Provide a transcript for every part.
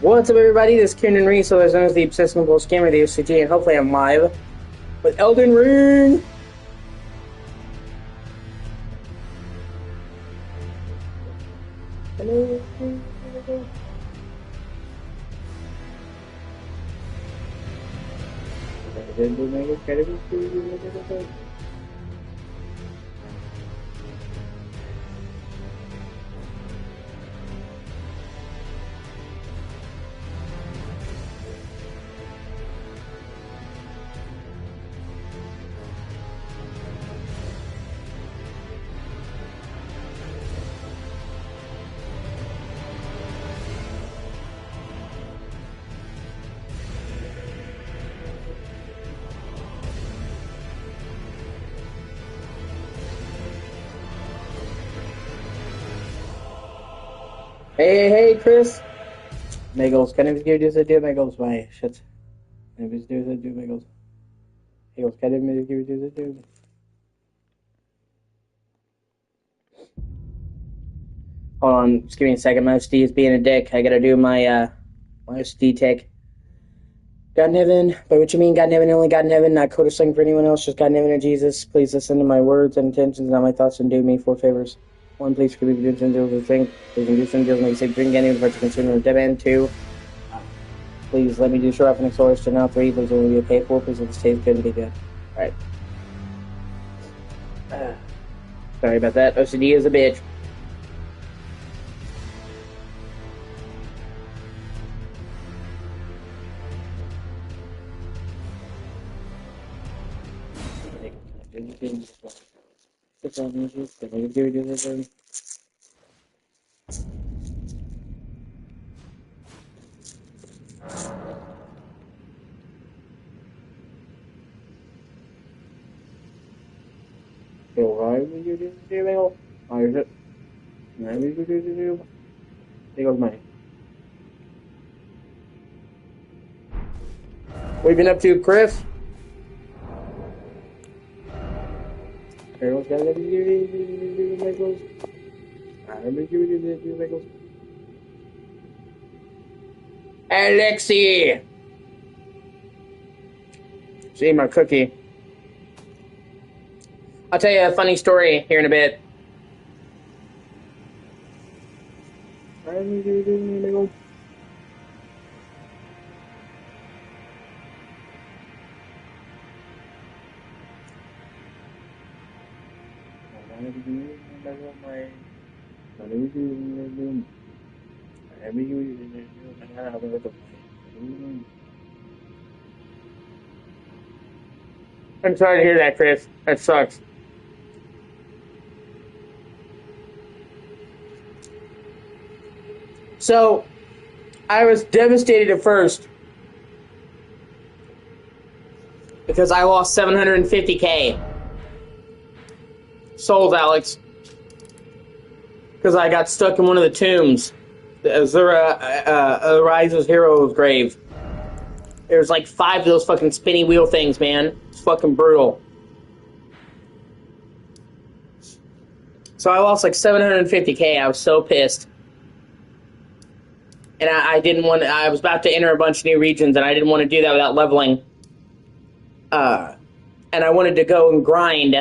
What's up, everybody? This is Kieran Reese, so known as the Obsessed Compulsive Gamer, the O.C.G, and hopefully I'm live with Elden Ring! Hello. Hey, Chris. Megals, kan even give deze Megals bij? Shit. Kan even deze Megals. Megals, kan even give deze Hold on, just give me a second. My OCD is being a dick. I gotta do my OCD take. God in heaven, by what you mean God in heaven, only God in heaven, not code or sling for anyone else, just God in heaven and Jesus. Please listen to my words and intentions, not my thoughts, and do me 4 favors. 1, please forgive me for doing deals with drink. Please do some deals, make you say drink any of the consumer of dead end. 2, please let me do show off an exorcist. Now 3, please let me be okay. 4, please let this taste good and be good. Alright. Sorry about that. OCD is a bitch. What have you been up to, Chris? Alexi! See my cookie. I'll tell you a funny story here in a bit. I'm sorry to hear that, Chris. That sucks. So, I was devastated at first because I lost 750k souls, Alex, because I got stuck in one of the tombs, the Azura Rises Hero's grave. There's like 5 of those fucking spinny wheel things, man. It's fucking brutal. So I lost like 750k. I was so pissed. And I didn't want to, I was about to enter a bunch of new regions, and I didn't want to do that without leveling. And I wanted to go and grind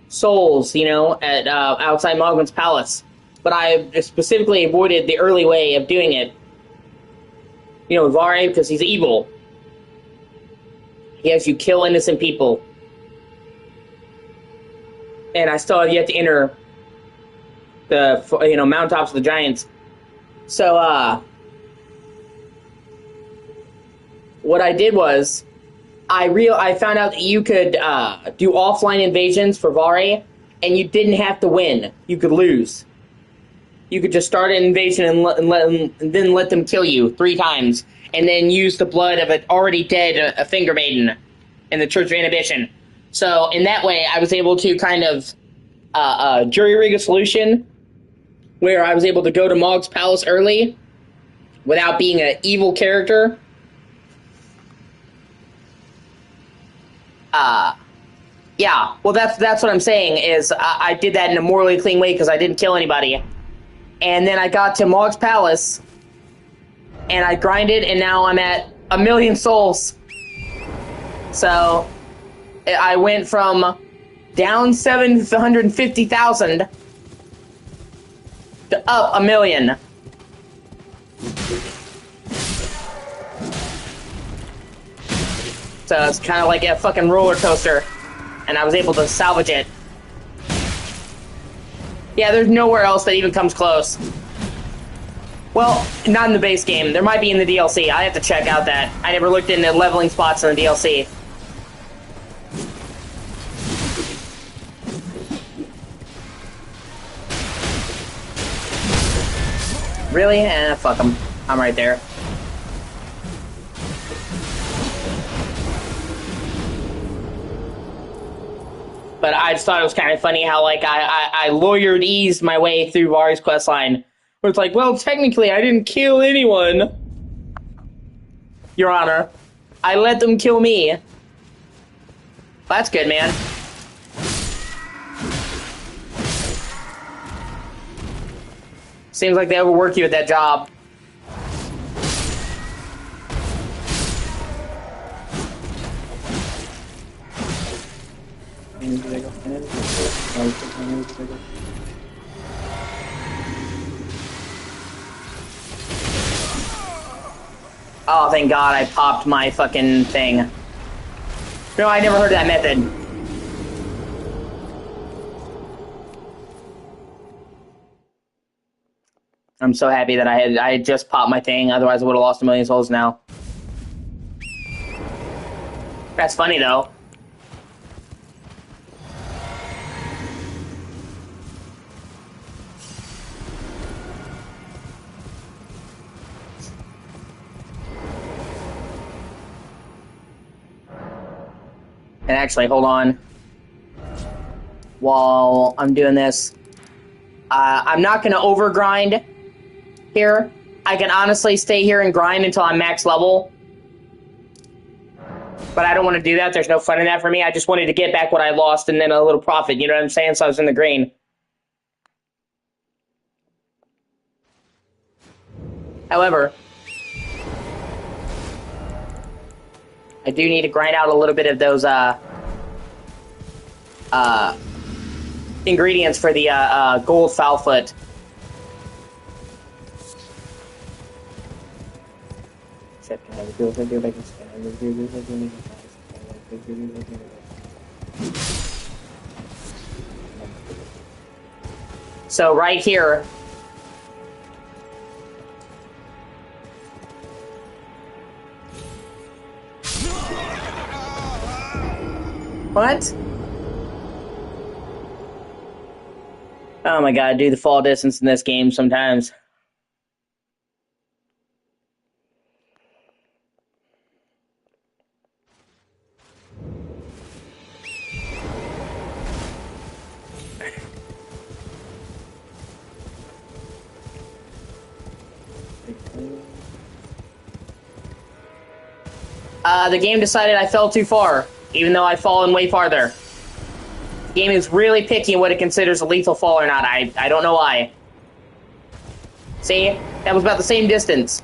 souls, you know, at outside Mogwin's Palace. But I specifically avoided the early way of doing it. You know, Vare, because he's evil. He has you kill innocent people. And I still have yet to enter the, you know, mountaintops of the giants. So, what I did was, I found out that you could do offline invasions for Vare, and you didn't have to win. You could lose. You could just start an invasion and then let them kill you 3 times, and then use the blood of an already dead Finger Maiden in the Church of Inhibition. So in that way, I was able to kind of jury rig a solution where I was able to go to Mog's Palace early without being an evil character. Yeah, well, that's what I'm saying, is I did that in a morally clean way because I didn't kill anybody. And then I got to Mog's Palace, and I grinded, and now I'm at 1,000,000 souls. So I went from down 750,000 to up 1,000,000. So it's kind of like a fucking roller coaster, and I was able to salvage it. Yeah, there's nowhere else that even comes close. Well, not in the base game. There might be in the DLC. I have to check out that. I never looked into leveling spots in the DLC. Really? Fuck them. I'm right there. But I just thought it was kind of funny how, like, I lawyered eased my way through Vari's questline. Where it's like, well, technically, I didn't kill anyone. Your Honor. I let them kill me. Well, that's good, man. Seems like they overwork you at that job. Oh, thank God I popped my fucking thing. No, I never heard of that method. I'm so happy that I had just popped my thing, otherwise I would have lost 1,000,000 souls now. That's funny, though. And actually, hold on. While I'm doing this, I'm not going to overgrind here. I can honestly stay here and grind until I'm max level. But I don't want to do that. There's no fun in that for me. I just wanted to get back what I lost and then a little profit. You know what I'm saying? So I was in the green. However, I do need to grind out a little bit of those ingredients for the gold foul foot. So right here, what? Oh my God, do the fall distance in this game sometimes. The game decided I fell too far, even though I've fallen way farther. The game is really picky in what it considers a lethal fall or not. I don't know why. See? That was about the same distance.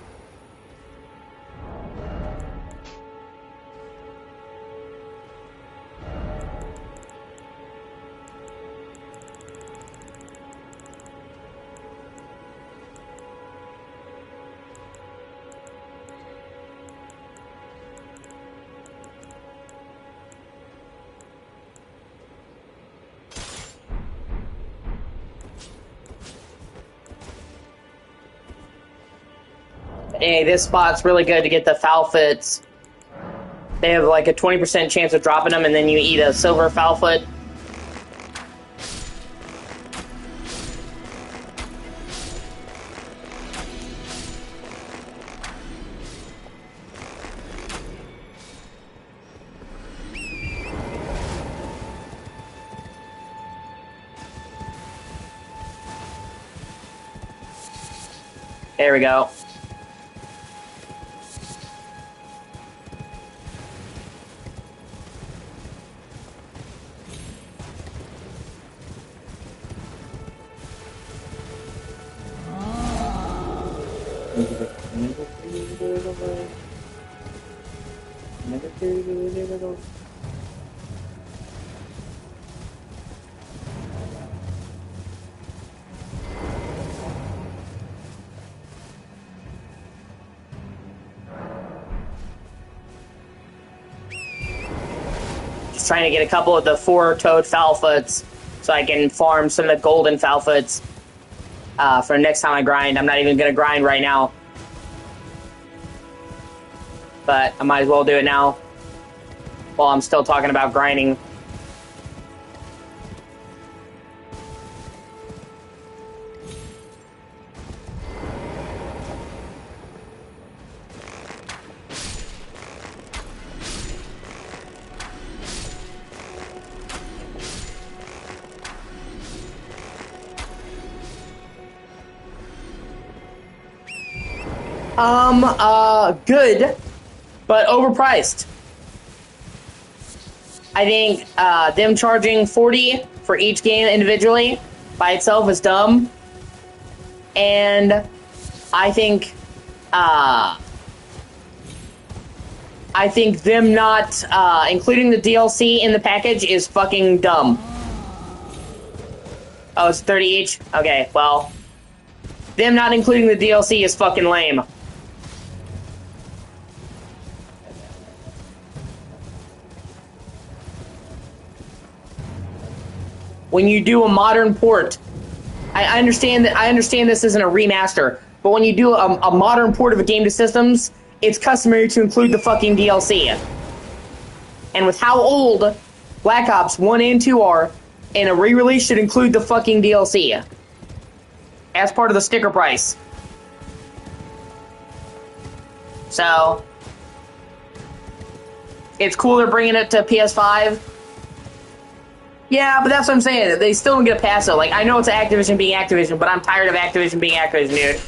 Hey, this spot's really good to get the foul fits. They have like a 20% chance of dropping them, and then you eat a silver foul foot. There we go. Just trying to get a couple of the 4-toed Falfoots so I can farm some of the golden Falfoots for next time I grind. I'm not even going to grind right now. But I might as well do it now while I'm still talking about grinding. Good, but overpriced. I think them charging $40 for each game individually by itself is dumb, and I think them not including the DLC in the package is fucking dumb. Oh, it's 30 each? Okay, well, them not including the DLC is fucking lame. When you do a modern port, I understand this isn't a remaster, but when you do a modern port of a game to systems, it's customary to include the fucking DLC. And with how old Black Ops 1 and 2 are, and a re-release should include the fucking DLC as part of the sticker price. So, it's cool they're bringing it to PS5. Yeah, but that's what I'm saying. They still don't get a pass, though. Like, I know it's Activision being Activision, but I'm tired of Activision being Activision, dude.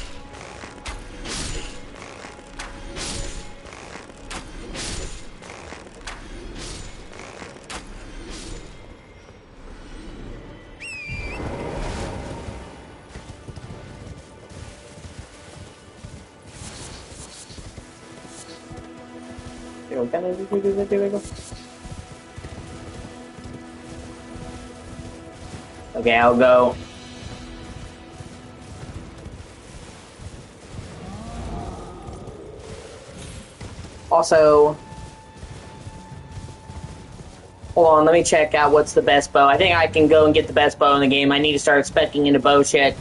Okay, I'll go. Also, hold on, let me check out what's the best bow. I think I can go and get the best bow in the game. I need to start speccing into bow shit.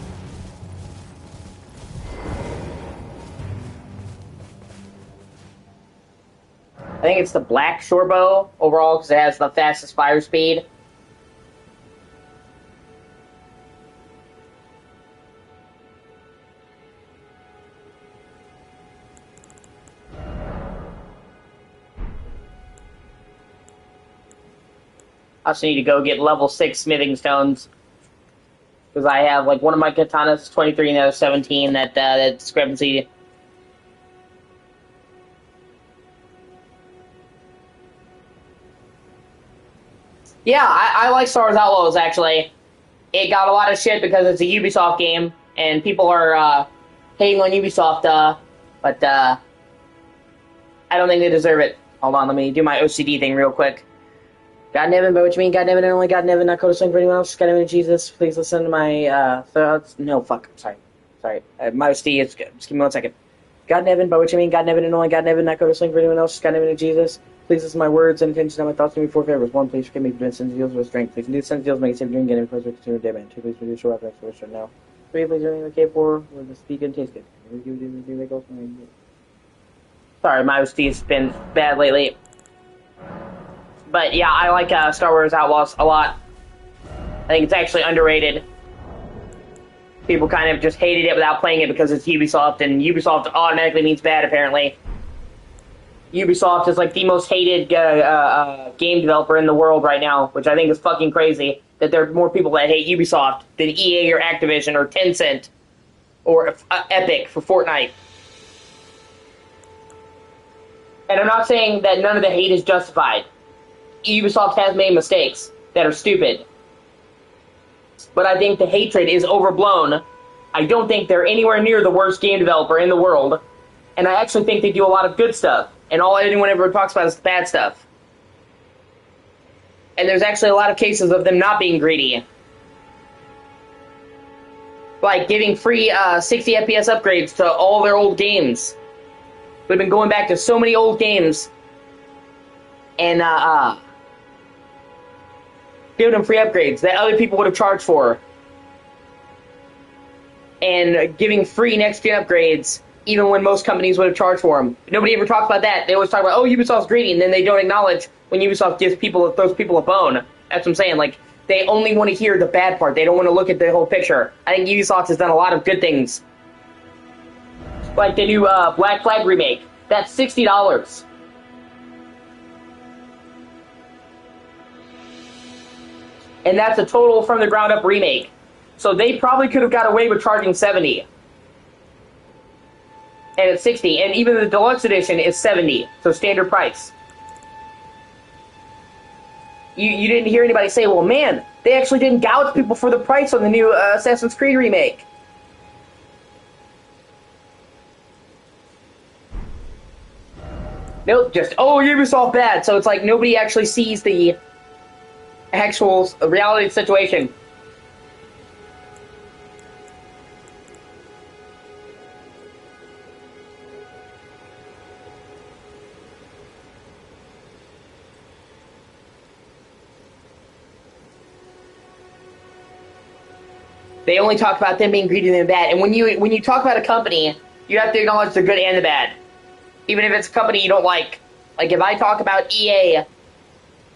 I think it's the black short bow overall because it has the fastest fire speed. I also need to go get level 6 smithing stones. Because I have, like, one of my katanas is 23 and the other 17, that discrepancy. Yeah, I like Star Wars Outlaws, actually. It got a lot of shit because it's a Ubisoft game, and people are hating on Ubisoft, but I don't think they deserve it. Hold on, let me do my OCD thing real quick. God Nevin, by which you mean God Nevin and only God Nevin, not go to sing for anyone else. God Nevin, Jesus, please listen to my thoughts. No, fuck, I'm sorry. My OCD is good. Just give me 1 second. God Nevin, by which you mean God Nevin and only God Nevin, not go to sing for anyone else. God Nevin and Jesus, please listen to my words and intentions and my thoughts to me 4 favors. 1, please forgive me for sins deals with strength. Please do sins deals, make it safe during getting closer to your dead man. 2, please reduce your weapons for now. 3, please remain okay. 4, with the speak and taste good. Sorry, my OCD has been bad lately. But yeah, I like Star Wars Outlaws a lot. I think it's actually underrated. People kind of just hated it without playing it because it's Ubisoft, and Ubisoft automatically means bad, apparently. Ubisoft is like the most hated game developer in the world right now, which I think is fucking crazy. That there are more people that hate Ubisoft than EA or Activision or Tencent or Epic for Fortnite. And I'm not saying that none of the hate is justified. Ubisoft has made mistakes that are stupid. But I think the hatred is overblown I don't think they're anywhere near the worst game developer in the world, and I actually think they do a lot of good stuff, and all anyone ever talks about is the bad stuff. And there's actually a lot of cases of them not being greedy. Like giving free 60 FPS upgrades to all their old games. We've been going back to so many old games and giving them free upgrades that other people would have charged for. And giving free next-gen upgrades even when most companies would have charged for them. Nobody ever talks about that. They always talk about, oh, Ubisoft's greedy, and then they don't acknowledge when Ubisoft gives those people a bone. That's what I'm saying. Like, they only want to hear the bad part. They don't want to look at the whole picture. I think Ubisoft has done a lot of good things. Like the new Black Flag remake. That's $60. And that's a total from the ground up remake. So they probably could have got away with charging 70. And it's 60. And even the deluxe edition is 70. So standard price. You didn't hear anybody say, well, man, they actually didn't gouge people for the price on the new Assassin's Creed remake. Nope, just, oh, Ubisoft bad. So it's like nobody actually sees the actual reality of the situation. They only talk about them being greedy and bad. And when you talk about a company, you have to acknowledge the good and the bad. Even if it's a company you don't like. Like, if I talk about EA,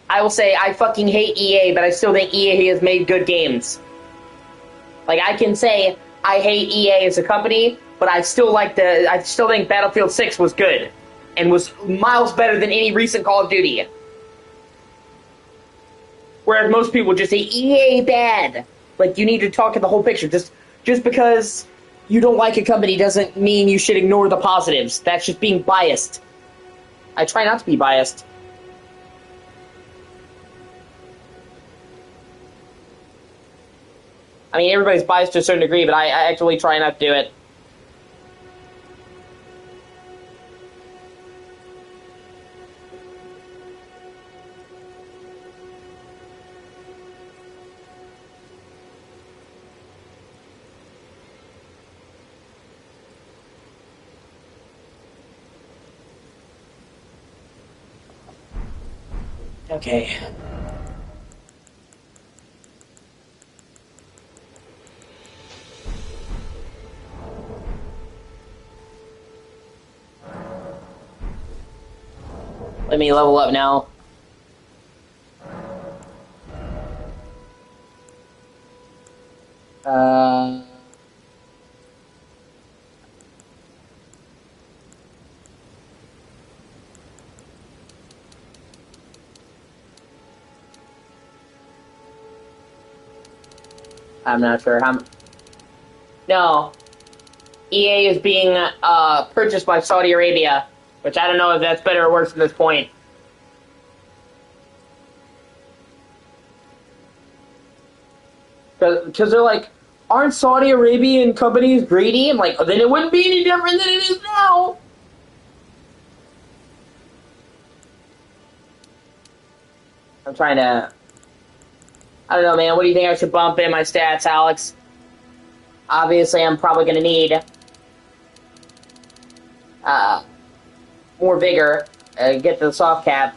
I will say I fucking hate EA, but I still think EA has made good games. Like, I can say I hate EA as a company, but I still think Battlefield 6 was good. And was miles better than any recent Call of Duty. Whereas most people just say EA bad. Like, you need to talk in the whole picture. Just because you don't like a company doesn't mean you should ignore the positives. That's just being biased. I try not to be biased. I mean, everybody's biased to a certain degree, but I actually try not to do it. Okay. Let me level up now. I'm not sure how. No, EA is being purchased by Saudi Arabia, which I don't know if that's better or worse at this point. Because they're like, aren't Saudi Arabian companies greedy? I'm like, oh, then it wouldn't be any different than it is now. I'm trying to... I don't know, man. What do you think I should bump in my stats, Alex? Obviously, I'm probably going to need more vigor to get to the soft cap.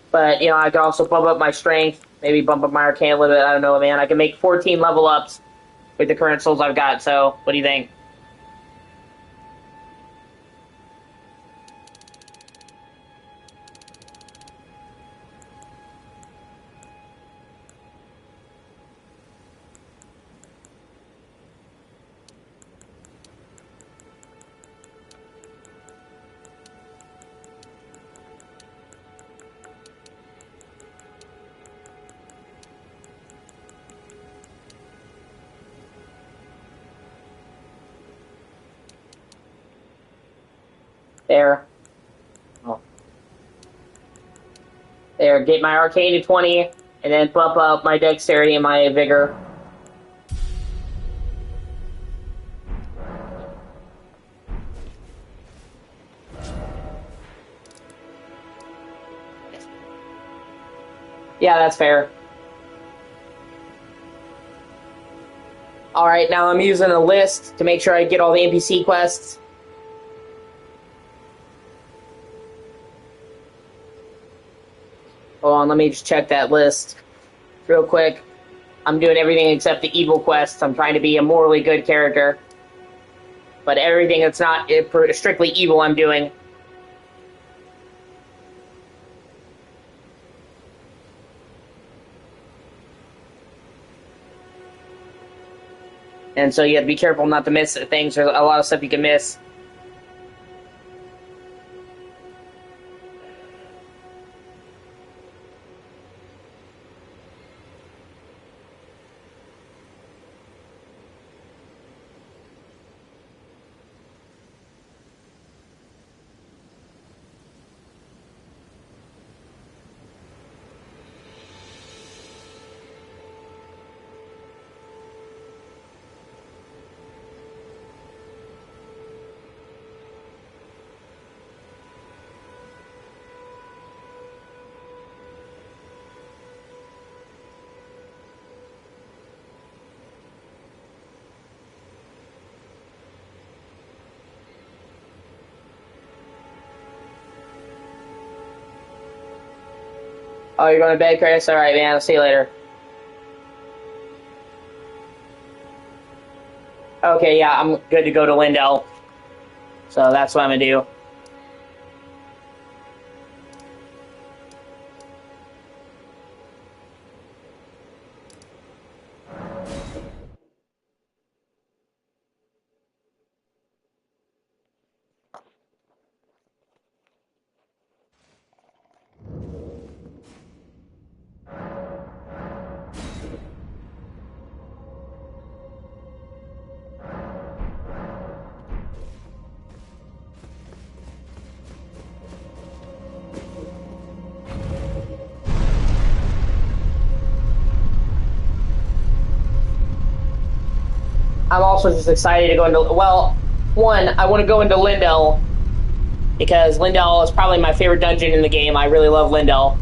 But, you know, I could also bump up my strength. Maybe bump up my arcane a little bit. I don't know, man. I can make 14 level ups with the current souls I've got. So, what do you think? There. Oh. There, get my arcane to 20, and then bump up my dexterity and my vigor. Yeah, that's fair. Alright, now I'm using a list to make sure I get all the NPC quests. Hold on, let me just check that list real quick. I'm doing everything except the evil quests. I'm trying to be a morally good character. But everything that's not strictly evil I'm doing. And so you have to be careful not to miss things. There's a lot of stuff you can miss. Oh, you're going to bed, Chris? Alright, man. I'll see you later. Okay, yeah, I'm good to go to Lindell. So that's what I'm going to do. I'm also just excited to go into... Well, one, I want to go into Lindell, because Lindell is probably my favorite dungeon in the game. I really love Lindell.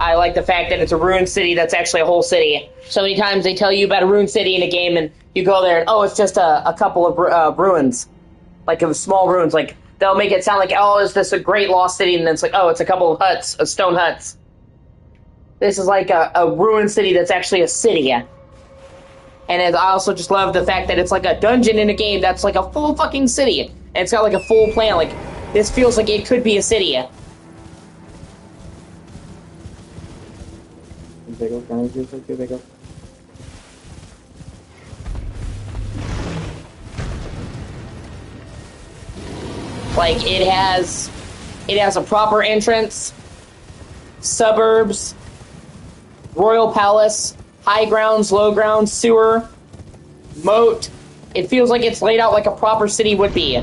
I like the fact that it's a ruined city that's actually a whole city. So many times they tell you about a ruined city in a game, and you go there, and oh, it's just a couple of ruins. Like, small ruins. Like, they'll make it sound like, oh, is this a great lost city? And then it's like, oh, it's a couple of huts, of stone huts. This is like a ruined city that's actually a city. And I also just love the fact that it's like a dungeon in a game that's like a full fucking city. And it's got like a full plan. Like, this feels like it could be a city. Like, it has a proper entrance, suburbs, royal palace, high grounds, low grounds, sewer, moat. It feels like it's laid out like a proper city would be.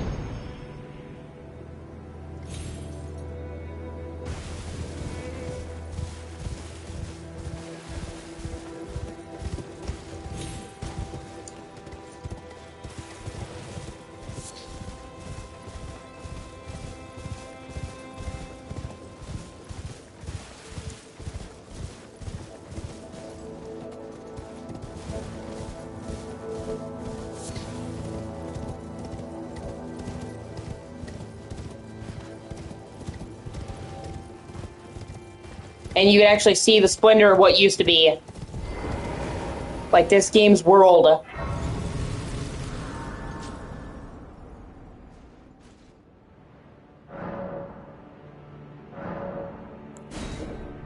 And you can actually see the splendor of what used to be. Like this game's world.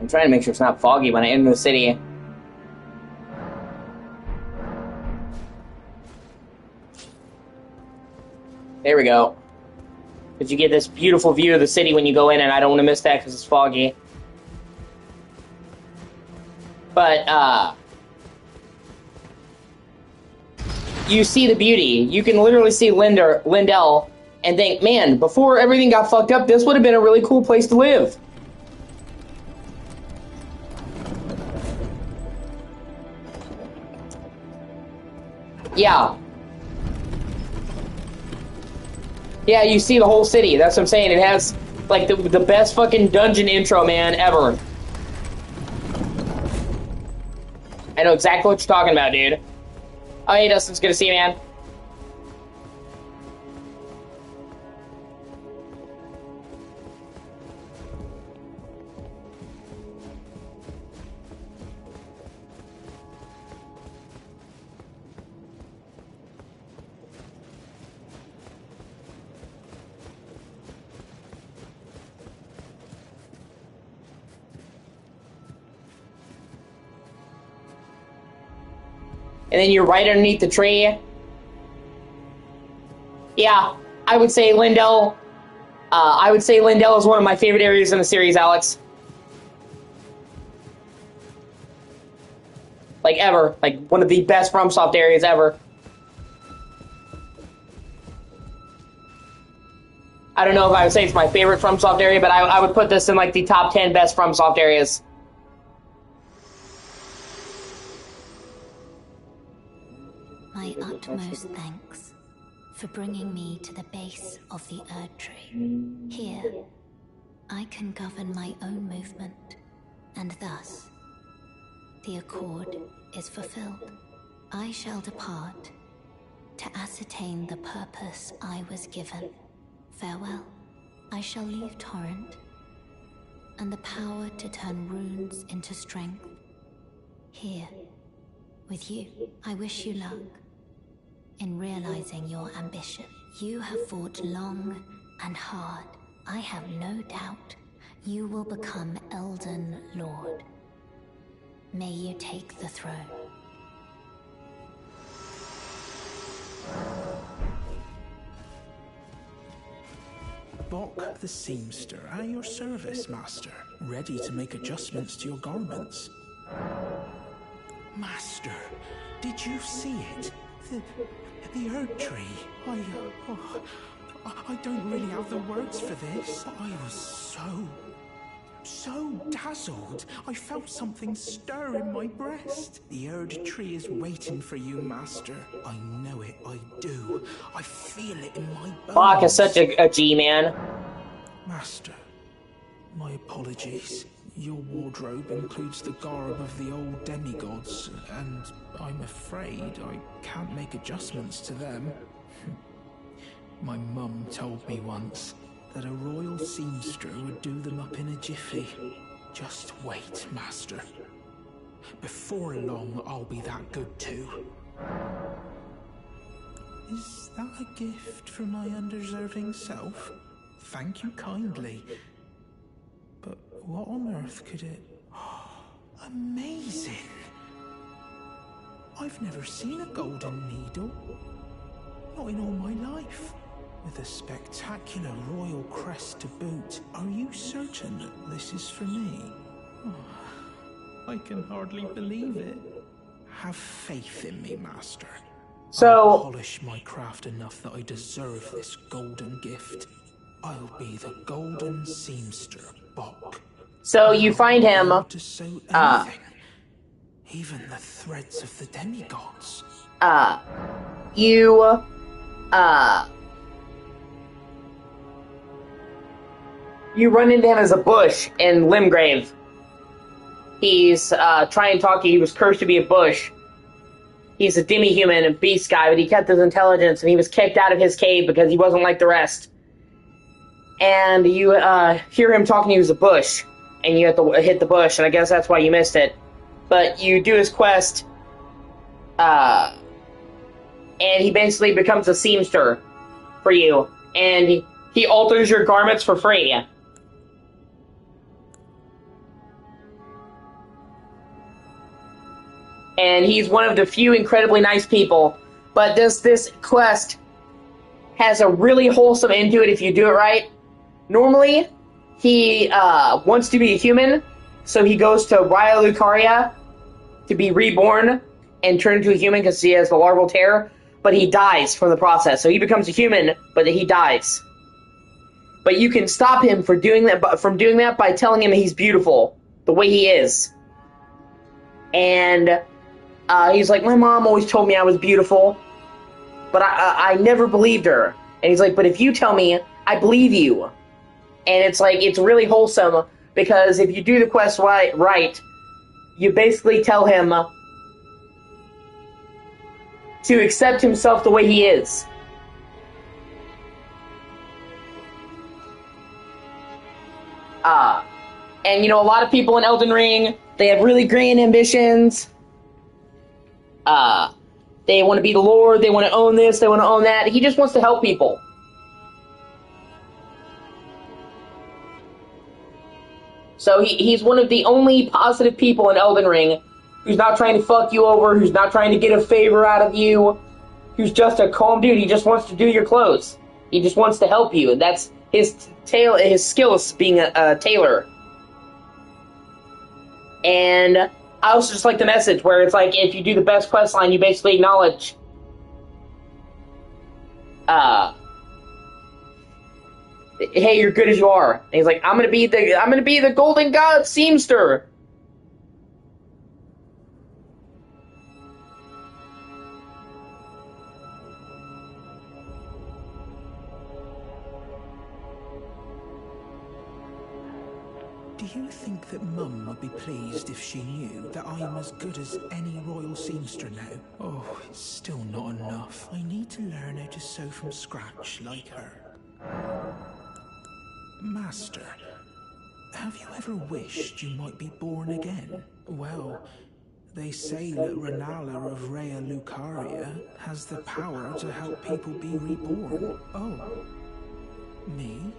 I'm trying to make sure it's not foggy when I enter the city. There we go. Because you get this beautiful view of the city when you go in, and I don't want to miss that because it's foggy. But, you see the beauty. You can literally see Lindell and think, man, before everything got fucked up, this would have been a really cool place to live. Yeah. Yeah, you see the whole city. That's what I'm saying. It has, Like, the best fucking dungeon intro, man, ever. I know exactly what you're talking about, dude. Oh, hey, Dustin's good to see you, man. And then you're right underneath the tree. Yeah, I would say Lindell. I would say Lindell is one of my favorite areas in the series, Alex. Like, ever. Like, one of the best FromSoft areas ever. I don't know if I would say it's my favorite FromSoft area, but I would put this in, like, the top 10 best FromSoft areas. My utmost thanks for bringing me to the base of the Erd Tree. Here, I can govern my own movement, and thus, the accord is fulfilled. I shall depart to ascertain the purpose I was given. Farewell. I shall leave Torrent, and the power to turn runes into strength. Here, with you, I wish you luck in realizing your ambition. You have fought long and hard. I have no doubt you will become Elden Lord. May you take the throne. Bok the seamster, at your service, master. Ready to make adjustments to your garments. Master, did you see it? The Erd Tree. I don't really have the words for this. I was so dazzled. I felt something stir in my breast. The Erd Tree is waiting for you, master. I know it, I do. I feel it in my bones. Bok is such a G, man. Master, my apologies. Your wardrobe includes the garb of the old demigods, and I'm afraid I can't make adjustments to them. My mum told me once that a royal seamster would do them up in a jiffy. Just wait, master. Before long, I'll be that good too. Is that a gift for my undeserving self? Thank you kindly. But what on earth could it... Amazing! I've never seen a golden needle. Not in all my life. With a spectacular royal crest to boot. Are you certain that this is for me? I can hardly believe it. Have faith in me, master. I'll polish my craft enough that I deserve this golden gift. I'll be the golden seamster, Bok. So you find him, to sew anything, even the threads of the demigods. You run into him as a bush in Limgrave. He's trying to talk to you. He was cursed to be a bush. He's a demi-human and beast guy, but he kept his intelligence, and he was kicked out of his cave because he wasn't like the rest. And you hear him talking to you as a bush, and you have to hit the bush, and I guess that's why you missed it. But you do his quest, and he basically becomes a seamster for you, and he alters your garments for free. And he's one of the few incredibly nice people. But this quest has a really wholesome end to it if you do it right. Normally, he wants to be a human, so he goes to Raya Lucaria to be reborn and turn into a human because he has the larval tear, but he dies from the process. So he becomes a human, but he dies. But you can stop him from doing that by telling him he's beautiful, the way he is. And he's like, my mom always told me I was beautiful, but I never believed her. And he's like, but if you tell me, I believe you. And it's like, it's really wholesome, because if you do the quest right, you basically tell him to accept himself the way he is. And, you know, a lot of people in Elden Ring, they have really grand ambitions. They want to be the Lord, they want to own this, they want to own that. He just wants to help people. So he's one of the only positive people in Elden Ring who's not trying to fuck you over, who's not trying to get a favor out of you, who's just a calm dude. He just wants to do your clothes. He just wants to help you, and that's his skills being a tailor. And I also just like the message where it's like, if you do the best quest line, you basically acknowledge hey, you're good as you are. And he's like, I'm gonna be the golden god seamster. Do you think that Mum would be pleased if she knew that I'm as good as any royal seamster now? Oh, it's still not enough. I need to learn how to sew from scratch like her. Master, have you ever wished you might be born again? Well, they say that Renala of Rea Lucaria has the power to help people be reborn. Oh, me?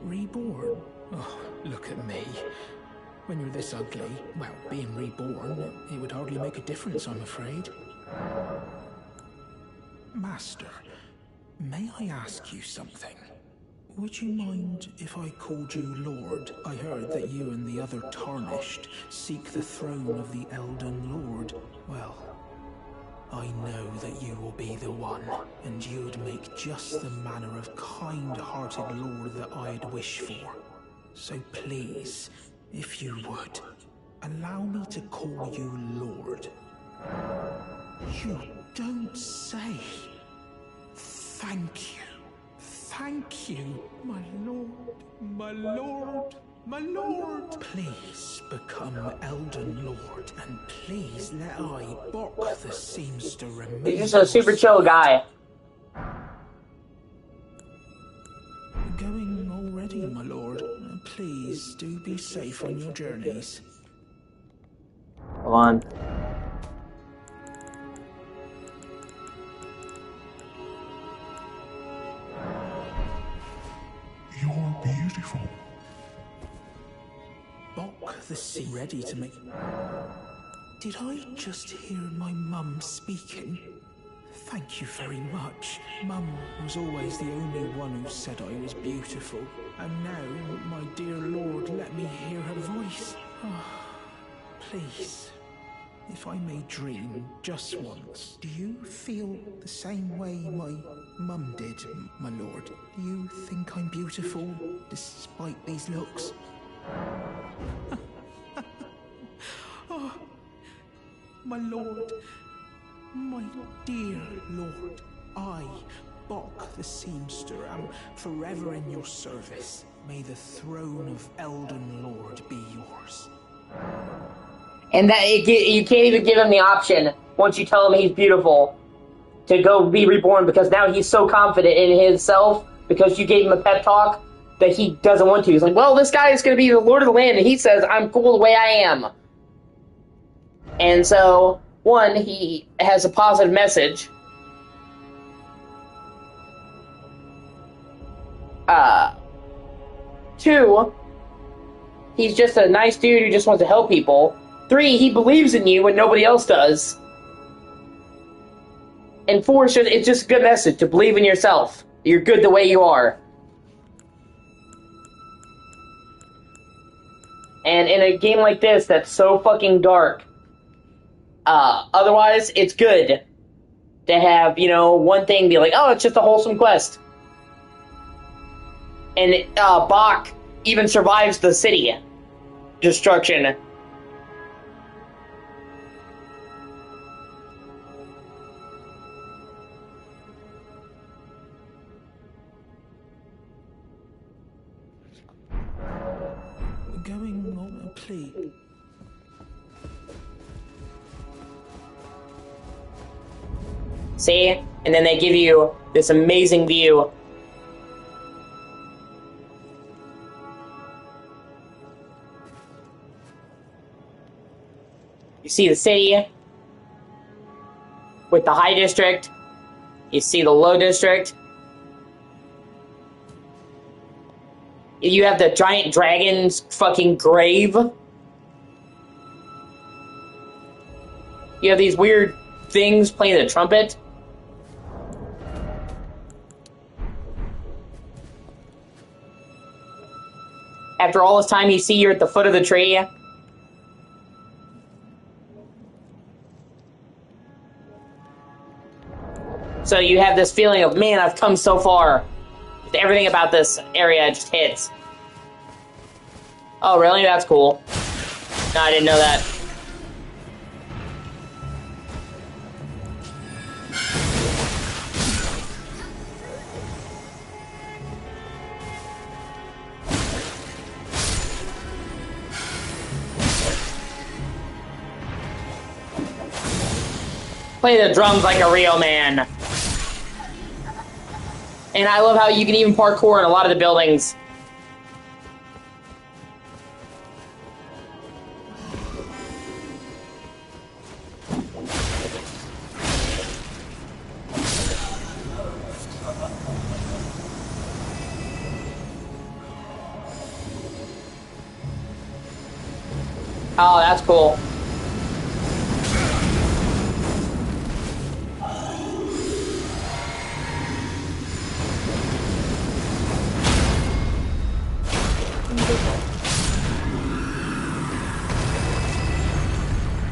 Reborn? Oh, look at me. When you're this ugly, well, being reborn, it would hardly make a difference, I'm afraid. Master, may I ask you something? Would you mind if I called you Lord? I heard that you and the other Tarnished seek the throne of the Elden Lord. Well, I know that you will be the one, and you'd make just the manner of kind-hearted Lord that I'd wish for. So please, if you would, allow me to call you Lord. You don't say. Thank you. Thank you, my lord, my lord, my lord. Please become Elden Lord, and please let I, Bok the seamster, remain. He's just a super chill guy. Going already, my lord. Please do be safe on your journeys. Hold on. You're beautiful. Bok the sea ready to make... Did I just hear my mum speaking? Thank you very much. Mum was always the only one who said I was beautiful. And now, my dear Lord, let me hear her voice. Oh, please, if I may dream just once, do you feel the same way my mum did, my lord? Do you think I'm beautiful, despite these looks? Oh, my lord, my dear lord, I, Bok the seamster, am forever in your service. May the throne of Elden Lord be yours. And that you can't even give him the option, once you tell him he's beautiful, to go be reborn, because now he's so confident in himself, because you gave him a pep talk, that he doesn't want to. He's like, well, this guy is going to be the Lord of the Land, and he says, I'm cool the way I am. And so, one, he has a positive message. Two, he's just a nice dude who just wants to help people. 3, he believes in you when nobody else does. And 4, it's just a good message to believe in yourself. You're good the way you are. And in a game like this that's so fucking dark, otherwise, it's good to have, you know, one thing be like, oh, it's just a wholesome quest. And Bok even survives the city destruction. going on, please. See? And then they give you this amazing view. You see the city with the high district. You see the low district. You have the giant dragon's fucking grave. You have these weird things playing the trumpet. After all this time, you see you're at the foot of the tree. So you have this feeling of, man, I've come so far. Everything about this area just hits. Oh, really? That's cool. No, I didn't know that. Play the drums like a real man. And I love how you can even parkour in a lot of the buildings. Oh, that's cool.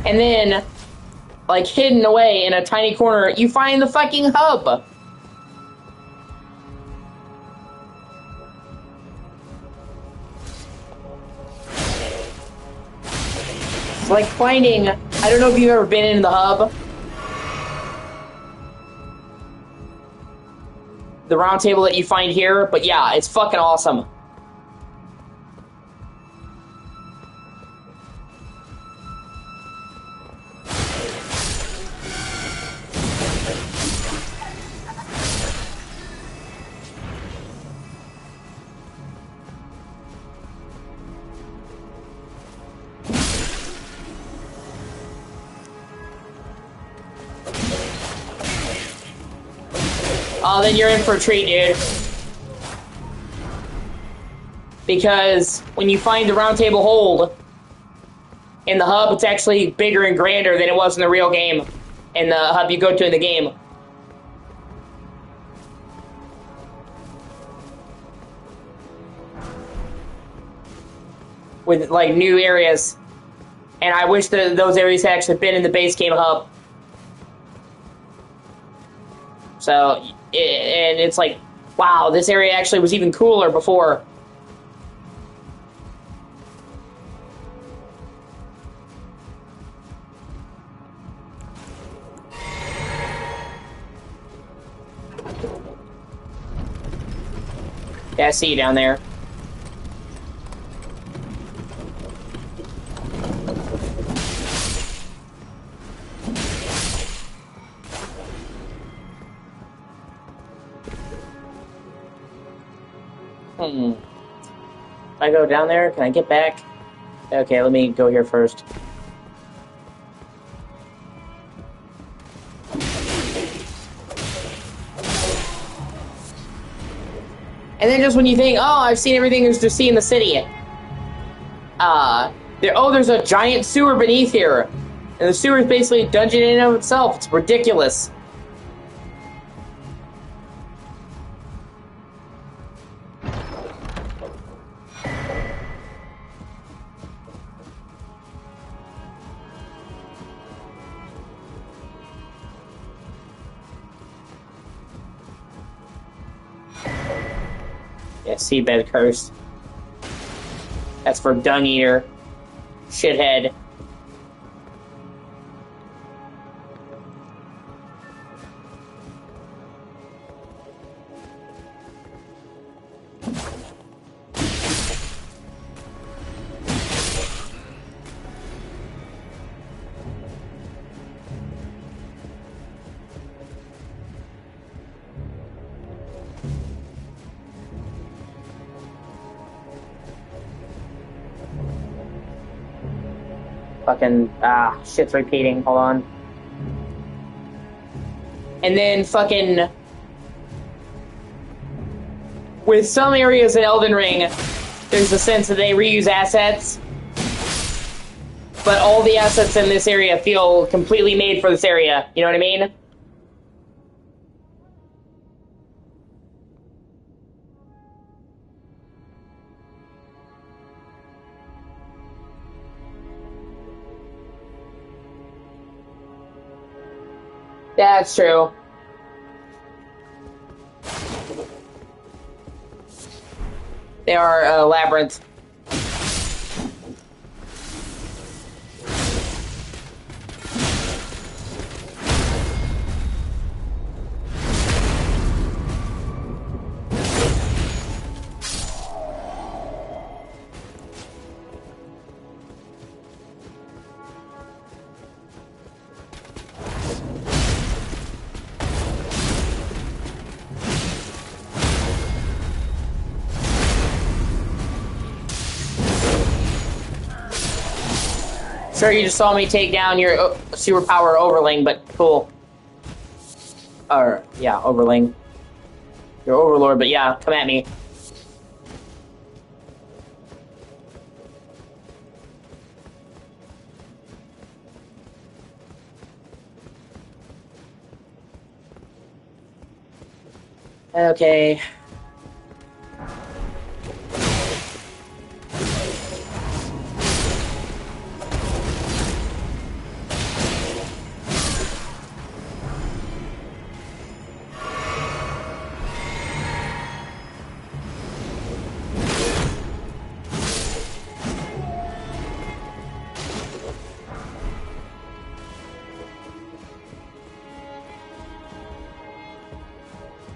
And then, like, hidden away in a tiny corner, you find the fucking hub. It's like finding, I don't know if you've ever been in the hub. The round table that you find here, but yeah, it's fucking awesome. Oh, then you're in for a treat, dude. Because when you find the round table hold in the hub, it's actually bigger and grander than it was in the real game. In the hub you go to in the game. With, like, new areas. And I wish that those areas had actually been in the base game hub. So, and it's like, wow, this area actually was even cooler before. Yeah, I see you down there. I go down there? Can I get back? Okay, let me go here first. And then just when you think, oh, I've seen everything there's to see in the city. There's a giant sewer beneath here. And the sewer is basically a dungeon in and of itself. It's ridiculous. Yeah, seabed curse. That's for dung eater. Shithead. Fucking, shit's repeating. Hold on. And then fucking... With some areas in Elden Ring, there's a sense that they reuse assets. But all the assets in this area feel completely made for this area. You know what I mean? That's true. They are a labyrinth. Sure, you just saw me take down your superpower overling, but cool. Or, yeah, overling. Your overlord, but yeah, come at me. Okay.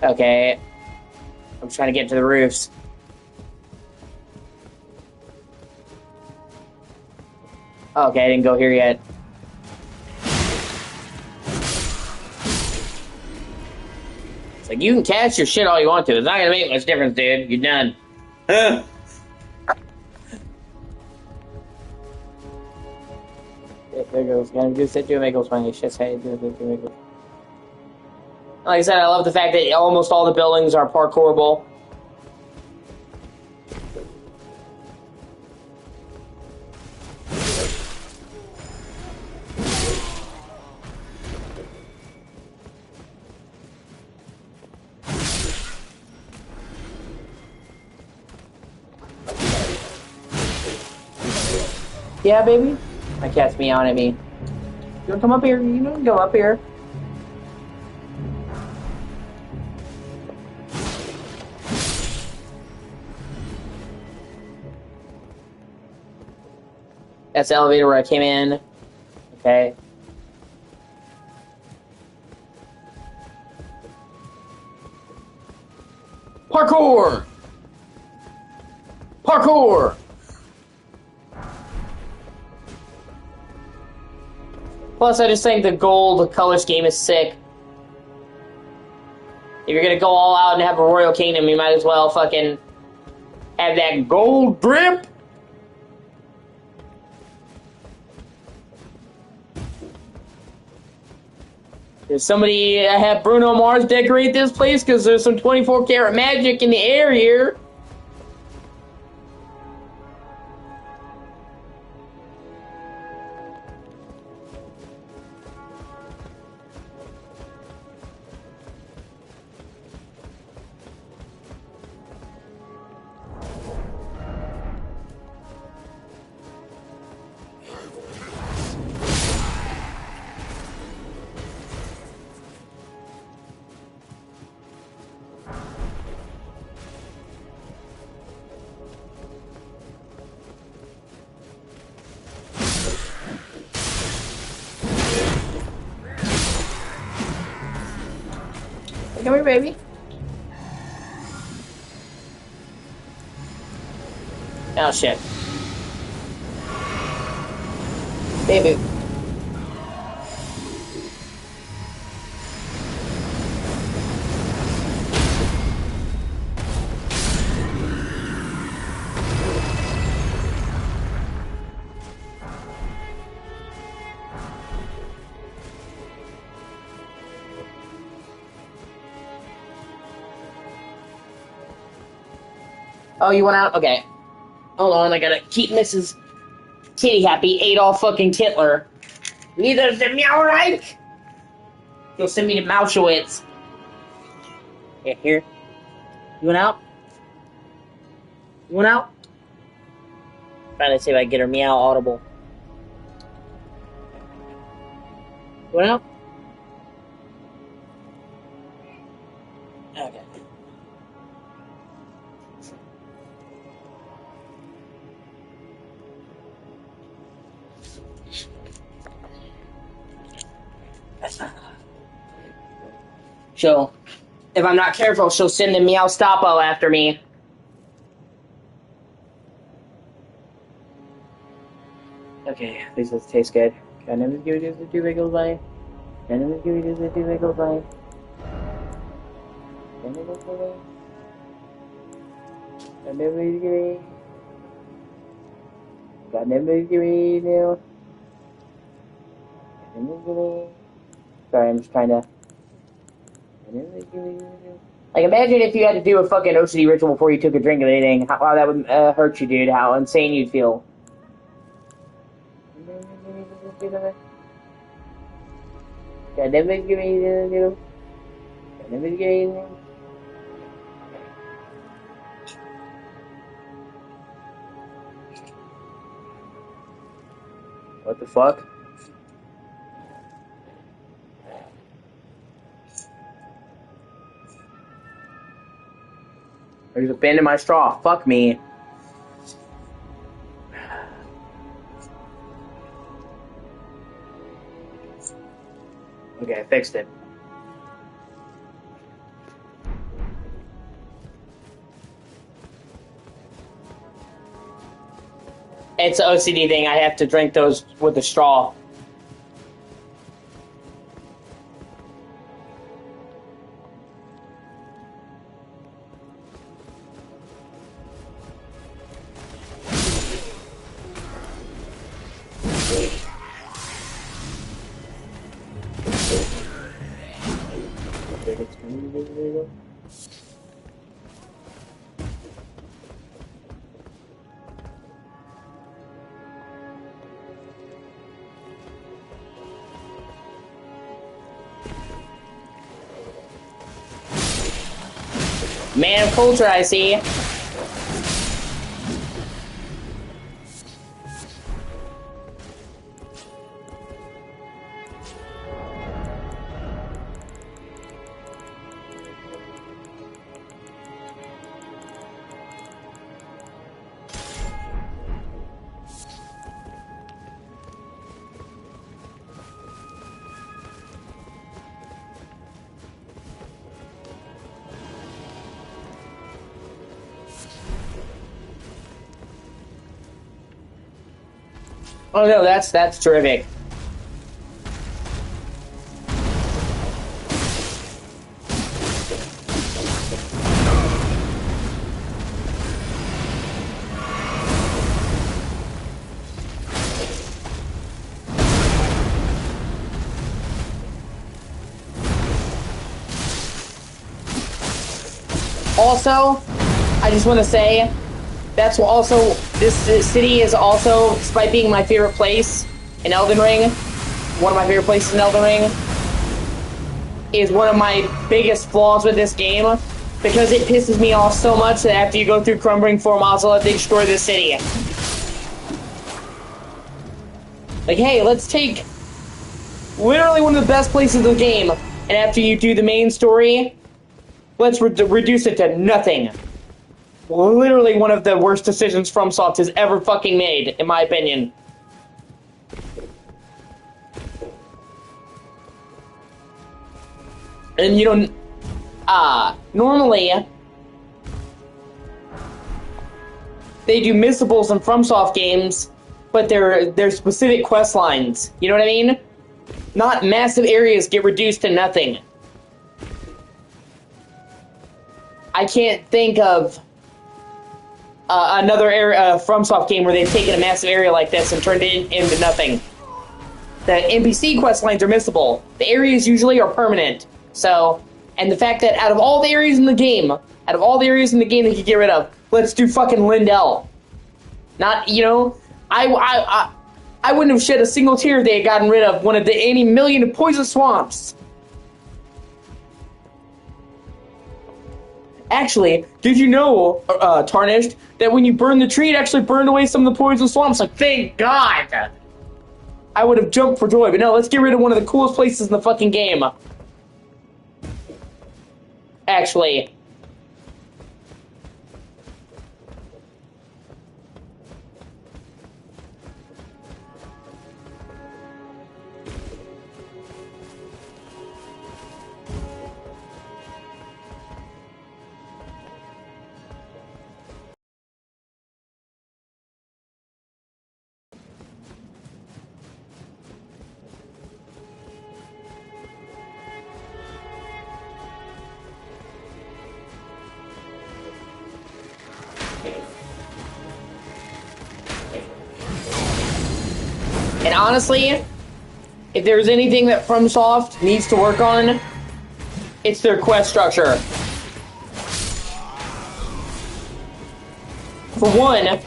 Okay. I'm trying to get to the roofs. Okay, I didn't go here yet. It's like, you can cast your shit all you want to. It's not gonna make much difference, dude. You're done. There goes. Gonna do sit, do make goes funny. Shit's hey, do make goes. Like I said, I love the fact that almost all the buildings are parkourable. Yeah, baby? My cat's meowing at me. You wanna come up here? You can go up here. That's the elevator where I came in. Okay. Parkour! Parkour! Plus, I just think the gold color scheme is sick. If you're gonna go all out and have a royal kingdom, you might as well fucking have that gold drip. Did somebody have Bruno Mars decorate this place? Because there's some 24 karat magic in the air here. Come here, baby. Oh, shit. Baby. Oh, you went out? Okay. Hold on, I gotta keep Mrs. Kitty happy. Adolf fucking Hitler. Neither the Meowreich. You'll send me to Mauschwitz. Yeah, here. You went out? You went out? Trying to see if I can get her meow audible. You went out? Okay. If I'm not careful, she'll send the Meow Stopo after me. Okay, these taste good. Can I give you the 2 wiggles by? Can I give you the 2 wiggles by? Can I go for it? Can I give you? Can I give you now? Can I give you? Sorry, I'm just trying to. Like, imagine if you had to do a fucking O.C.G ritual before you took a drink of anything. How that would hurt you, dude. How insane you'd feel. What the fuck? There's a bend in my straw. Fuck me. Okay, I fixed it. It's an OCD thing. I have to drink those with a straw. Man of culture, I see. Oh no, that's terrific. Also, I just want to say, that's also, this city is also, despite being my favorite place in Elden Ring, one of my favorite places in Elden Ring, is one of my biggest flaws with this game, because it pisses me off so much that after you go through Crumbling for Mazala, they destroy the city. Like, hey, let's take literally one of the best places in the game, and after you do the main story, let's reduce it to nothing. Literally one of the worst decisions FromSoft has ever fucking made, in my opinion. And you don't... normally... they do missables in FromSoft games, but they're specific quest lines. You know what I mean? Not massive areas get reduced to nothing. I can't think of another area, FromSoft game where they've taken a massive area like this and turned it into nothing. The NPC quest lines are missable. The areas usually are permanent. So, and the fact that out of all the areas in the game, Out of all the areas in the game they could get rid of, let's do fucking Lindell. Not, you know, I wouldn't have shed a single tear if they had gotten rid of one of the any million poison swamps. Actually, did you know, Tarnished, that when you burn the tree, it actually burned away some of the poison swamps? Like, thank God! I would have jumped for joy, but no, let's get rid of one of the coolest places in the fucking game. Actually. And honestly, if there's anything that FromSoft needs to work on, it's their quest structure. For one,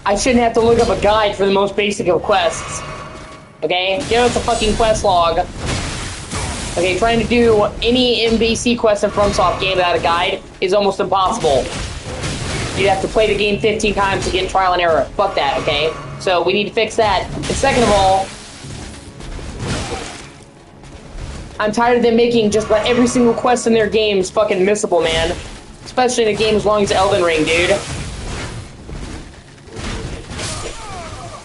I shouldn't have to look up a guide for the most basic of quests. Okay? Give us a fucking quest log. Okay, trying to do any NPC quest in FromSoft game without a guide is almost impossible. You'd have to play the game 15 times to get trial and error. Fuck that, okay? So we need to fix that. And second of all, I'm tired of them making just about every single quest in their games fucking missable, man. Especially in a game as long as Elden Ring, dude.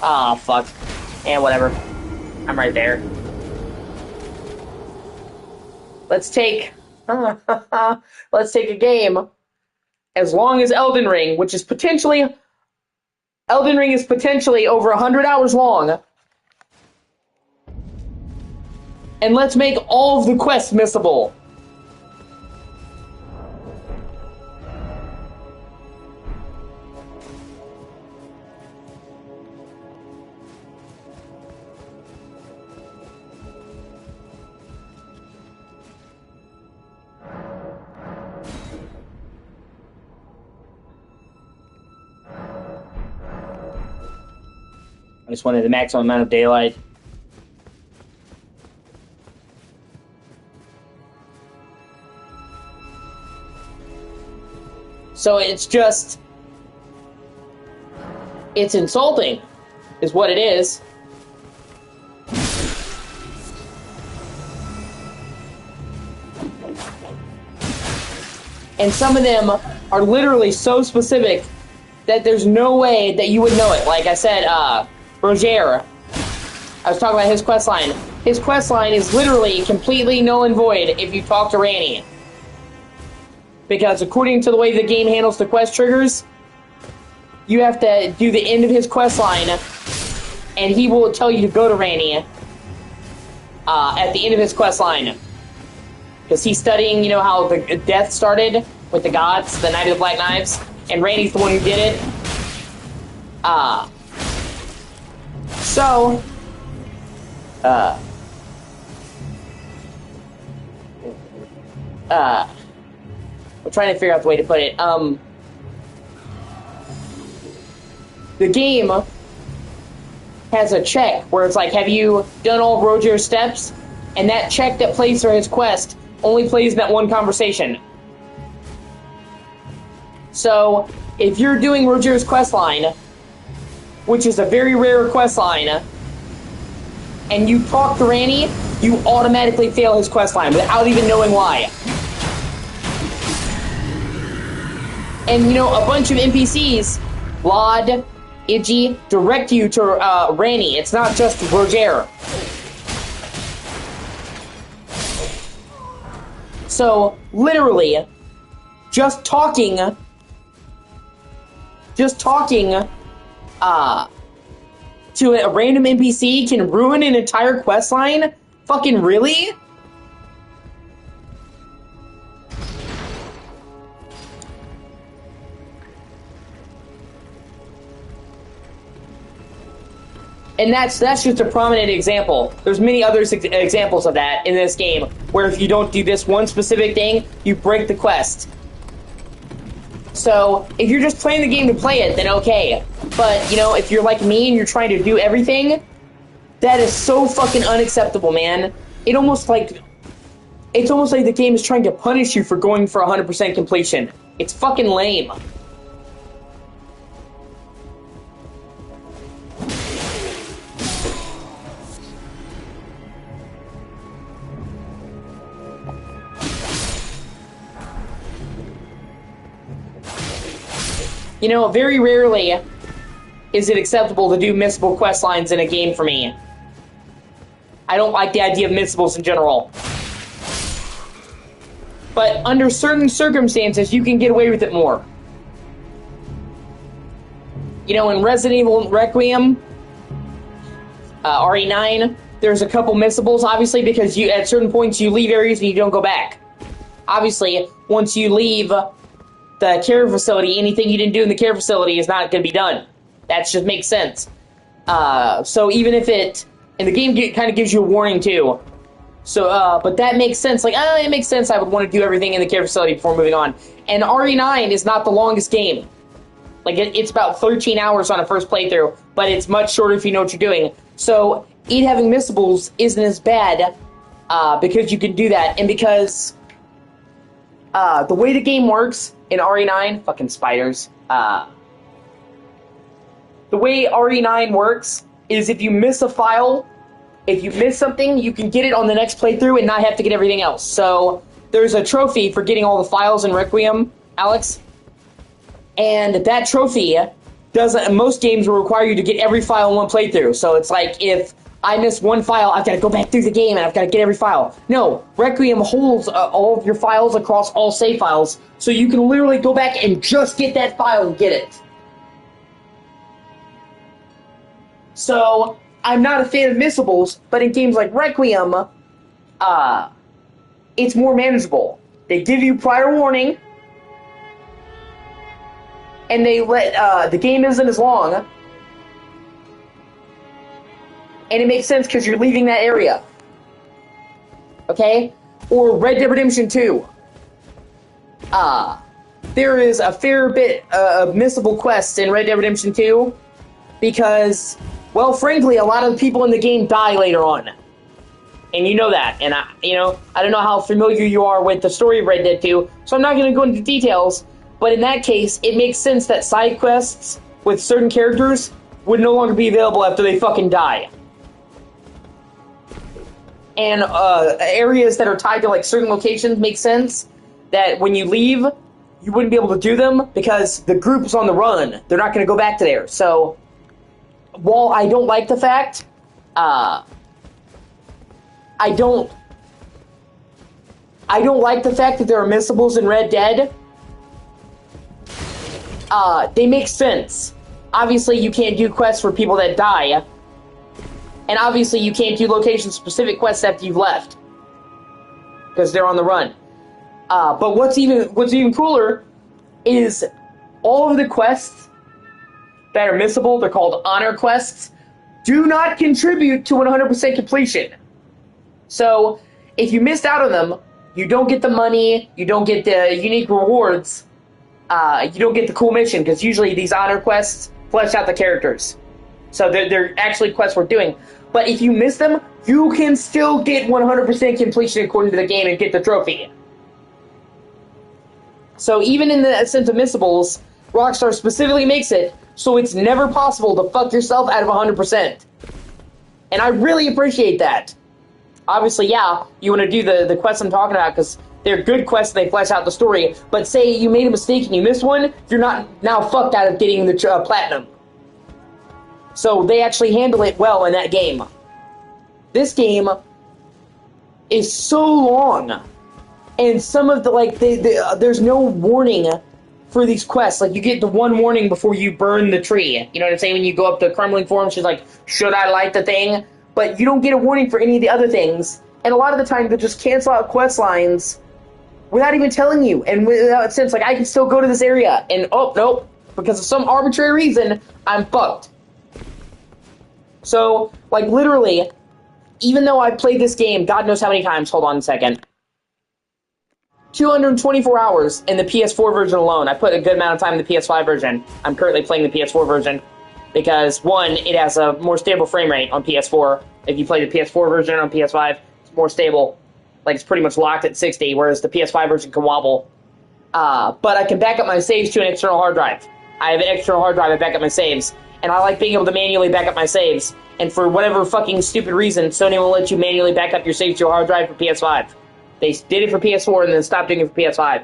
Ah, fuck. And whatever. I'm right there. Let's take a game as long as Elden Ring, which is potentially over 100 hours long. And let's make all of the quests missable. I just wanted the maximum amount of daylight. So it's insulting, is what it is. And some of them are literally so specific that there's no way that you would know it. Like I said, Roger, I was talking about his questline. His questline is literally completely null and void if you talk to Ranny. Because according to the way the game handles the quest triggers, you have to do the end of his questline, and he will tell you to go to Ranny at the end of his questline. Because he's studying, you know, how the death started with the gods, the Night of the Black Knives, and Randy's the one who did it. I'm trying to figure out the way to put it. The game has a check where it's like, have you done all of Roger's steps? And that check that plays for his quest only plays in that one conversation. So, if you're doing Roger's questline, which is a very rare questline, and you talk to Ranny, you automatically fail his questline without even knowing why. And, you know, a bunch of NPCs, Vlad, Iggy, direct you to Ranny. It's not just Roger. So, literally, just talking just talking to a random NPC can ruin an entire quest line? Fucking really? And that's just a prominent example. There's many other examples of that in this game, where if you don't do this one specific thing, you break the quest. So, if you're just playing the game to play it, then okay. But, you know, if you're like me and you're trying to do everything, that is so fucking unacceptable, man. It's almost like the game is trying to punish you for going for 100% completion. It's fucking lame. You know, very rarely is it acceptable to do missable quest lines in a game for me. I don't like the idea of missables in general. But under certain circumstances, you can get away with it more. You know, in Resident Evil Requiem, RE9, there's a couple missables, obviously, because you at certain points you leave areas and you don't go back. Obviously, once you leave the care facility, anything you didn't do in the care facility is not going to be done. That just makes sense. So even if and the game kind of gives you a warning too. So, but that makes sense. Like, it makes sense I would want to do everything in the care facility before moving on. And RE9 is not the longest game. Like, it's about 13 hours on a first playthrough, but it's much shorter if you know what you're doing. So, it having missables isn't as bad, because you can do that, and because the way the game works in RE9, fucking spiders, the way RE9 works is if you miss a file, if you miss something, you can get it on the next playthrough and not have to get everything else. So, there's a trophy for getting all the files in Requiem, Alex, and that trophy doesn't, most games will require you to get every file in one playthrough. So it's like, if I miss one file, I've got to go back through the game and I've got to get every file. No, Requiem holds all of your files across all save files, so you can literally go back and just get that file and get it. So, I'm not a fan of missables, but in games like Requiem, it's more manageable. They give you prior warning, and they let, the game isn't as long, and it makes sense because you're leaving that area. Okay? Or Red Dead Redemption 2. There is a fair bit of missable quests in Red Dead Redemption 2, because, well, frankly, a lot of the people in the game die later on. And you know that. And, I don't know how familiar you are with the story of Red Dead 2, so I'm not going to go into details, but in that case, it makes sense that side quests with certain characters would no longer be available after they fucking die. And areas that are tied to, like, certain locations make sense that when you leave, you wouldn't be able to do them because the group is on the run. They're not going to go back to there. So, while I don't like the fact, I don't like the fact that there are missables in Red Dead. They make sense. Obviously, you can't do quests for people that die. And obviously, you can't do location-specific quests after you've left, because they're on the run. But what's even cooler is all of the quests that are missable, they're called honor quests, do not contribute to 100% completion. So, if you missed out on them, you don't get the money, you don't get the unique rewards, you don't get the cool mission, because usually these honor quests flesh out the characters. So they're actually quests worth doing. But if you miss them, you can still get 100% completion according to the game and get the trophy. So even in the sense of missables, Rockstar specifically makes it so it's never possible to fuck yourself out of 100%. And I really appreciate that. Obviously, yeah, you want to do the quests I'm talking about because they're good quests and they flesh out the story. But say you made a mistake and you missed one, you're not now fucked out of getting the platinum. So they actually handle it well in that game. This game is so long, and some of the there's no warning for these quests. Like, you get the one warning before you burn the tree. You know what I'm saying? When you go up to Crumbling Form, she's like, should I light the thing? But you don't get a warning for any of the other things. And a lot of the time, they'll just cancel out quest lines without even telling you. And without sense, like, I can still go to this area. And, oh, nope. Because of some arbitrary reason, I'm fucked. So, like, literally, even though I've played this game, God knows how many times, hold on a second, 224 hours in the PS4 version alone. I put a good amount of time in the PS5 version. I'm currently playing the PS4 version because, one, it has a more stable frame rate on PS4. If you play the PS4 version on PS5, it's more stable. Like, it's pretty much locked at 60, whereas the PS5 version can wobble. But I can back up my saves to an external hard drive. I have an external hard drive to back up my saves, and I like being able to manually back up my saves. And for whatever fucking stupid reason, Sony will let you manually back up your saves to a hard drive for PS5. They did it for PS4 and then stopped doing it for PS5.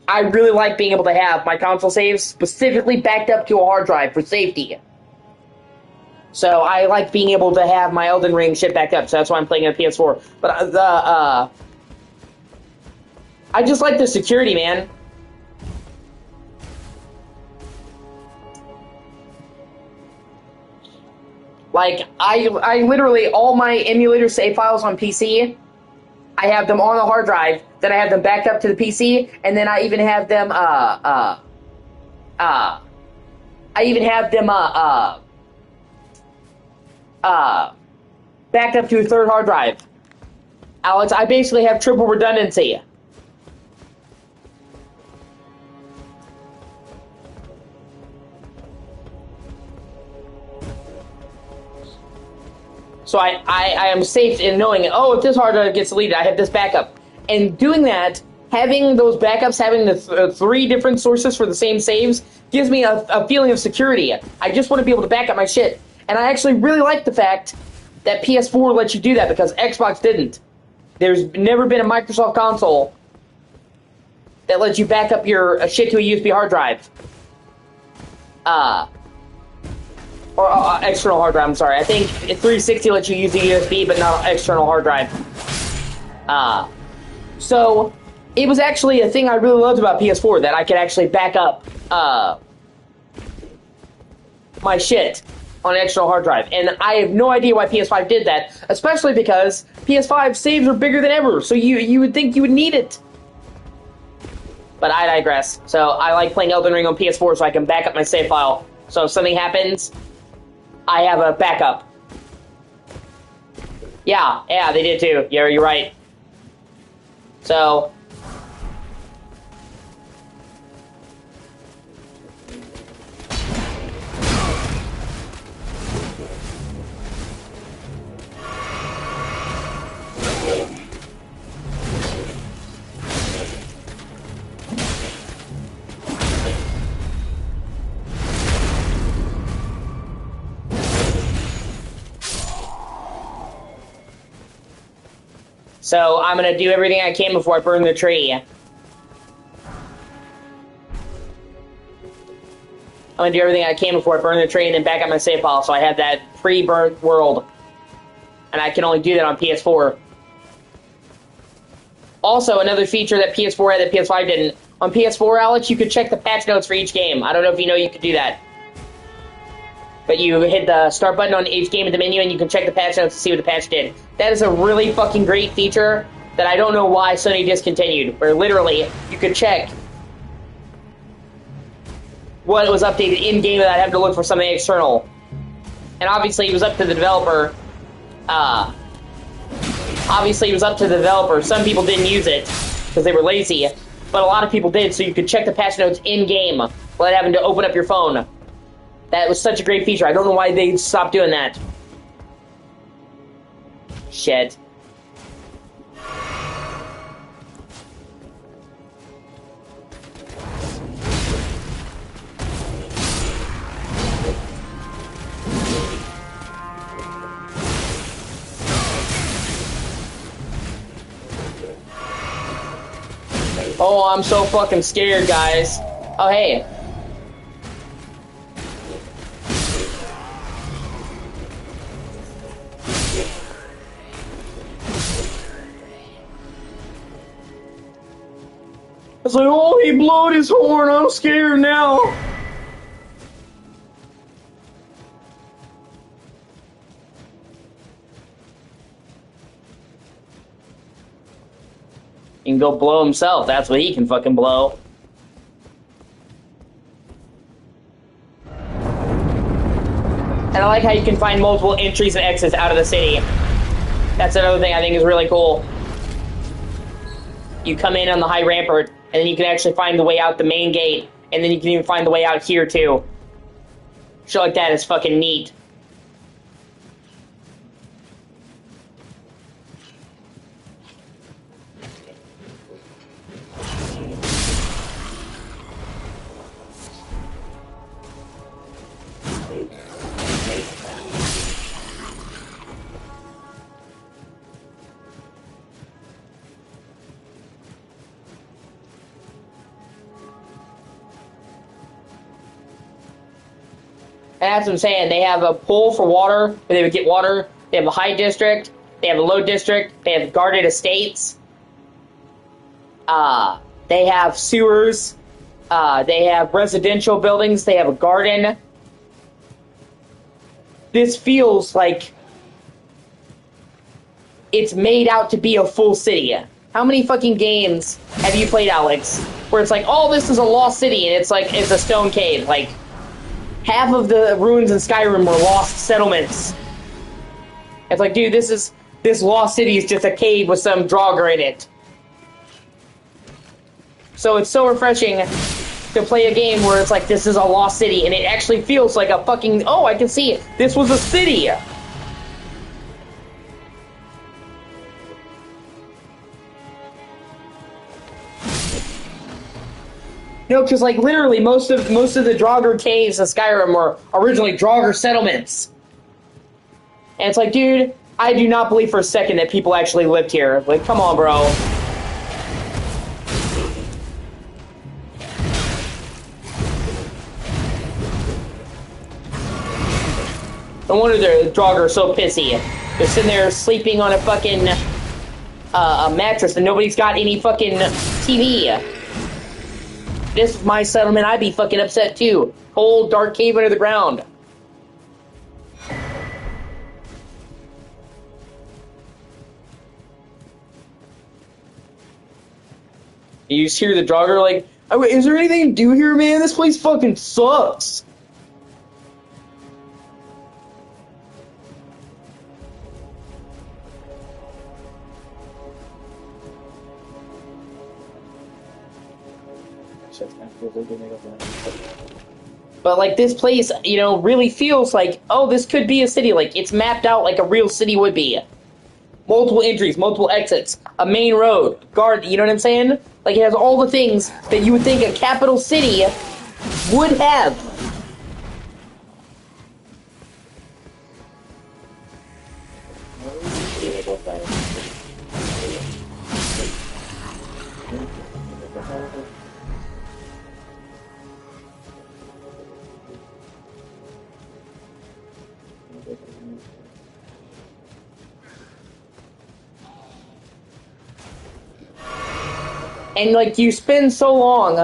I really like being able to have my console saves specifically backed up to a hard drive for safety. So I like being able to have my Elden Ring shit backed up, so that's why I'm playing on PS4. But I just like the security, man. Like, I literally, all my emulator save files on PC, I have them on the hard drive, then I have them backed up to the PC, and then I even have them, backed up to a third hard drive. Alex, I basically have triple redundancy. So I am safe in knowing, oh, if this hard drive gets deleted, I have this backup. And doing that, having those backups, having the three different sources for the same saves, gives me a feeling of security. I just want to be able to back up my shit. And I actually really like the fact that PS4 lets you do that, because Xbox didn't. There's never been a Microsoft console that lets you back up your shit to a USB hard drive. Or external hard drive, I'm sorry. I think 360 lets you use the USB, but not an external hard drive. So, it was actually a thing I really loved about PS4, that I could actually back up my shit on an external hard drive. And I have no idea why PS5 did that, especially because PS5 saves are bigger than ever, so you would think you would need it. But I digress. So, I like playing Elden Ring on PS4 so I can back up my save file. So if something happens, I have a backup. Yeah, they did too. Yeah, you're right. So, I'm gonna do everything I can before I burn the tree. I'm gonna do everything I can before I burn the tree and then back up my save file so I have that pre-burnt world. And I can only do that on PS4. Also, another feature that PS4 had that PS5 didn't. On PS4, Alex, you could check the patch notes for each game. I don't know if you know you could do that. But you hit the start button on each game in the menu and you can check the patch notes to see what the patch did. That is a really fucking great feature that I don't know why Sony discontinued, where literally you could check what was updated in-game without having to look for something external. And obviously it was up to the developer. Some people didn't use it because they were lazy, but a lot of people did, so you could check the patch notes in-game without having to open up your phone. That was such a great feature. I don't know why they stopped doing that. Shit. Oh, I'm so fucking scared, guys. Oh, hey. It's like, oh, he blowed his horn. I'm scared now. He can go blow himself. That's what he can fucking blow. And I like how you can find multiple entries and exits out of the city. That's another thing I think is really cool. You come in on the high rampart, and then you can actually find the way out the main gate, and then you can even find the way out here, too. Shit like that is fucking neat. And that's what I'm saying. They have a pool for water, where they would get water. They have a high district. They have a low district. They have guarded estates. They have sewers. They have residential buildings. They have a garden. This feels like it's made out to be a full city. How many fucking games have you played, Alex, where it's like, oh, this is a lost city, and it's like, it's a stone cave, like... Half of the ruins in Skyrim were lost settlements. It's like, dude, this lost city is just a cave with some Draugr in it. So it's so refreshing to play a game where it's like, this is a lost city, and it actually feels like a fucking, oh, I can see it. This was a city. No, because like literally most of the Draugr caves in Skyrim were originally Draugr settlements. And it's like, dude, I do not believe for a second that people actually lived here. Like, come on, bro. No wonder the Draugr are so pissy. They're sitting there sleeping on a fucking a mattress and nobody's got any fucking TV. This is my settlement, I'd be fucking upset too. Whole dark cave under the ground. You just hear the Draugr like, oh, is there anything to do here, man? This place fucking sucks. But like this place, you know, really feels like, oh, this could be a city. Like it's mapped out like a real city would be. Multiple entries, multiple exits, a main road, guard, you know what I'm saying? Like it has all the things that you would think a capital city would have. And like you spend so long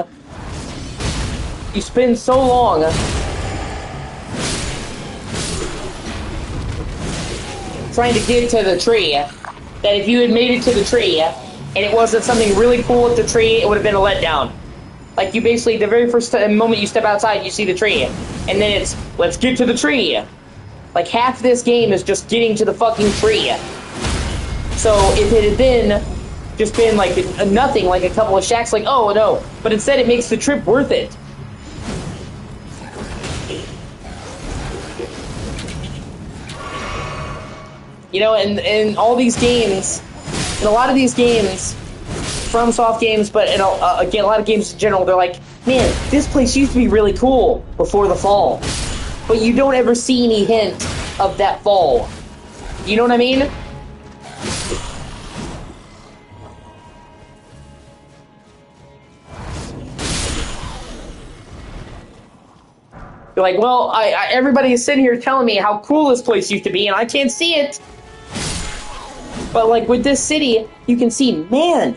trying to get to the tree that if you had made it to the tree and it wasn't something really cool at the tree, it would have been a letdown. Like you basically, the very first moment you step outside, you see the tree, and then it's, let's get to the tree. Like half this game is just getting to the fucking tree. So if it had been just been like nothing, like a couple of shacks, like, oh no, but instead it makes the trip worth it. You know, and all these games, in a lot of these games, from soft games, but in again, a lot of games in general, they're like, man, this place used to be really cool before the fall. But you don't ever see any hint of that fall. You know what I mean? You're like, well, everybody is sitting here telling me how cool this place used to be, and I can't see it. But like with this city, you can see, man,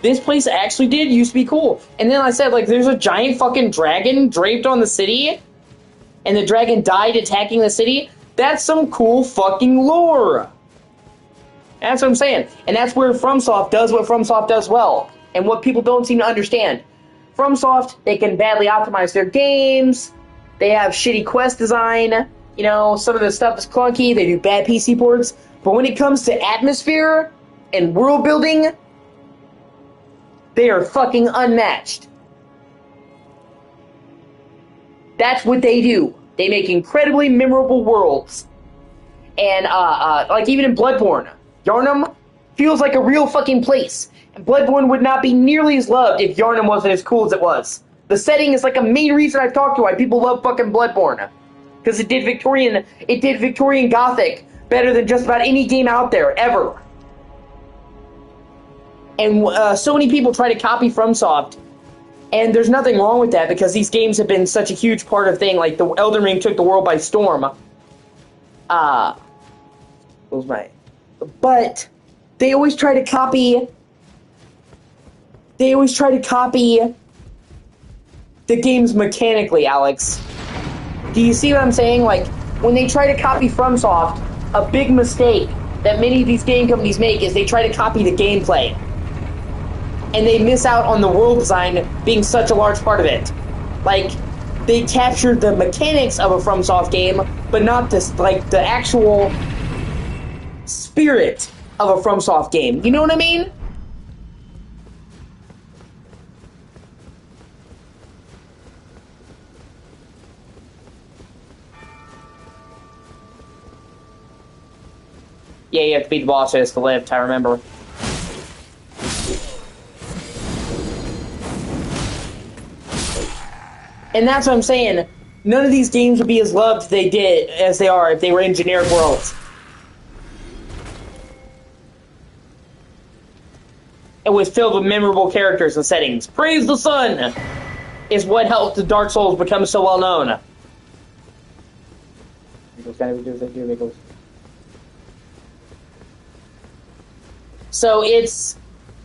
this place actually did used to be cool. And then I said, like, there's a giant fucking dragon draped on the city, and the dragon died attacking the city. That's some cool fucking lore. That's what I'm saying. And that's where FromSoft does what FromSoft does well, and what people don't seem to understand. FromSoft, they can badly optimize their games, they have shitty quest design, you know, some of the stuff is clunky, they do bad PC ports, but when it comes to atmosphere and world building, they are fucking unmatched. That's what they do. They make incredibly memorable worlds. And, like even in Bloodborne, Yharnam feels like a real fucking place. And Bloodborne would not be nearly as loved if Yharnam wasn't as cool as it was. The setting is like a main reason I've talked to why people love fucking Bloodborne. Because it did Victorian Gothic better than just about any game out there, ever. And so many people try to copy FromSoft, and there's nothing wrong with that because these games have been such a huge part of thing. Like the Elden Ring took the world by storm. What was my? But they always try to copy. They always try to copy the games mechanically, Alex. Do you see what I'm saying? Like when they try to copy FromSoft, a big mistake that many of these game companies make is they try to copy the gameplay. And they miss out on the world design being such a large part of it. Like, they captured the mechanics of a FromSoft game, but not this, like, the actual spirit of a FromSoft game. You know what I mean? Yeah, you have to beat the bosses to lift, I remember. And that's what I'm saying. None of these games would be as loved as they are if they were in generic worlds. It was filled with memorable characters and settings. Praise the Sun is what helped the Dark Souls become so well known. So it's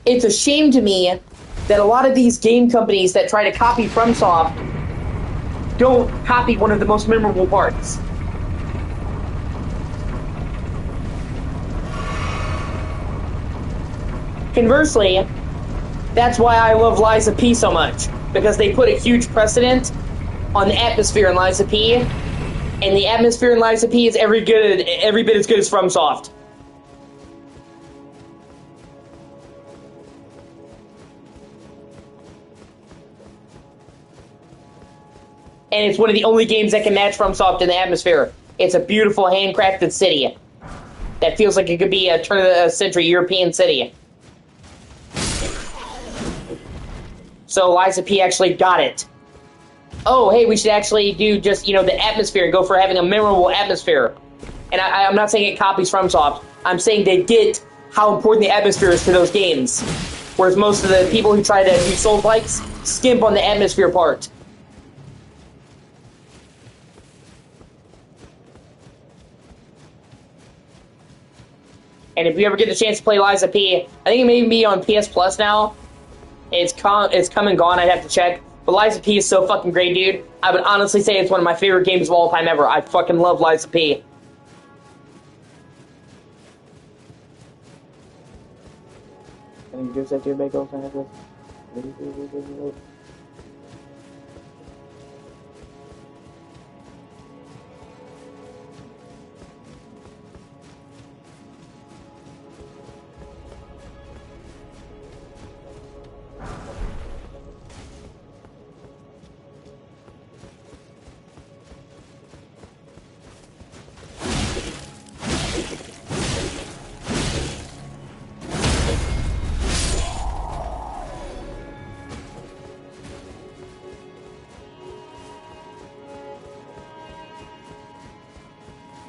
a shame to me that a lot of these game companies that try to copy FromSoft don't copy one of the most memorable parts. Conversely, that's why I love Lies of P so much, because they put a huge precedent on the atmosphere in Lies of P, and the atmosphere in Lies of P is every bit as good as FromSoft. And it's one of the only games that can match FromSoft in the atmosphere. It's a beautiful, handcrafted city that feels like it could be a turn-of-the-century European city. So Lies of P actually got it. Oh, hey, we should actually do just, you know, the atmosphere and go for having a memorable atmosphere. And I'm not saying it copies FromSoft. I'm saying they get how important the atmosphere is to those games. Whereas most of the people who try to do Souls-likes skimp on the atmosphere part. And if you ever get the chance to play Lies of P, I think it may be on PS Plus now. It's come and gone, I'd have to check. But Lies of P is so fucking great, dude. I would honestly say it's one of my favorite games of all time ever. I fucking love Lies of P.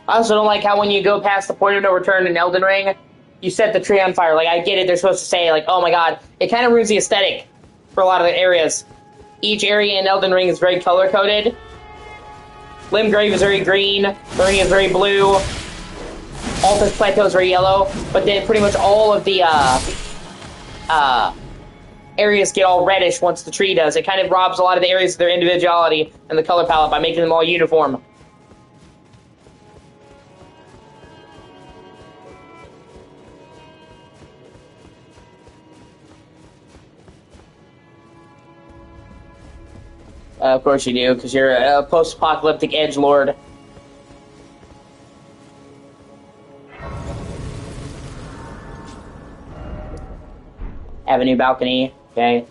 I also don't like how when you go past the point of no return in Elden Ring, you set the tree on fire. Like, I get it, they're supposed to say, like, oh my god, it kind of ruins the aesthetic for a lot of the areas. Each area in Elden Ring is very color-coded. Limgrave is very green, the ring is very blue, Altus Plateau is very yellow, but then pretty much all of the areas get all reddish once the tree does. It kind of robs a lot of the areas of their individuality and the color palette by making them all uniform. Of course you do, because you're a post-apocalyptic edgelord. Avenue balcony, okay.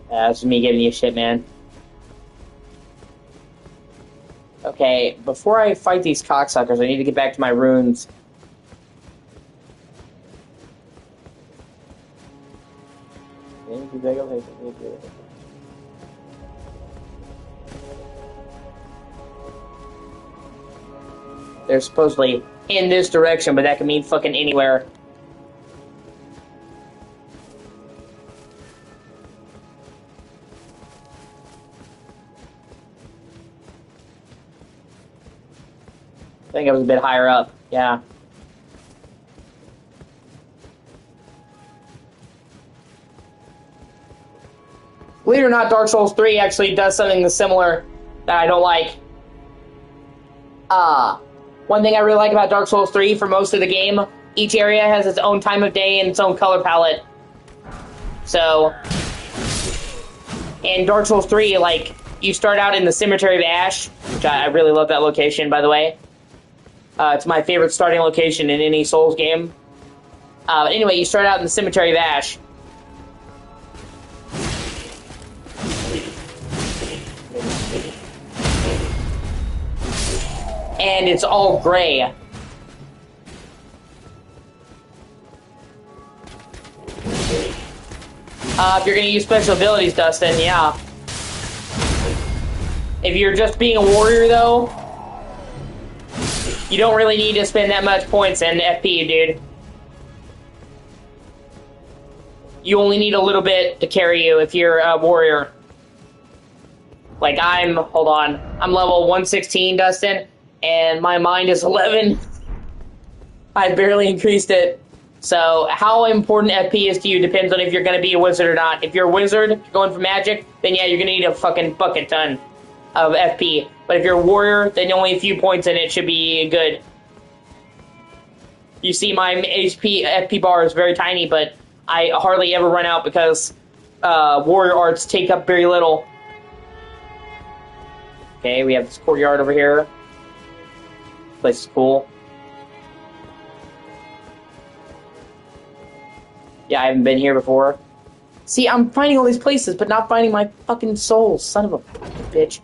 That's me giving you shit, man. Okay, before I fight these cocksuckers, I need to get back to my runes. They're supposedly in this direction, but that can mean fucking anywhere. I think I was a bit higher up, yeah. Believe it or not, Dark Souls 3 actually does something similar that I don't like. One thing I really like about Dark Souls 3 for most of the game, each area has its own time of day and its own color palette. So, in Dark Souls 3, like, you start out in the Cemetery of Ash, which I really love that location, by the way. It's my favorite starting location in any Souls game. Anyway, you start out in the Cemetery of Ash. And it's all gray. If you're gonna use special abilities, Dustin, yeah. If you're just being a warrior, though, you don't really need to spend that much points in FP, dude. You only need a little bit to carry you if you're a warrior. Like, hold on, I'm level 116, Dustin, and my mind is 11. I barely increased it. So, how important FP is to you depends on if you're going to be a wizard or not. If you're a wizard, going for magic, then yeah, you're going to need a fucking bucket ton of FP. But if you're a warrior, then only a few points in it should be good. You see, my FP bar is very tiny, but I hardly ever run out because warrior arts take up very little. Okay, we have this courtyard over here. This place is cool. Yeah, I haven't been here before. See, I'm finding all these places, but not finding my fucking souls. Son of a bitch.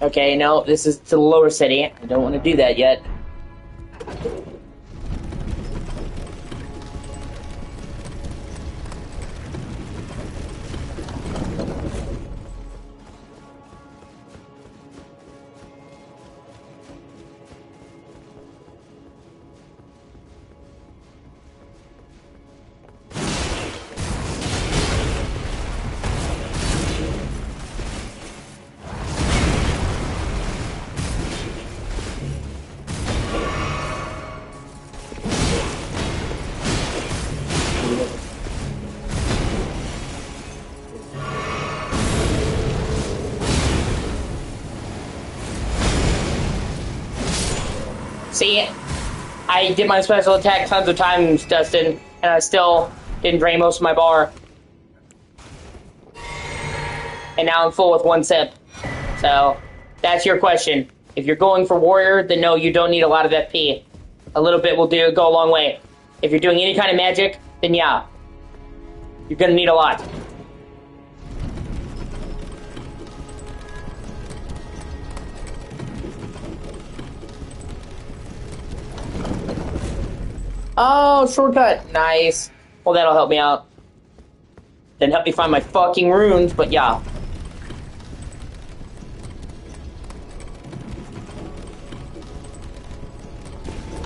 Okay, no, this is to the lower city. I don't want to do that yet. See, I did my special attack tons of times, Dustin, and I still didn't drain most of my bar. And now I'm full with one sip. So, that's your question. If you're going for warrior, then no, you don't need a lot of FP. A little bit will go a long way. If you're doing any kind of magic, then yeah, you're gonna need a lot. Oh, shortcut. Nice. Well, that'll help me out. Didn't help me find my fucking runes, but yeah.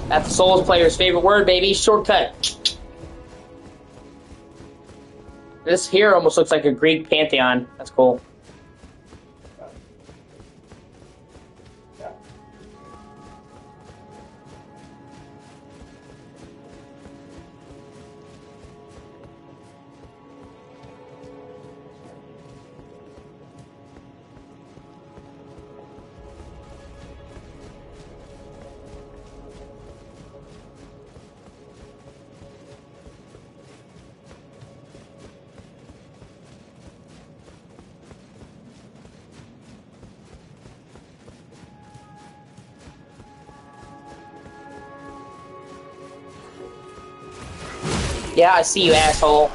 That's the Souls player's favorite word, baby. Shortcut. This here almost looks like a Greek pantheon. That's cool. Yeah, I see you, asshole.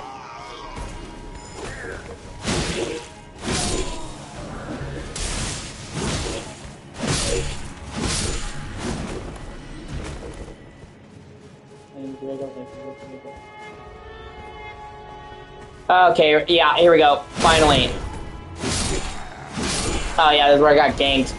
Okay, yeah, here we go. Finally. Oh yeah, this is where I got ganked.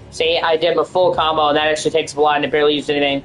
See, I did a full combo, and that actually takes a lot, and it barely used anything.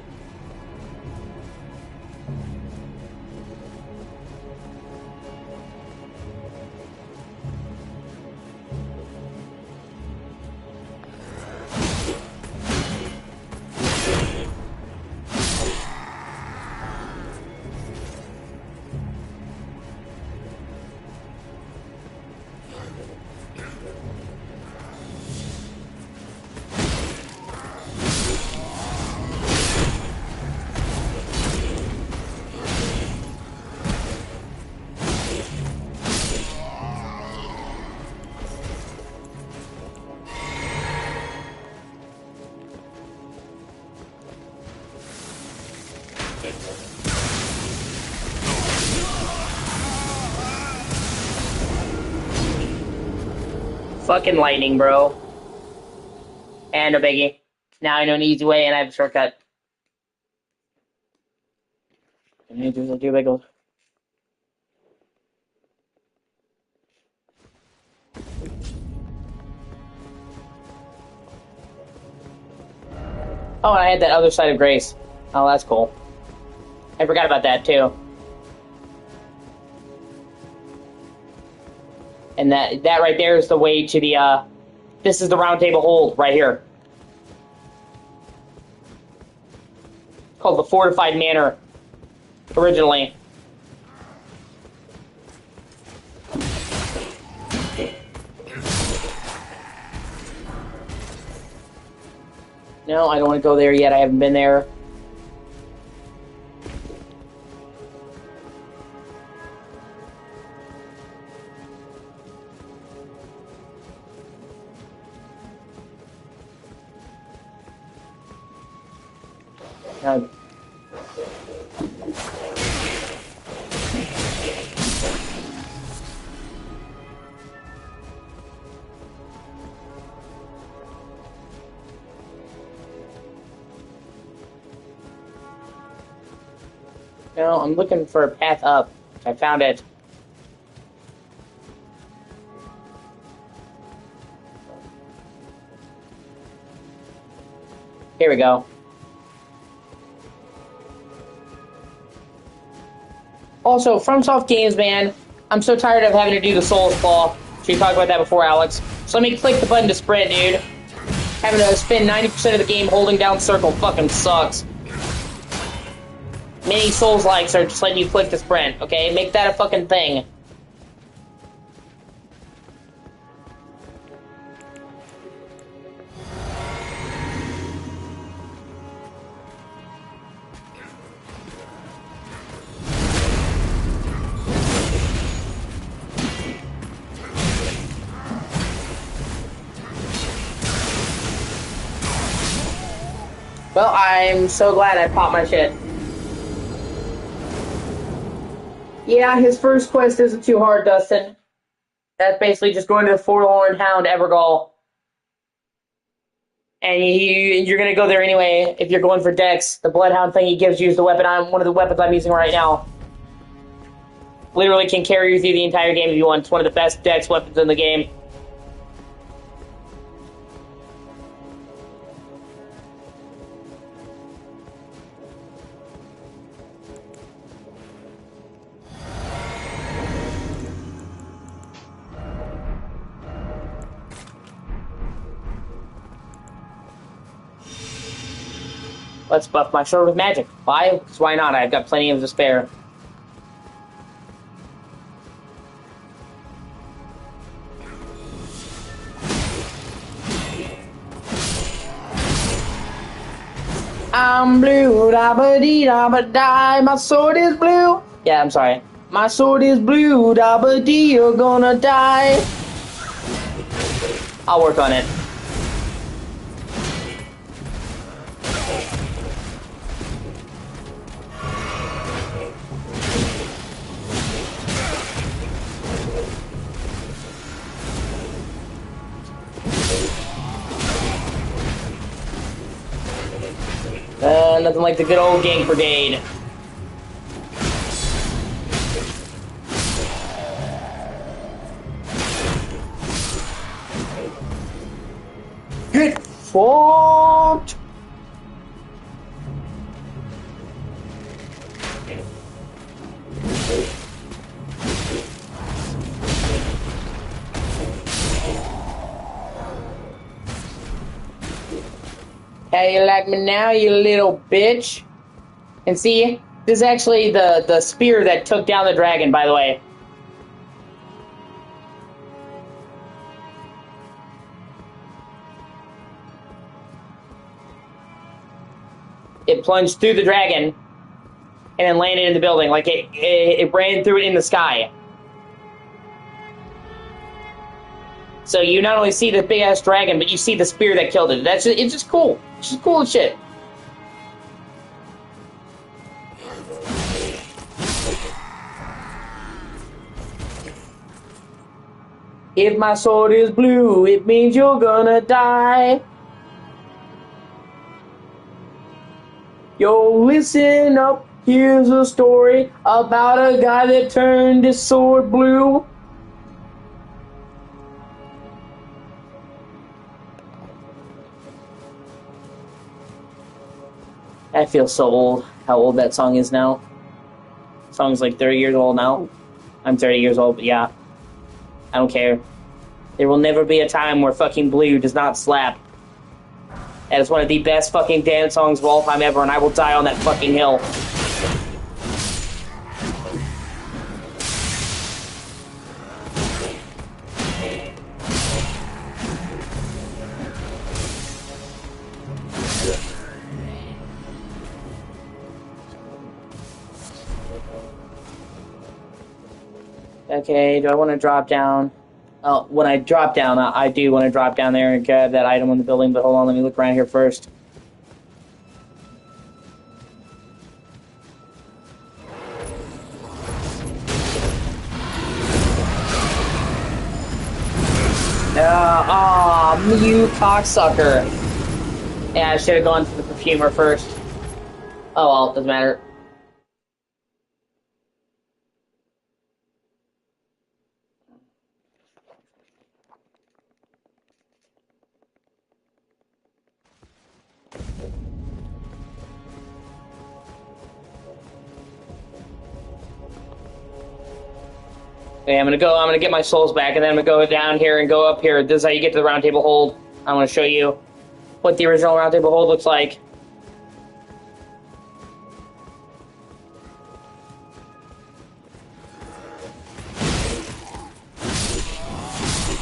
Fucking lightning, bro. And a biggie. Now I know an easy way, and I have a shortcut. Oh, and I had that other side of grace. Oh, that's cool. I forgot about that, too. And that right there is the way to the, this is the round table hold right here. It's called the Fortified Manor, originally. No, I don't want to go there yet. I haven't been there. No. No, I'm looking for a path up. I found it. Here we go. Also, FromSoft games, man, I'm so tired of having to do the Souls Claw. So you talked about that before, Alex. So let me click the button to sprint, dude. Having to spend 90% of the game holding down circle fucking sucks. Many Souls-likes are just letting you click to sprint, okay? Make that a fucking thing. Well, I'm so glad I popped my shit. Yeah, his first quest isn't too hard, Dustin. That's basically just going to the Forlorn Hound Evergall. And you're going to go there anyway if you're going for Dex. The Bloodhound thing he gives you is the weapon one of the weapons I'm using right now. Literally can carry you through the entire game if you want. It's one of the best Dex weapons in the game. Let's buff my sword with magic. Why? Because why not? I've got plenty of to spare. I'm blue, da ba dee da ba die. My sword is blue. Yeah, I'm sorry. My sword is blue, da-ba-dee, you're gonna die. I'll work on it. Nothing like the good old Gang Brigade. Get fucked! How you like me now, you little bitch? And see, this is actually the spear that took down the dragon, by the way. It plunged through the dragon and then landed in the building. Like it ran through it in the sky. So you not only see the big ass dragon, but you see the spear that killed it. It's just cool. It's just cool as shit. If my sword is blue, it means you're gonna die. Yo, listen up. Here's a story about a guy that turned his sword blue. I feel so old. How old that song is now. The song's like 30 years old now. I'm 30 years old, but yeah. I don't care. There will never be a time where fucking blue does not slap. That is one of the best fucking dance songs of all time ever, and I will die on that fucking hill. Okay, do I want to drop down? Oh, when I drop down, I do want to drop down there and grab that item on the building, but hold on, let me look around here first. You cocksucker. Yeah, I should have gone to the perfumer first. Oh well, doesn't matter. Okay, I'm gonna get my souls back, and then I'm gonna go down here and go up here. This is how you get to the round table hold. I'm gonna show you what the original round table hold looks like.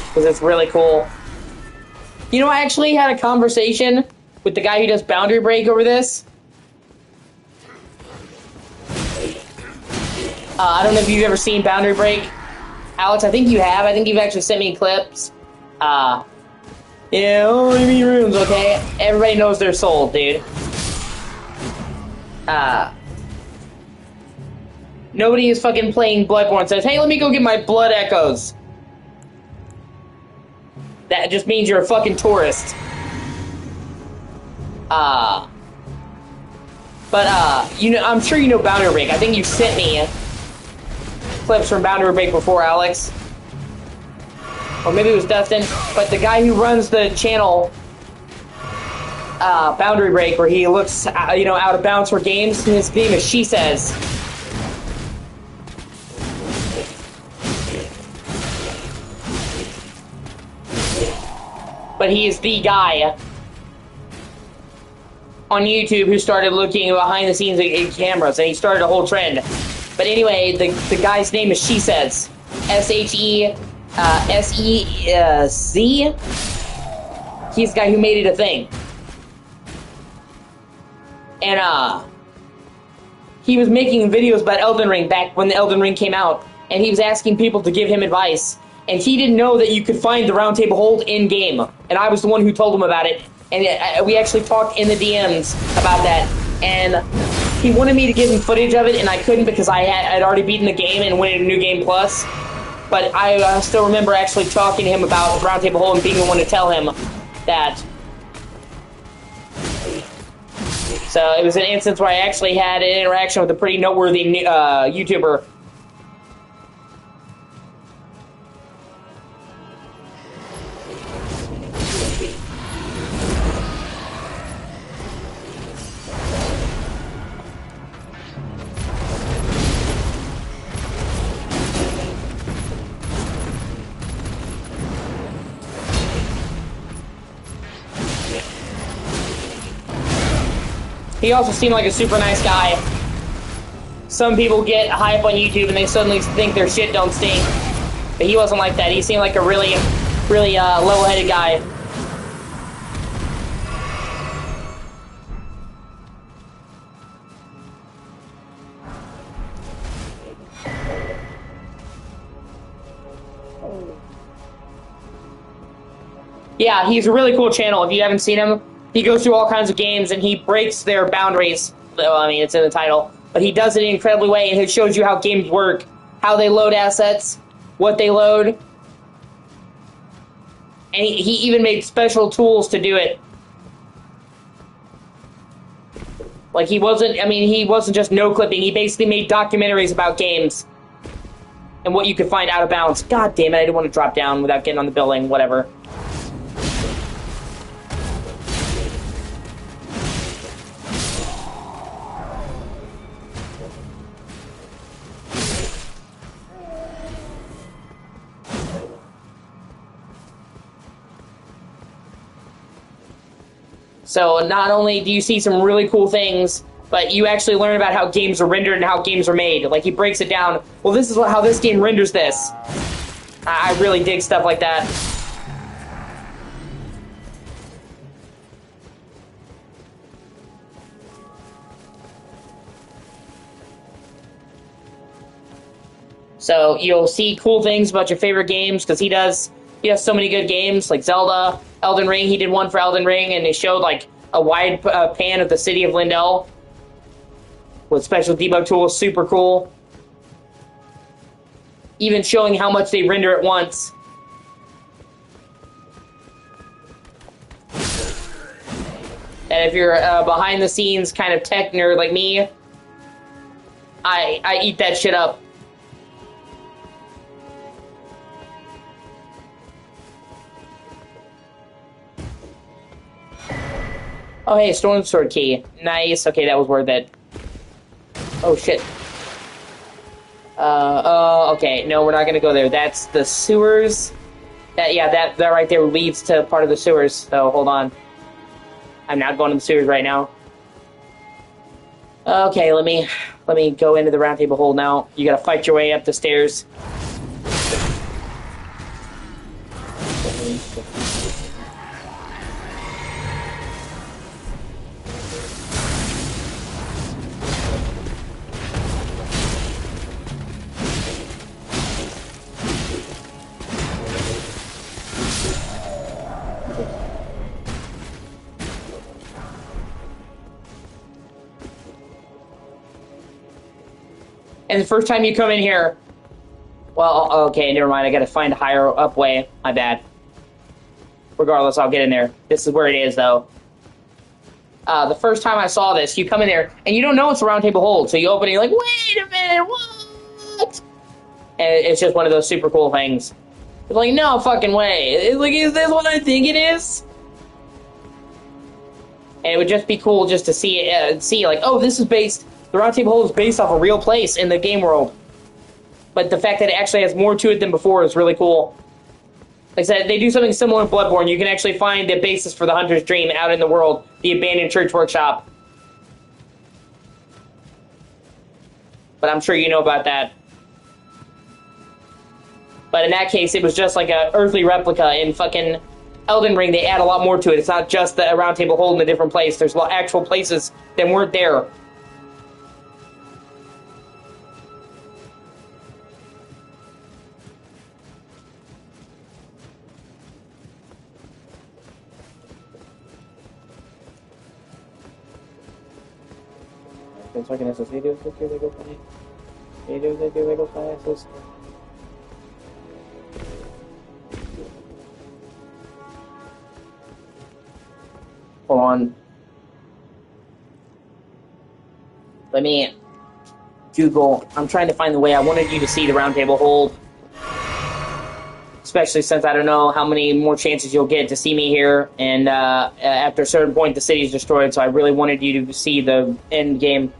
Because it's really cool. You know, I actually had a conversation with the guy who does Boundary Break over this. I don't know if you've ever seen Boundary Break. Alex, I think you have. I think you've actually sent me clips. Yeah, only me runes, okay? Everybody knows their soul, dude. Nobody is fucking playing Bloodborne says, hey, let me go get my blood echoes. That just means you're a fucking tourist. You know, I'm sure you know Boundary Break. I think you sent me clips from Boundary Break before, Alex. Or maybe it was Dustin. But the guy who runs the channel, Boundary Break, where he looks, you know, out of bounds for games, his name is She Says. But he is the guy on YouTube who started looking behind the scenes at cameras, and he started a whole trend. But anyway, the guy's name is She Says. S-H-E-S-E-Z. He's the guy who made it a thing. And, he was making videos about Elden Ring back when the Elden Ring came out, and he was asking people to give him advice. And he didn't know that you could find the Round Table Hold in-game. And I was the one who told him about it. And we actually talked in the DMs about that. And he wanted me to give him footage of it, and I couldn't because I'd already beaten the game and went into New Game Plus. But I still remember actually talking to him about the Round Table Hold and being the one to tell him that. So it was an instance where I actually had an interaction with a pretty noteworthy YouTuber. He also seemed like a super nice guy. Some people get hype on YouTube and they suddenly think their shit don't stink. But he wasn't like that. He seemed like a really level-headed guy. Yeah, he's a really cool channel. If you haven't seen him, he goes through all kinds of games and he breaks their boundaries. Well, I mean, it's in the title. But he does it in an incredibly way, and it shows you how games work, how they load assets, what they load. And he even made special tools to do it. Like, he wasn't just no-clipping. He basically made documentaries about games and what you could find out of bounds. God damn it, I didn't want to drop down without getting on the building, whatever. So not only do you see some really cool things, but you actually learn about how games are rendered and how games are made. Like, he breaks it down. Well, this is how this game renders this. I really dig stuff like that. So you'll see cool things about your favorite games, because he has so many good games, like Zelda, Elden Ring. He did one for Elden Ring, and they showed, like, a wide pan of the city of Lindell with special debug tools. Super cool. Even showing how much they render at once. And if you're a behind-the-scenes kind of tech nerd like me, I eat that shit up. Oh, hey, Storm Sword key. Nice. Okay, that was worth it. Oh, shit. Okay. No, we're not gonna go there. That's the sewers. That right there leads to part of the sewers, so hold on. I'm not going to the sewers right now. Okay, let me go into the Round Table Hold now. You gotta fight your way up the stairs. And the first time you come in here... Well, okay, never mind. I gotta find a higher up way. My bad. Regardless, I'll get in there. This is where it is, though. The first time I saw this, you come in there, and you don't know it's a Round Table Hold. So you open it, and you're like, wait a minute, what? And it's just one of those super cool things. It's like, no fucking way. It's like, is this what I think it is? And it would just be cool just to see, like, oh, this is based... The Round Table Hold is based off a real place in the game world. But the fact that it actually has more to it than before is really cool. Like I said, they do something similar in Bloodborne. You can actually find the basis for the Hunter's Dream out in the world, the abandoned church workshop. But I'm sure you know about that. But in that case, it was just like an earthly replica. In fucking Elden Ring, they add a lot more to it. It's not just the Round Table Hold in a different place. There's actual places that weren't there. Pensó que en esos vídeos que Lego Fly. Vídeos de que Lego Fly, esos. Hold on. Let me Google. I'm trying to find the way I wanted you to see the round table hold. Especially since I don't know how many more chances you'll get to see me here. And after a certain point, the city's destroyed. So I really wanted you to see the end game.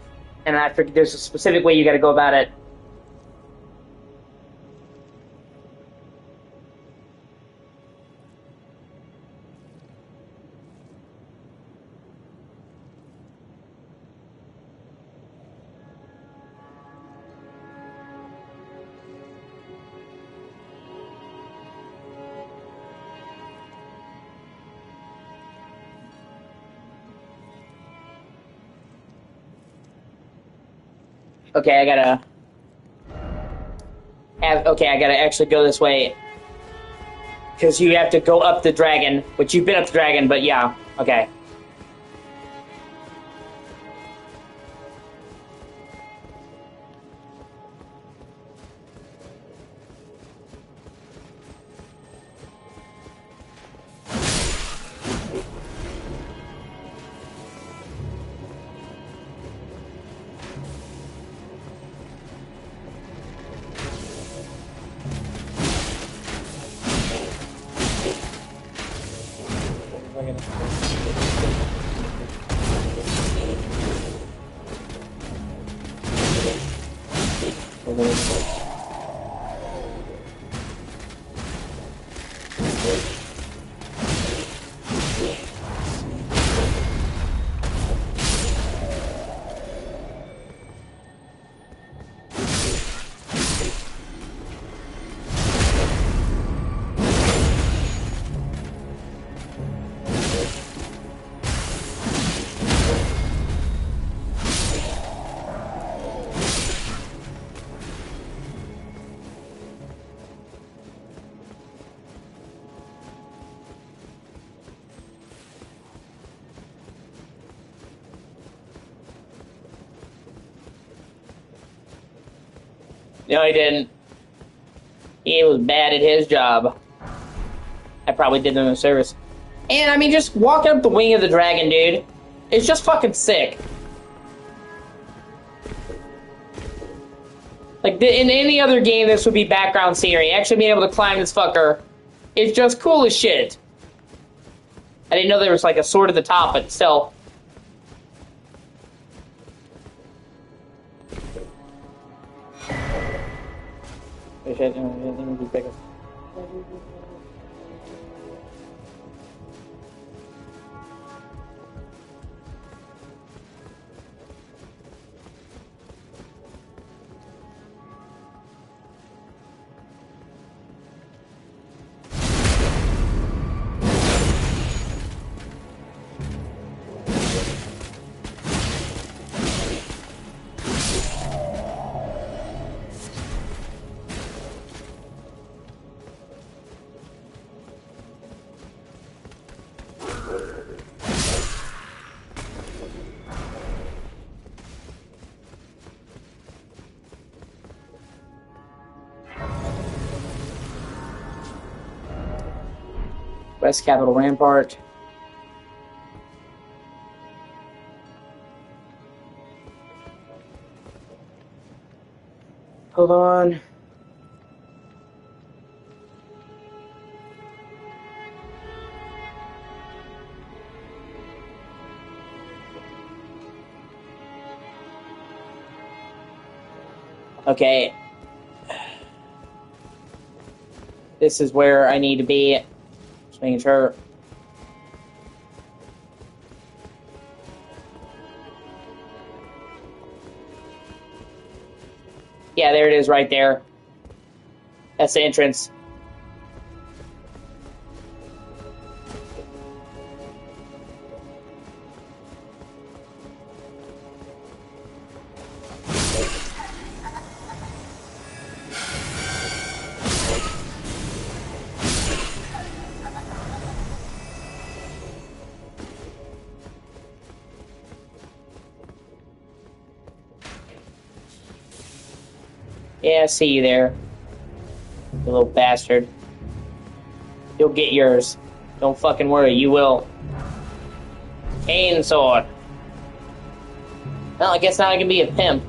And there's a specific way you got to go about it. Okay, I gotta actually go this way. Because you have to go up the dragon, which you've been up the dragon, but yeah, okay. No, he didn't. He was bad at his job. I probably did them a service. And, I mean, just walking up the wing of the dragon, dude. It's just fucking sick. Like, in any other game, this would be background scenery. Actually being able to climb this fucker, it's just cool as shit. I didn't know there was, like, a sword at the top, but still. West Capitol Rampart. Hold on. Okay. This is where I need to be. Just making sure. Yeah, there it is right there. That's the entrance. Yeah, I see you there. You little bastard. You'll get yours. Don't fucking worry, you will. Cane sword. Well, I guess now I can be a pimp.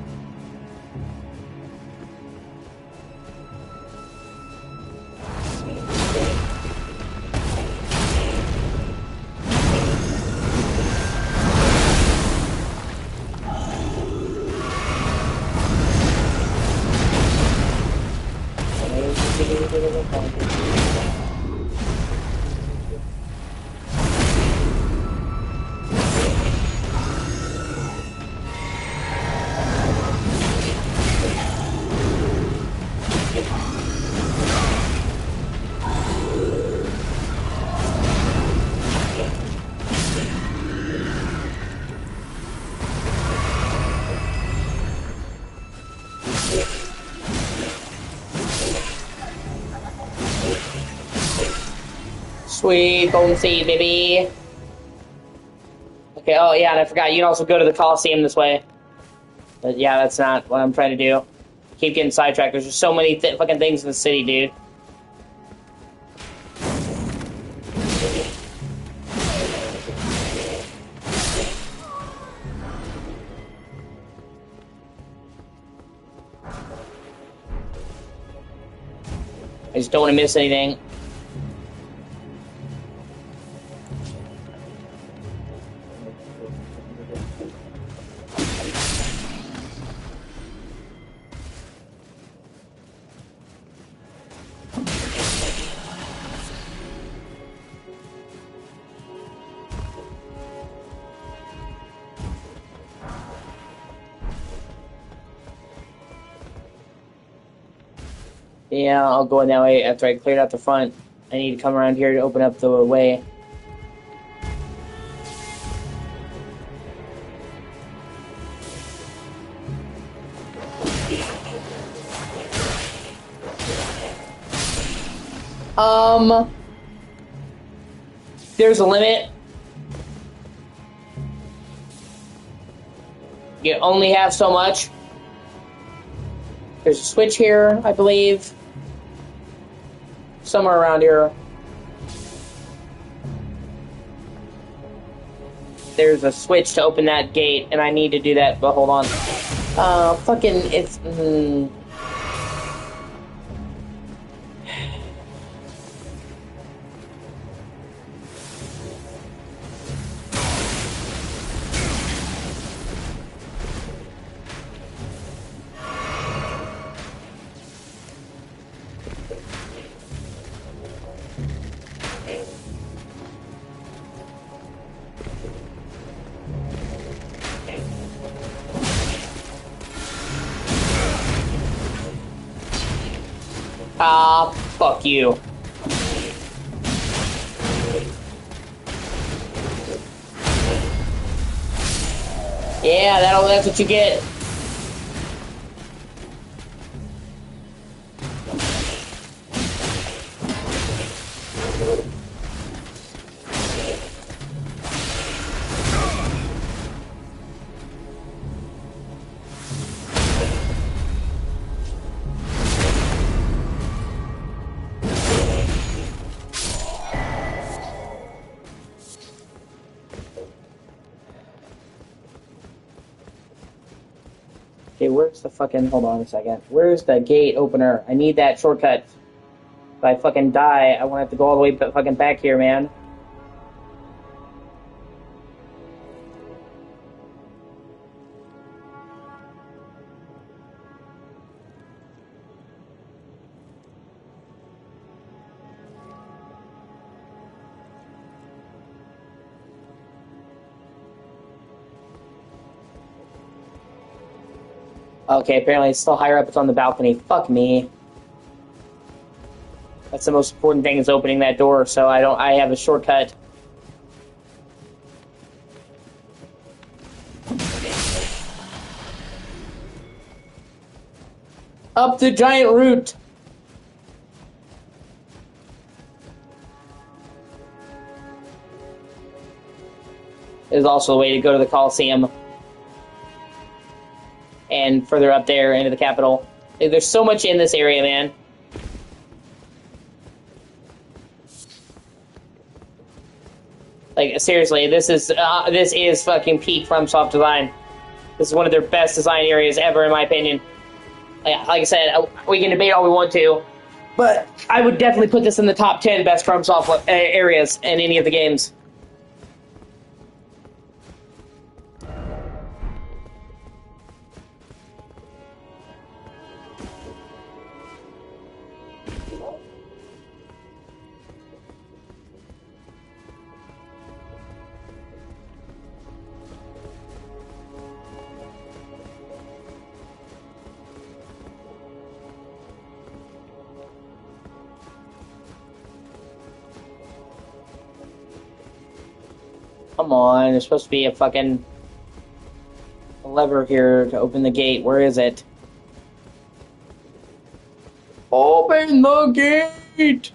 Sweet golden seed, baby. Okay, oh yeah, and I forgot, you can also go to the Coliseum this way. But yeah, that's not what I'm trying to do. Keep getting sidetracked. There's just so many fucking things in the city, dude. I just don't want to miss anything. Yeah, I'll go in that way after I cleared out the front. I need to come around here to open up the way. There's a limit. You only have so much. There's a switch here, I believe. Somewhere around here. There's a switch to open that gate, and I need to do that, but hold on. Fucking, it's... fuck you. Yeah, that's what you get. Okay, where's the fucking... Hold on a second. Where's the gate opener? I need that shortcut. If I fucking die, I won't have to go all the way fucking back here, man. Okay, apparently it's still higher up. It's on the balcony. Fuck me. That's the most important thing, is opening that door, so I have a shortcut. Up the giant root! There's also a way to go to the Coliseum. And further up there into the capital. Like, there's so much in this area, man. Like, seriously, this is fucking peak FromSoft design. This is one of their best design areas ever, in my opinion. Like I said, we can debate all we want to, but I would definitely put this in the top 10 best FromSoft areas in any of the games. Come on, there's supposed to be a fucking lever here to open the gate. Where is it? Open the gate!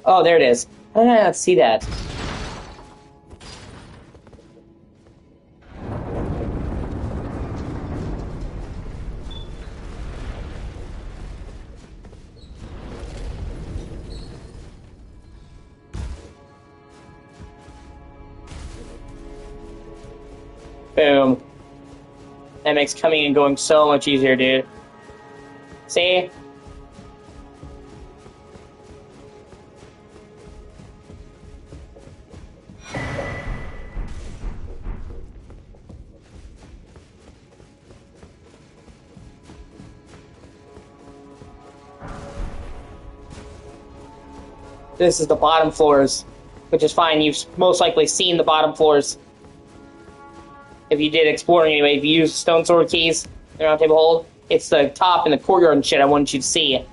Oh, there it is. How did I not see that? Boom. That makes coming and going so much easier, dude. See? This is the bottom floors, which is fine. You've most likely seen the bottom floors. If you did exploring anyway, if you use stone sword keys, the round table hold, it's the top and the courtyard and shit I wanted you to see.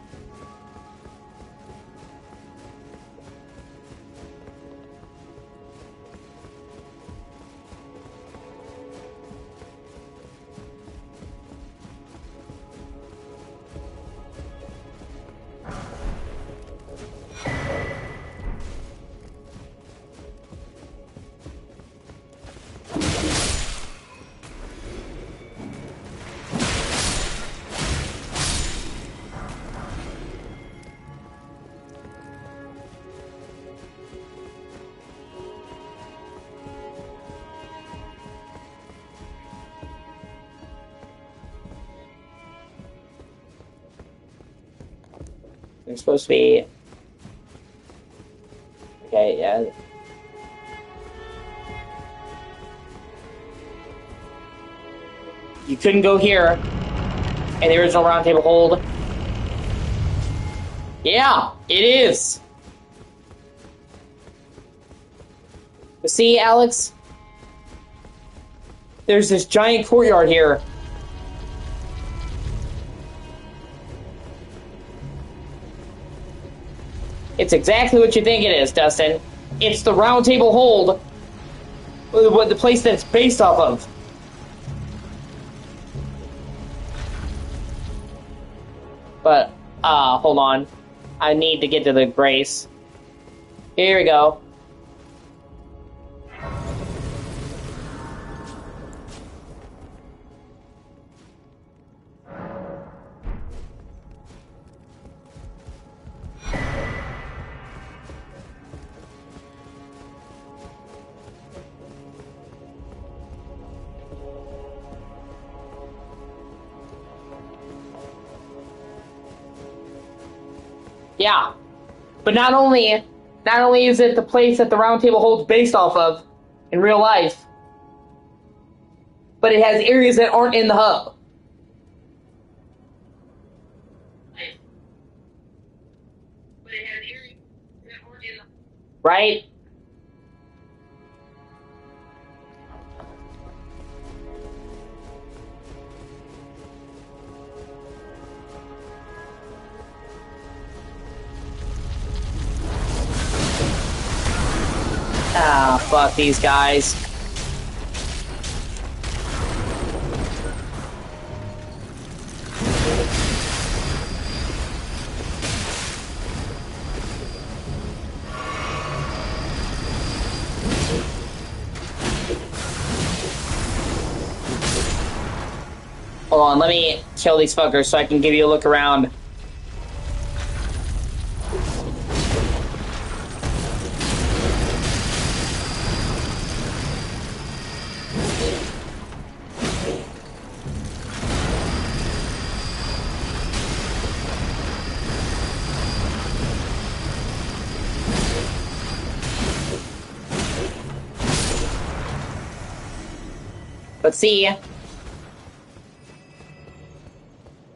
There's supposed to be... Okay, yeah. You couldn't go here in the original round table hold. Yeah, it is. But see, Alex? There's this giant courtyard here. It's exactly what you think it is, Dustin. It's the round table hold, the place that it's based off of. But, hold on. I need to get to the Grace. Here we go. Yeah, but not only is it the place that the round table holds based off of in real life, but it has areas that aren't in the hub. But it has areas that aren't in the hub. Right? Ah, fuck these guys. Hold on, let me kill these fuckers so I can give you a look around. But see,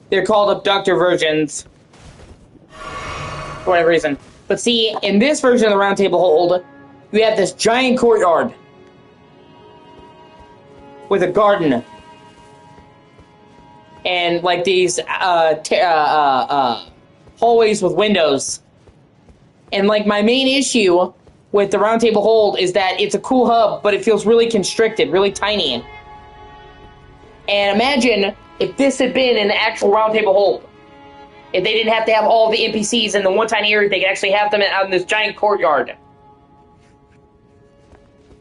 they're called abductor versions for whatever reason. But see, in this version of the Round Table Hold, you have this giant courtyard with a garden and like these hallways with windows. And like my main issue with the Round Table Hold is that it's a cool hub, but it feels really constricted, really tiny. And imagine if this had been an actual Round Table Hold. If they didn't have to have all the NPCs in the one tiny area, they could actually have them out in this giant courtyard.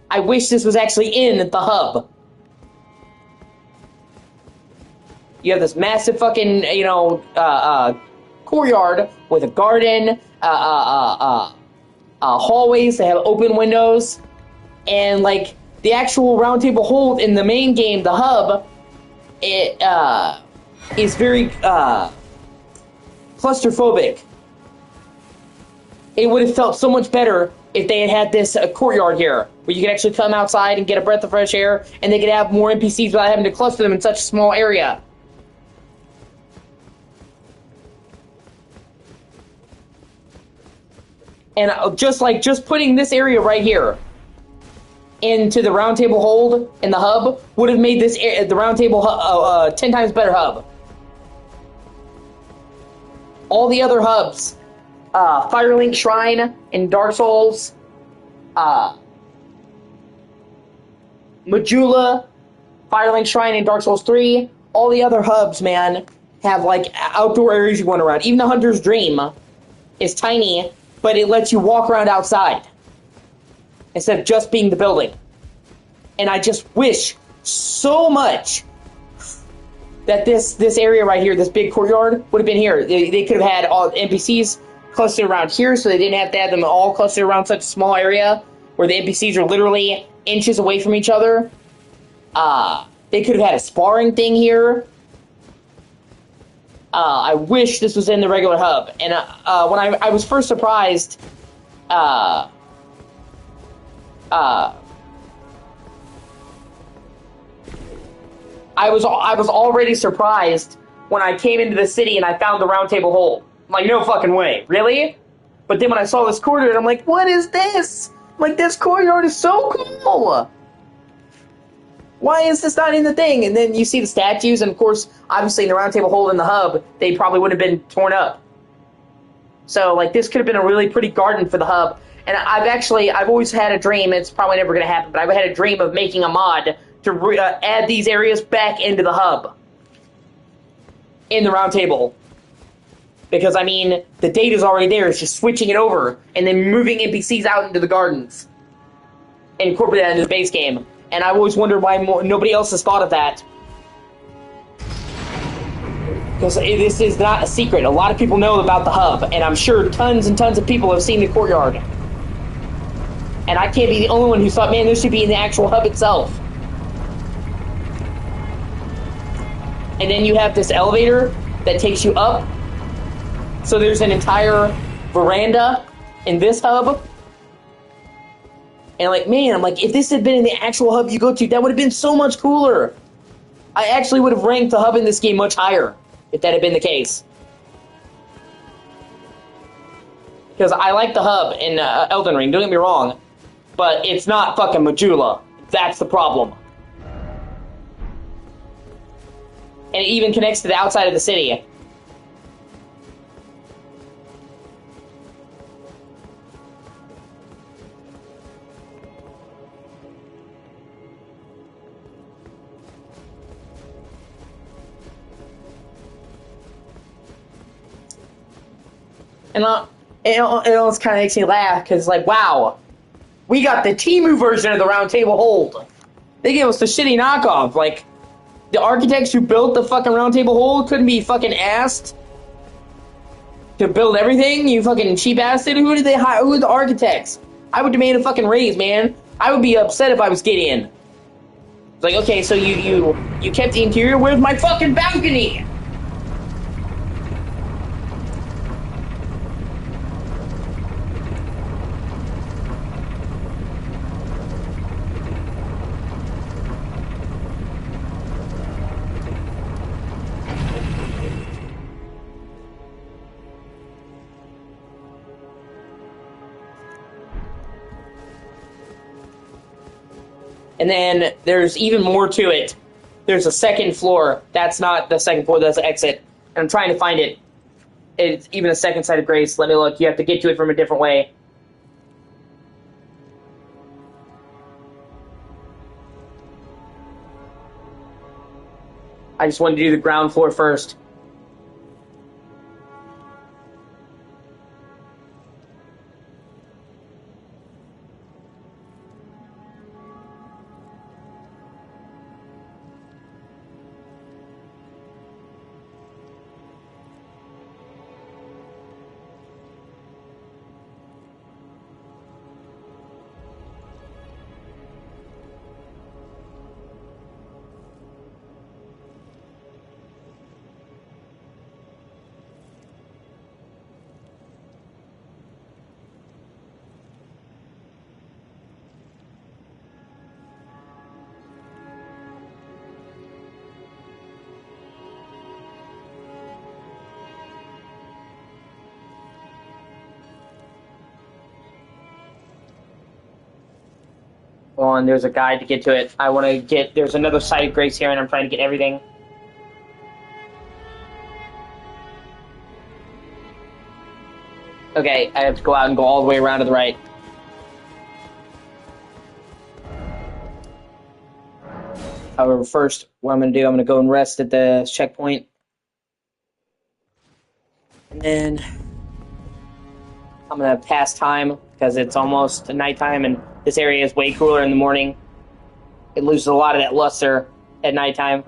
I wish this was actually in the hub. You have this massive fucking, courtyard with a garden, hallways that have open windows, and like the actual Round Table Hold in the main game, the hub, it is very claustrophobic. It would have felt so much better if they had had this courtyard here, where you could actually come outside and get a breath of fresh air, and they could have more NPCs without having to cluster them in such a small area. And just putting this area right here into the Round Table Hold in the hub would have made this the Round Table 10 times better hub. All the other hubs, Firelink Shrine in Dark Souls, Majula, Firelink Shrine in Dark Souls 3, all the other hubs, man, have like outdoor areas you want around. Even the Hunter's Dream is tiny, but it lets you walk around outside instead of just being the building. And I just wish so much that this area right here, this big courtyard, would have been here. They could have had all NPCs clustered around here, so they didn't have to have them all clustered around such a small area where the NPCs are literally inches away from each other. They could have had a sparring thing here. I wish this was in the regular hub. And when I was first surprised, I was already surprised when I came into the city and I found the Round Table Hold. I'm like, no fucking way, really? But then when I saw this courtyard, I'm like, what is this? I'm like, this courtyard is so cool. Why is this not in the thing? And then you see the statues, and of course, obviously in the Round Table Hold in the hub, they probably would have been torn up. So, like, this could have been a really pretty garden for the hub. And I've always had a dream, it's probably never going to happen, but I've had a dream of making a mod to add these areas back into the hub. In the Round Table. Because, I mean, the data's already there, it's just switching it over, and then moving NPCs out into the gardens. And incorporate that into the base game. And I've always wondered why nobody else has thought of that. Because this is not a secret. A lot of people know about the hub, and I'm sure tons and tons of people have seen the courtyard. And I can't be the only one who thought, man, this should be in the actual hub itself. And then you have this elevator that takes you up. So there's an entire veranda in this hub. And like, man, I'm like, if this had been in the actual hub you go to, that would have been so much cooler. I actually would have ranked the hub in this game much higher if that had been the case. Because I like the hub in Elden Ring, don't get me wrong. But it's not fucking Majula. That's the problem. And it even connects to the outside of the city. And it almost kind of makes me laugh, because, like, wow, we got the Temu version of the Round Table Hold. They gave us the shitty knockoff. Like, The architects who built the fucking round table hole couldn't be fucking asked to build everything? You fucking cheap bastard. Who did they hire? Who are the architects? I would demand a fucking raise, man. I would be upset if I was Gideon. It's like, okay, so you kept the interior. Where's my fucking balcony? And then there's even more to it. There's a second floor. That's not the second floor, that's the exit. And I'm trying to find it. It's even a second side of grace. Let me look. You have to get to it from a different way. I just wanted to do the ground floor first. On, there's a guide to get to it. I want to get, there's another side of grace here, and I'm trying to get everything. Okay, I have to go out and go all the way around to the right. However, first, what I'm going to do, I'm going to go and rest at the checkpoint. And then I'm going to pass time, because it's almost nighttime, and this area is way cooler in the morning. It loses a lot of that luster at nighttime.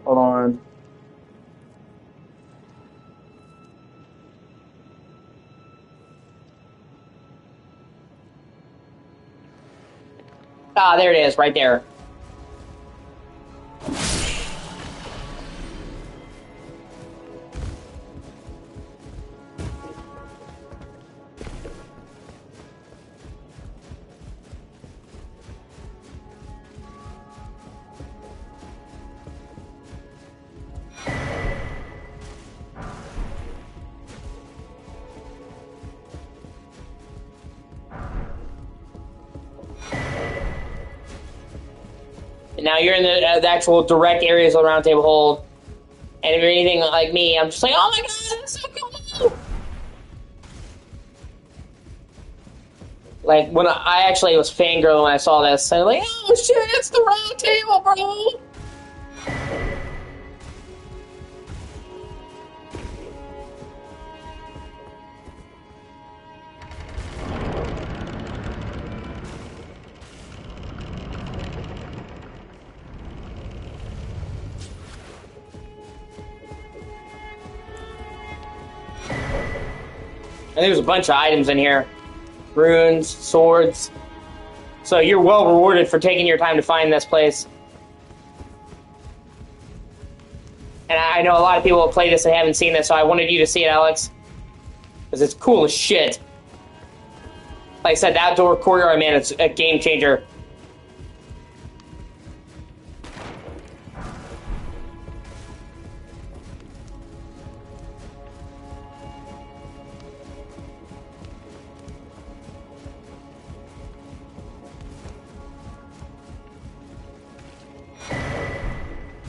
Hold on. Ah, there it is, right there. And now you're in the actual direct areas of the round table hold. And if you're anything like me, I'm just like, oh my god, that's so cool! Like, when I actually was fangirling when I saw this. I was like, oh shit, it's the round table, bro! And there's a bunch of items in here. Runes, swords. So you're well rewarded for taking your time to find this place. And I know a lot of people will play this and haven't seen this, so I wanted you to see it, Alex. Because it's cool as shit. Like I said, the outdoor courtyard, man, it's a game changer.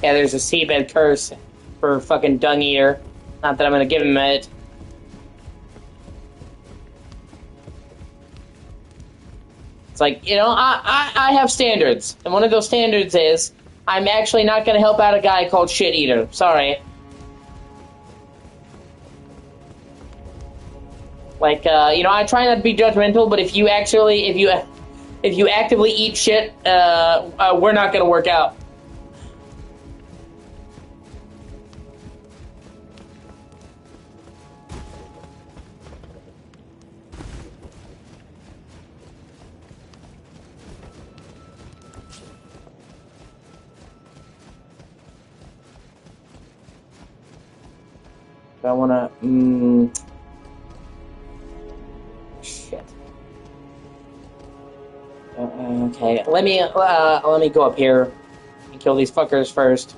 Yeah, there's a seabed curse for fucking Dung Eater. Not that I'm gonna give him it. It's like, you know, I have standards. And one of those standards is I'm actually not gonna help out a guy called Shit Eater. Sorry. Like, you know, I try not to be judgmental, but if you actively eat shit, we're not gonna work out. I wanna, shit. Okay, let me go up here and kill these fuckers first.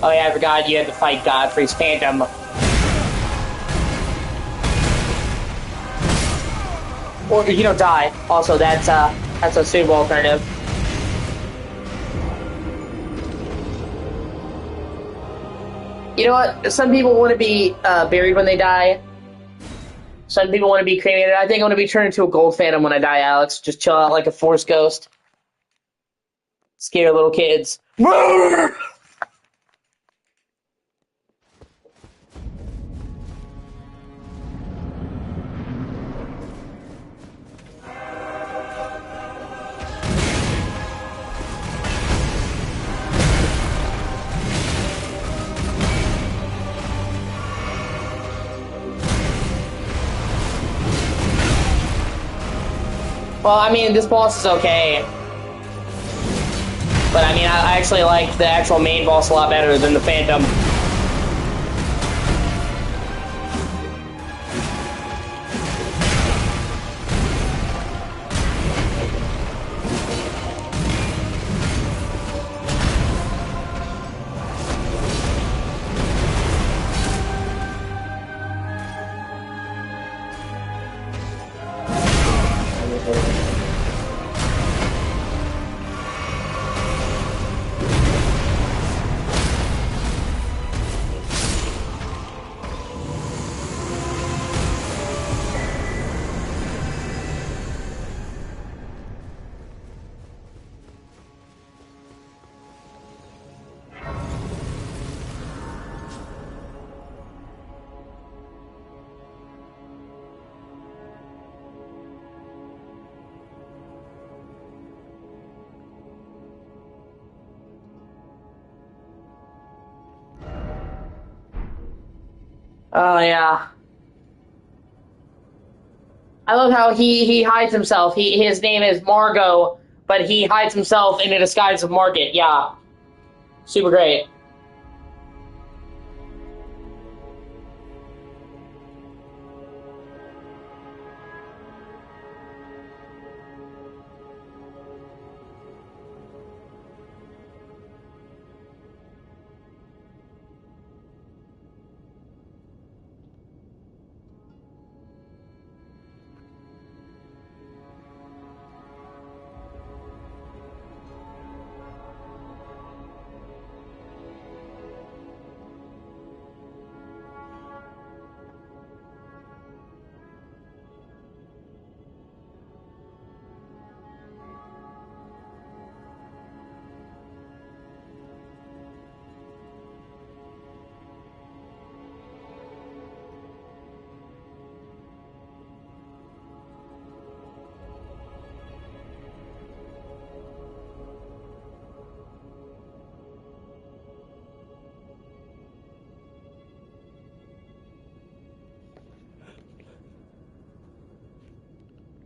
Oh yeah, I forgot you had to fight Godfrey's Phantom. Or you don't die. Also, that's a suitable alternative. You know what? Some people want to be buried when they die. Some people want to be cremated. I think I want to be turned into a gold phantom when I die, Alex. Just chill out like a force ghost. Scare little kids. Well, I mean, this boss is okay. But I mean, I actually like the actual main boss a lot better than the Phantom. Oh yeah. I love how he hides himself. His name is Margot, but he hides himself in a disguise of Market. Yeah. Super great.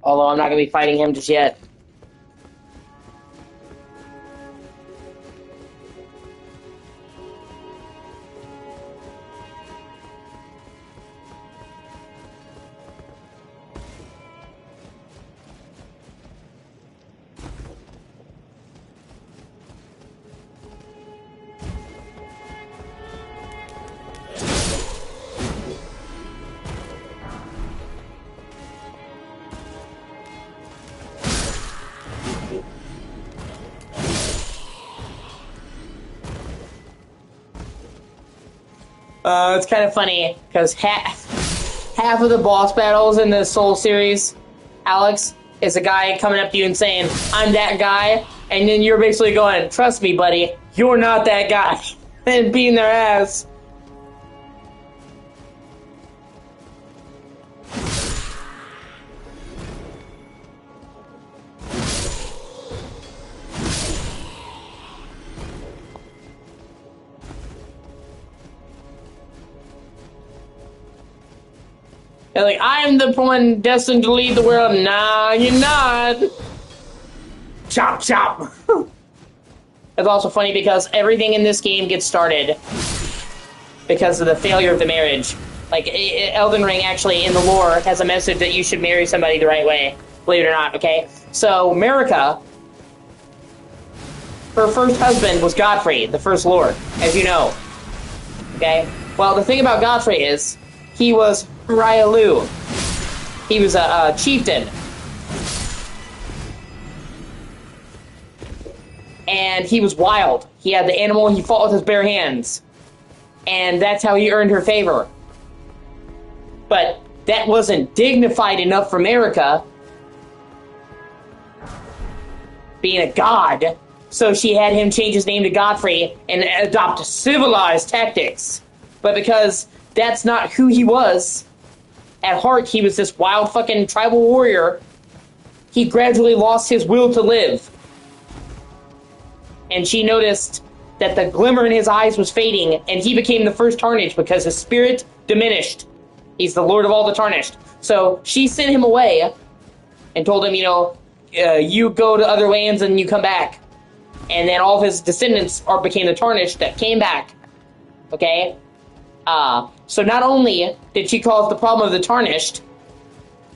Although I'm not going to be fighting him just yet. It's kind of funny, because half of the boss battles in the Soul series, Alex, is a guy coming up to you and saying, I'm that guy, and then you're basically going, trust me, buddy, you're not that guy, and beating their ass. They're like, I'm the one destined to lead the world. Nah, you're not. Chop, chop. It's also funny because everything in this game gets started because of the failure of the marriage. Like, Elden Ring actually, in the lore, has a message that you should marry somebody the right way. Believe it or not, okay? So, Marika, her first husband was Godfrey, the first lord, as you know. Okay? Well, the thing about Godfrey is, he was Ryalu. He was a chieftain. And he was wild. He had the animal, he fought with his bare hands. And that's how he earned her favor. But that wasn't dignified enough for Marika, being a god. So she had him change his name to Godfrey and adopt civilized tactics. But because that's not who he was, at heart he was this wild fucking tribal warrior, he gradually lost his will to live. And she noticed that the glimmer in his eyes was fading, and he became the first Tarnished because his spirit diminished. He's the lord of all the Tarnished. So she sent him away and told him, you go to other lands and you come back. And then all of his descendants became the Tarnished that came back. Okay? So not only did she cause the problem of the Tarnished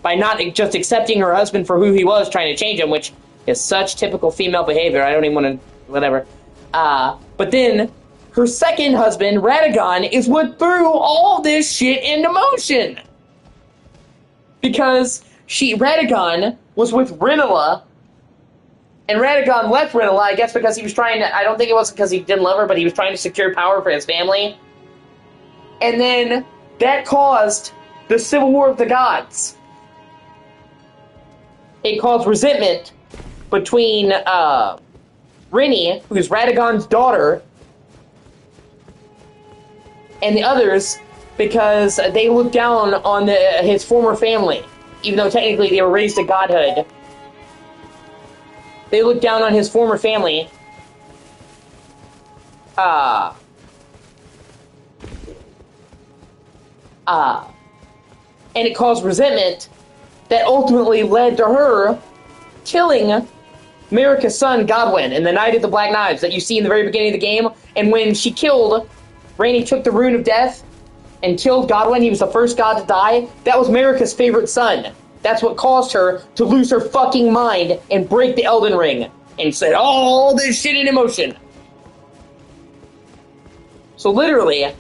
by not just accepting her husband for who he was, trying to change him, which is such typical female behavior, I don't even want to, whatever. But then her second husband, Radagon, is what threw all this shit into motion. Because Radagon was with Rinola, and Radagon left Rinola, I guess because he was trying to, I don't think it was because he didn't love her, but he was trying to secure power for his family. And then that caused the Civil War of the Gods. It caused resentment between Rini, who's Radagon's daughter, and the others, because they looked down on his former family, even though technically they were raised to godhood. They looked down on his former family. And it caused resentment that ultimately led to her killing Marika's son, Godwyn, in the Night of the Black Knives that you see in the very beginning of the game. And when she killed, Rainey took the Rune of Death and killed Godwyn, he was the first god to die. That was Marika's favorite son. That's what caused her to lose her fucking mind and break the Elden Ring and set all this shit in motion. So literally,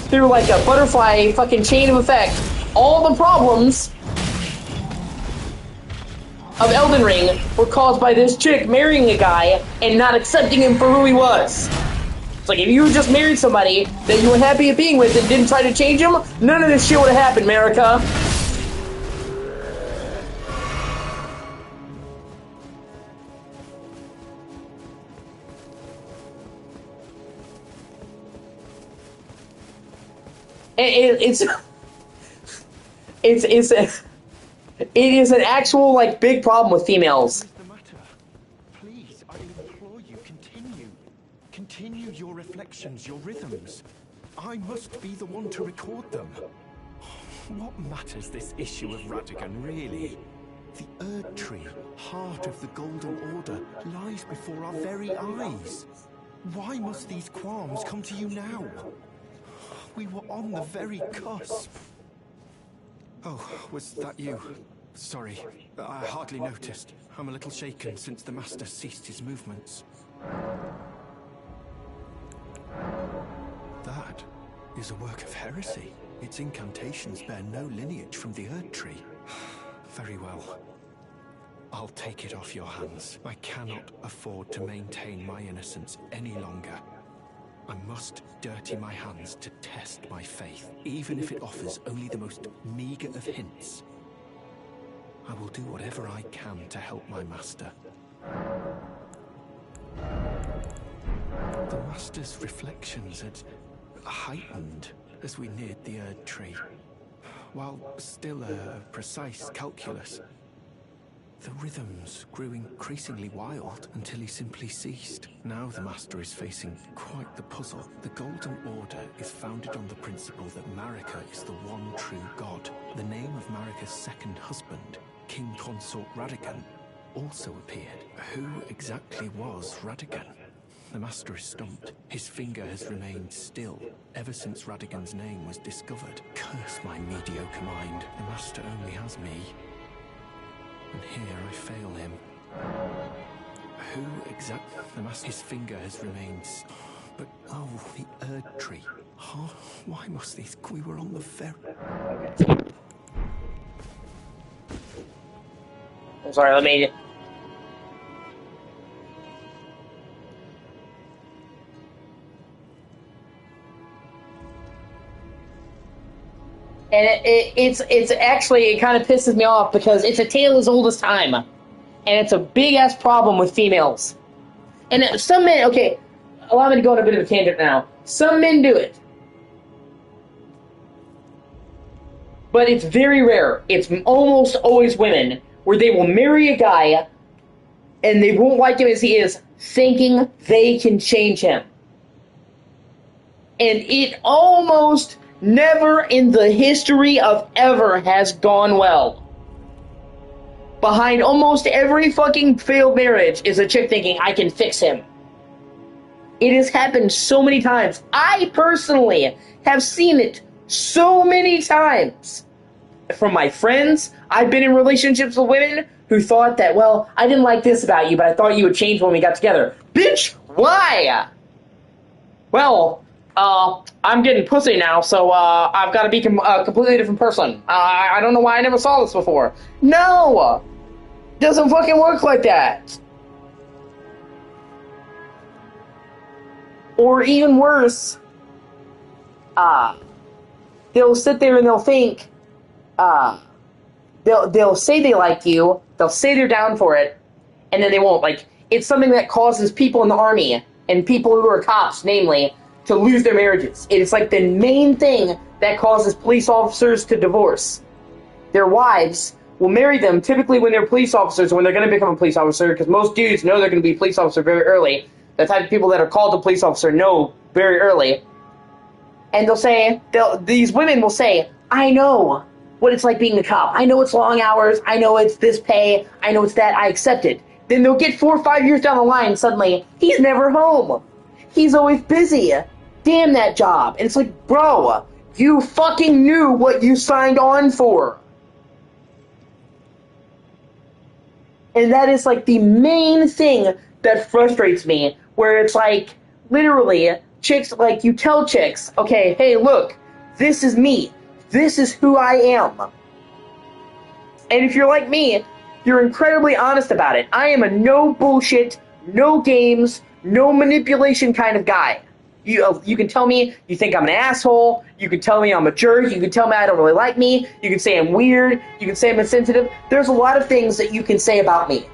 through like a butterfly fucking chain of effect, all the problems of Elden Ring were caused by this chick marrying a guy and not accepting him for who he was. It's like, if you just married somebody that you were happy at being with and didn't try to change him, none of this shit would have happened, Marika. It is an actual, like, big problem with females. What is the matter? Please, I implore you, continue. Continue your reflections, your rhythms. I must be the one to record them. What matters this issue of Radigan, really? The Erd Tree, heart of the Golden Order, lies before our very eyes. Why must these qualms come to you now? We were on the very cusp. Oh, was that you? Sorry, I hardly noticed. I'm a little shaken since the Master ceased his movements. That is a work of heresy. Its incantations bear no lineage from the Erd Tree. Very well. I'll take it off your hands. I cannot afford to maintain my innocence any longer. I must dirty my hands to test my faith, even if it offers only the most meager of hints. I will do whatever I can to help my master. The master's reflections had heightened as we neared the Erd Tree. While still a precise calculus, the rhythms grew increasingly wild until he simply ceased. Now the Master is facing quite the puzzle. The Golden Order is founded on the principle that Marika is the one true god. The name of Marika's second husband, King Consort Radigan, also appeared. Who exactly was Radigan? The Master is stumped. His finger has remained still ever since Radigan's name was discovered. Curse my mediocre mind. The Master only has me. And here I fail him. Who exactly? The Master. His finger has remained. But oh, the Erd Tree. Oh, why must these? We were on the very. Okay. I'm sorry. Let me. And it's actually, it kind of pisses me off because it's a tale as old as time. And it's a big-ass problem with females. And some men, okay, allow me to go on a bit of a tangent now. Some men do it. But it's very rare. It's almost always women, where they will marry a guy, and they won't like him as he is, thinking they can change him. And it almost never in the history of ever has gone well. Behind almost every fucking failed marriage is a chick thinking, I can fix him. It has happened so many times. I personally have seen it so many times. From my friends, I've been in relationships with women who thought that, well, I didn't like this about you, but I thought you would change when we got together. Bitch, why? Well, I'm getting pussy now, so, I've got to be a completely different person. I don't know why I never saw this before. No! Doesn't fucking work like that. Or even worse, they'll sit there and they'll think, they'll say they like you, they'll say they're down for it, and then they won't. Like, it's something that causes people in the army, and people who are cops, namely, to lose their marriages. It is like the main thing that causes police officers to divorce. Their wives will marry them typically when they're police officers or when they're going to become a police officer, because most dudes know they're going to be a police officer very early. The type of people that are called a police officer know very early. And these women will say, I know what it's like being a cop. I know it's long hours. I know it's this pay. I know it's that. I accept it. Then they'll get 4 or 5 years down the line, and suddenly, he's never home. He's always busy. Damn that job. And it's like, bro, you fucking knew what you signed on for. And that is like the main thing that frustrates me, where it's like, literally, chicks, like, you tell chicks, okay, hey, look, this is me. This is who I am. And if you're like me, you're incredibly honest about it. I am a no bullshit, no games, no manipulation kind of guy. You can tell me you think I'm an asshole. You can tell me I'm a jerk. You can tell me I don't really like me. You can say I'm weird. You can say I'm insensitive. There's a lot of things that you can say about me.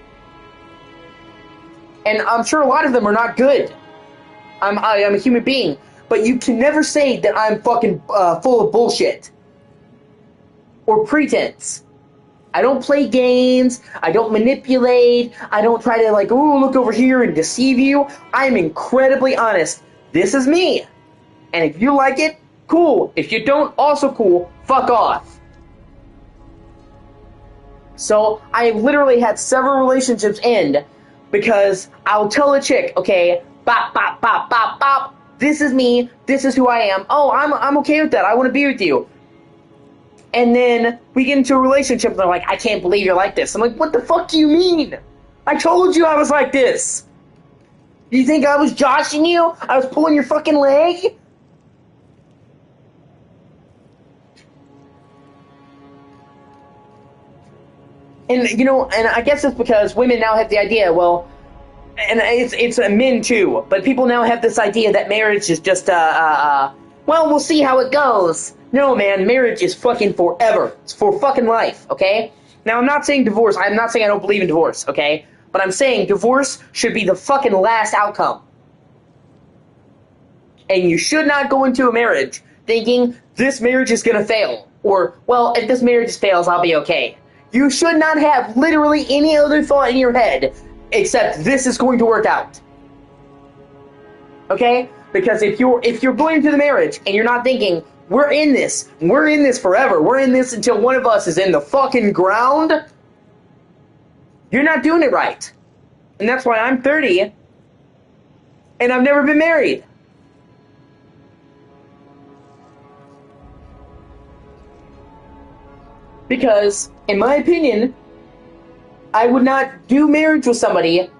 And I'm sure a lot of them are not good. I'm a human being. But you can never say that I'm fucking full of bullshit. Or pretense. I don't play games. I don't manipulate. I don't try to, like, ooh, look over here and deceive you. I'm incredibly honest. This is me. And if you like it, cool. If you don't, also cool. Fuck off. So I literally had several relationships end because I'll tell a chick, okay, bop, bop, bop, bop, bop, this is me, this is who I am. Oh, I'm okay with that. I want to be with you. And then we get into a relationship and they're like, I can't believe you're like this. I'm like, what the fuck do you mean? I told you I was like this. You think I was joshing you? I was pulling your fucking leg? And, you know, and I guess it's because women now have the idea, well, and it's men too, but people now have this idea that marriage is just, well, we'll see how it goes. No, man, marriage is fucking forever. It's for fucking life, okay? Now, I'm not saying divorce. I'm not saying I don't believe in divorce, okay? But I'm saying divorce should be the fucking last outcome. And you should not go into a marriage thinking this marriage is gonna fail. Or, well, if this marriage fails, I'll be okay. You should not have literally any other thought in your head except this is going to work out. Okay? Because if you're going into the marriage and you're not thinking, we're in this forever, we're in this until one of us is in the fucking ground, you're not doing it right. And that's why I'm 30 and I've never been married. Because, in my opinion, I would not do marriage with somebody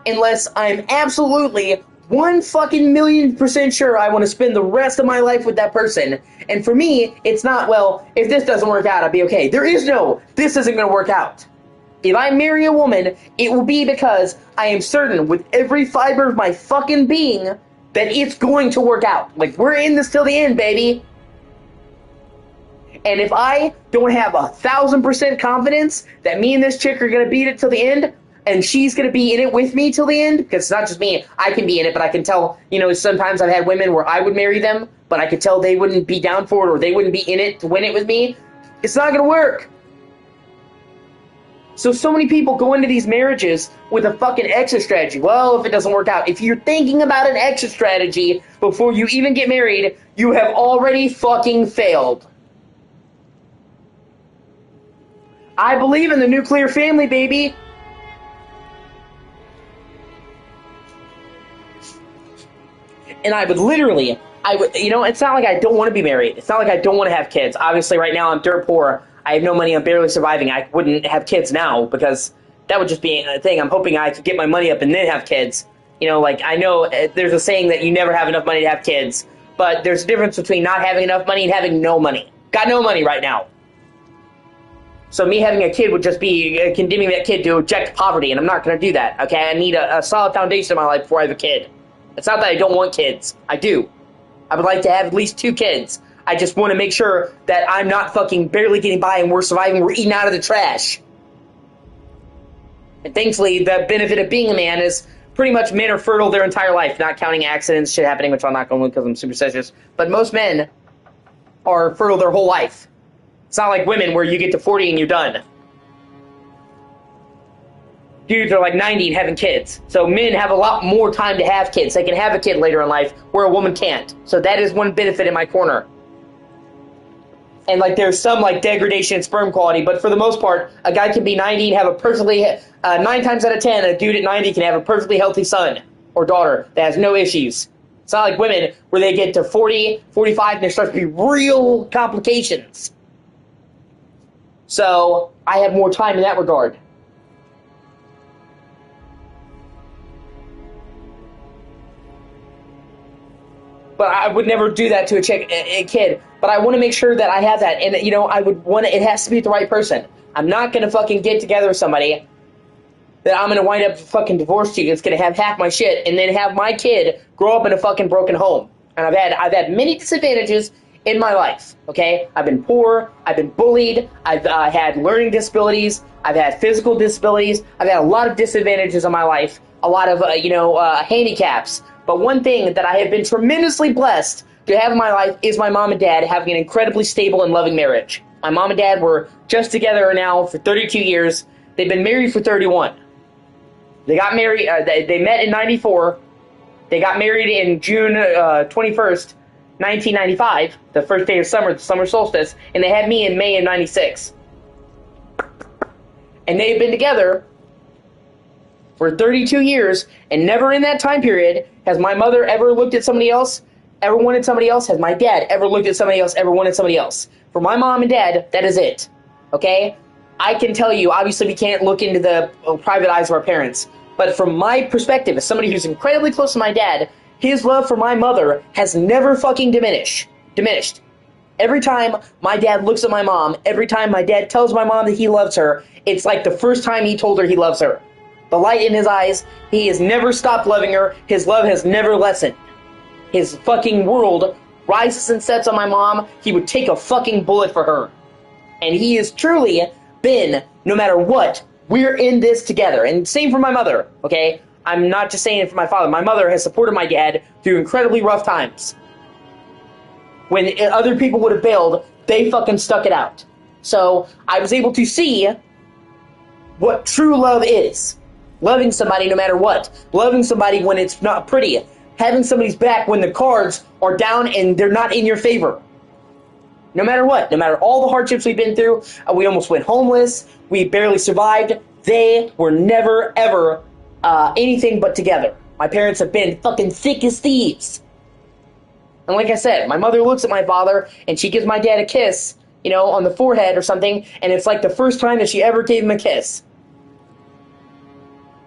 unless I'm absolutely 1,000,000% sure I want to spend the rest of my life with that person. And for me, it's not, well, if this doesn't work out, I'll be okay. There is no, this isn't going to work out. If I marry a woman, it will be because I am certain with every fiber of my fucking being that it's going to work out. Like, we're in this till the end, baby. And if I don't have 1,000% confidence that me and this chick are going to beat it till the end, and she's going to be in it with me till the end, because it's not just me, I can be in it, but I can tell, you know, sometimes I've had women where I would marry them, but I could tell they wouldn't be down for it, or they wouldn't be in it to win it with me. It's not going to work. So many people go into these marriages with a fucking exit strategy. Well, if it doesn't work out, if you're thinking about an exit strategy before you even get married, you have already fucking failed. I believe in the nuclear family, baby. And I would, you know, it's not like I don't want to be married. It's not like I don't want to have kids. Obviously, right now I'm dirt poor. I have no money. I'm barely surviving. I wouldn't have kids now because that would just be a thing. I'm hoping I could get my money up and then have kids. You know, like, I know there's a saying that you never have enough money to have kids, but there's a difference between not having enough money and having no money. Got no money right now. So me having a kid would just be condemning that kid to abject poverty, and I'm not going to do that, okay? I need a solid foundation in my life before I have a kid. It's not that I don't want kids. I do. I would like to have at least 2 kids. I just want to make sure that I'm not fucking barely getting by and we're surviving, we're eating out of the trash. And thankfully, the benefit of being a man is pretty much men are fertile their entire life, not counting accidents, shit happening, which I'm not going to because I'm superstitious. But most men are fertile their whole life. It's not like women where you get to 40 and you're done. Dudes are like 90 and having kids. So men have a lot more time to have kids. They can have a kid later in life where a woman can't. So that is one benefit in my corner. And like there's some like degradation in sperm quality, but for the most part, a guy can be 90 and have a perfectly, 9 times out of 10, a dude at 90 can have a perfectly healthy son or daughter that has no issues. It's not like women where they get to 40, 45 and there starts to be real complications. So I have more time in that regard. But I would never do that to a kid. But I want to make sure that I have that. And, you know, I would want it has to be the right person. I'm not going to fucking get together with somebody that I'm going to wind up fucking divorced to. It's going to have half my shit and then have my kid grow up in a fucking broken home. And I've had many disadvantages in my life, okay? I've been poor. I've been bullied. I've had learning disabilities. I've had physical disabilities. I've had a lot of disadvantages in my life. A lot of, handicaps. But one thing that I have been tremendously blessed to have in my life is my mom and dad having an incredibly stable and loving marriage. My mom and dad were just together now for 32 years. They've been married for 31. They got married, they met in 94. They got married in June 21st, 1995, the first day of summer, the summer solstice, and they had me in May of 96. And they've been together for 32 years, and never in that time period has my mother ever looked at somebody else, ever wanted somebody else, has my dad ever looked at somebody else, ever wanted somebody else. For my mom and dad, that is it. Okay? I can tell you, obviously we can't look into the private eyes of our parents, but from my perspective, as somebody who's incredibly close to my dad, his love for my mother has never fucking diminished. Every time my dad looks at my mom, every time my dad tells my mom that he loves her, it's like the first time he told her he loves her. The light in his eyes, he has never stopped loving her. His love has never lessened. His fucking world rises and sets on my mom. He would take a fucking bullet for her. And he has truly been, no matter what, we're in this together. And same for my mother, okay? I'm not just saying it for my father. My mother has supported my dad through incredibly rough times. When other people would have bailed, they fucking stuck it out. So I was able to see what true love is. Loving somebody no matter what. Loving somebody when it's not pretty. Having somebody's back when the cards are down and they're not in your favor. No matter what. No matter all the hardships we've been through. We almost went homeless. We barely survived. They were never, ever anything but together. My parents have been fucking thick as thieves. And like I said, my mother looks at my father and she gives my dad a kiss, you know, on the forehead or something. And it's like the first time that she ever gave him a kiss.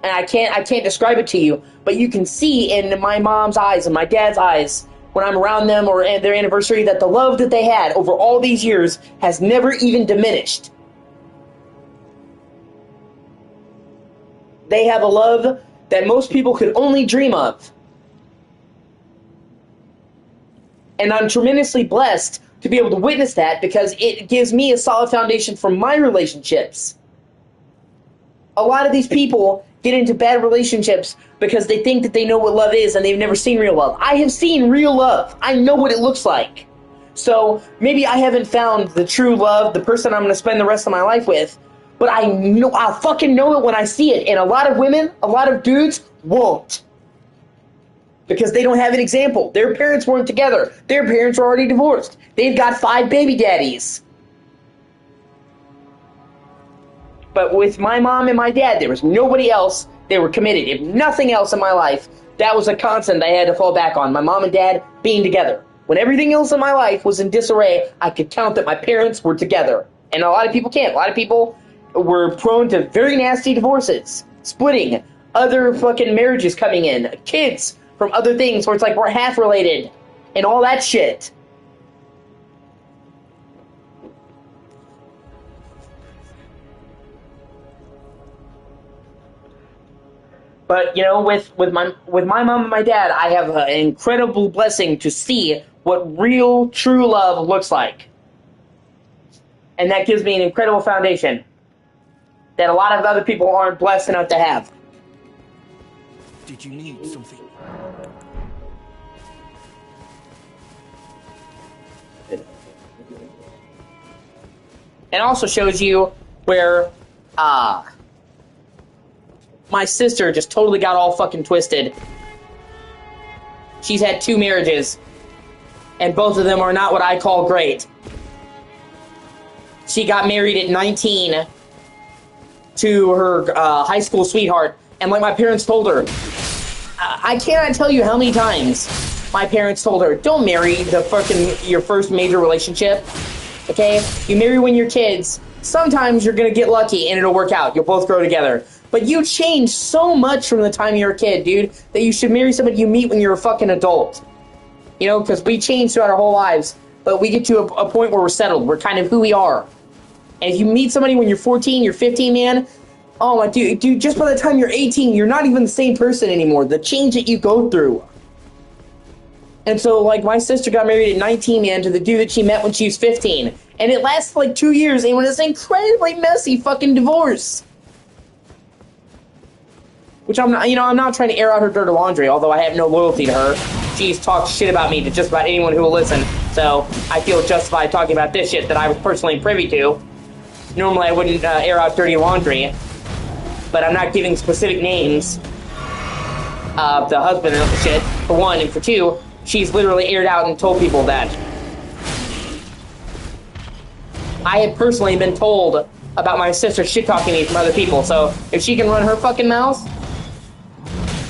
And I can't describe it to you, but you can see in my mom's eyes and my dad's eyes when I'm around them or at their anniversary that the love that they had over all these years has never even diminished. They have a love that most people could only dream of. And I'm tremendously blessed to be able to witness that because it gives me a solid foundation for my relationships. A lot of these people get into bad relationships because they think that they know what love is and they've never seen real love. I have seen real love. I know what it looks like. So maybe I haven't found the true love, the person I'm going to spend the rest of my life with, but I'll fucking know it when I see it. And a lot of women, a lot of dudes won't. Because they don't have an example. Their parents weren't together. Their parents are already divorced. They've got 5 baby daddies. But with my mom and my dad, there was nobody else. They were committed. If nothing else in my life, that was a constant I had to fall back on. My mom and dad being together. When everything else in my life was in disarray, I could count that my parents were together. And a lot of people can't. A lot of people were prone to very nasty divorces, splitting, other fucking marriages coming in, kids from other things where it's like we're half related, and all that shit. But, you know, with my mom and my dad, I have an incredible blessing to see what real, true love looks like. And that gives me an incredible foundation that a lot of other people aren't blessed enough to have. Did you need something? It also shows you where, my sister just totally got all fucking twisted. She's had 2 marriages, and both of them are not what I call great. She got married at 19 to her high school sweetheart, and like my parents told her, I cannot tell you how many times my parents told her, don't marry your first major relationship, okay? You marry when you're kids. Sometimes you're gonna get lucky and it'll work out. You'll both grow together. But you change so much from the time you're a kid, dude, that you should marry somebody you meet when you're a fucking adult. You know, because we change throughout our whole lives, but we get to a point where we're settled. We're kind of who we are. And if you meet somebody when you're 14, you're 15, man, oh my dude, just by the time you're 18, you're not even the same person anymore. The change that you go through. And so, like, my sister got married at 19, man, to the dude that she met when she was 15. And it lasted like 2 years, and it was this incredibly messy fucking divorce. Which I'm not trying to air out her dirty laundry, although I have no loyalty to her. She's talked shit about me to just about anyone who will listen. So I feel justified talking about this shit that I was personally privy to. Normally I wouldn't air out dirty laundry, but I'm not giving specific names of the husband and the shit, for one, and for two, she's literally aired out and told people that. I have personally been told about my sister shit-talking me from other people. So if she can run her fucking mouth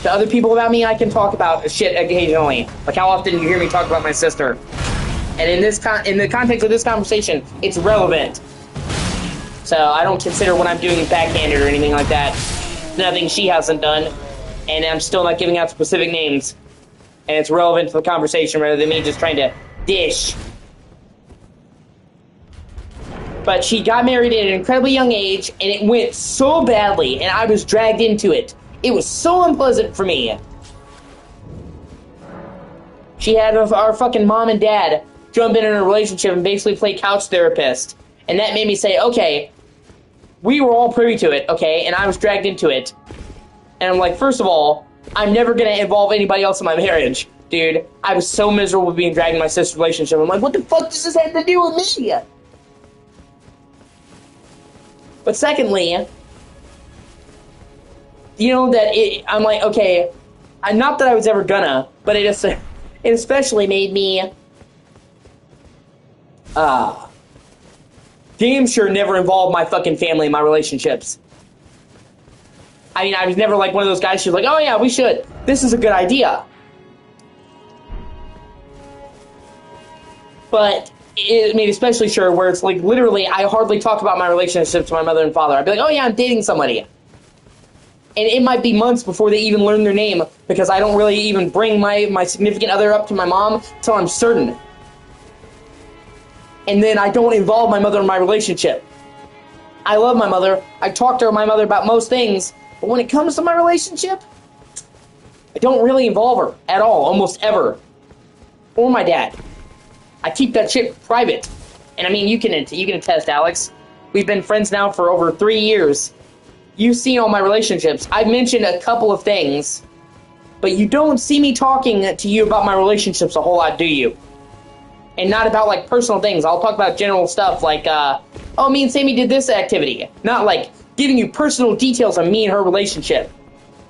to other people about me, I can talk about shit occasionally. Like how often you hear me talk about my sister. And in the context of this conversation, it's relevant. So I don't consider what I'm doing backhanded or anything like that. Nothing she hasn't done. And I'm still not giving out specific names. And it's relevant to the conversation rather than me just trying to dish. But she got married at an incredibly young age, and it went so badly, and I was dragged into it. It was so unpleasant for me. She had our fucking mom and dad jump in a relationship and basically play couch therapist. And that made me say, okay, we were all privy to it, okay, and I was dragged into it. And I'm like, first of all, I'm never going to involve anybody else in my marriage. Dude, I was so miserable being dragged in my sister's relationship. I'm like, what the fuck does this have to do with me? But secondly, you know that I'm like, okay, not that I was ever gonna, but it especially made me damn sure never involve my fucking family in my relationships. I mean, I was never like one of those guys who's like, oh yeah, we should. This is a good idea. But it made especially sure where it's like literally I hardly talk about my relationship to my mother and father. I'd be like, oh yeah, I'm dating somebody. And it might be months before they even learn their name because I don't really even bring my significant other up to my mom until I'm certain. And then I don't involve my mother in my relationship. I love my mother. I talk to my mother about most things. But when it comes to my relationship, I don't really involve her at all, almost ever. Or my dad. I keep that shit private. And I mean, you can attest, Alex. We've been friends now for over 3 years. You've seen all my relationships. I've mentioned a couple of things, but you don't see me talking to you about my relationships a whole lot, do you? And not about, like, personal things. I'll talk about general stuff like, oh, me and Sammy did this activity. Not, like, giving you personal details on me and her relationship.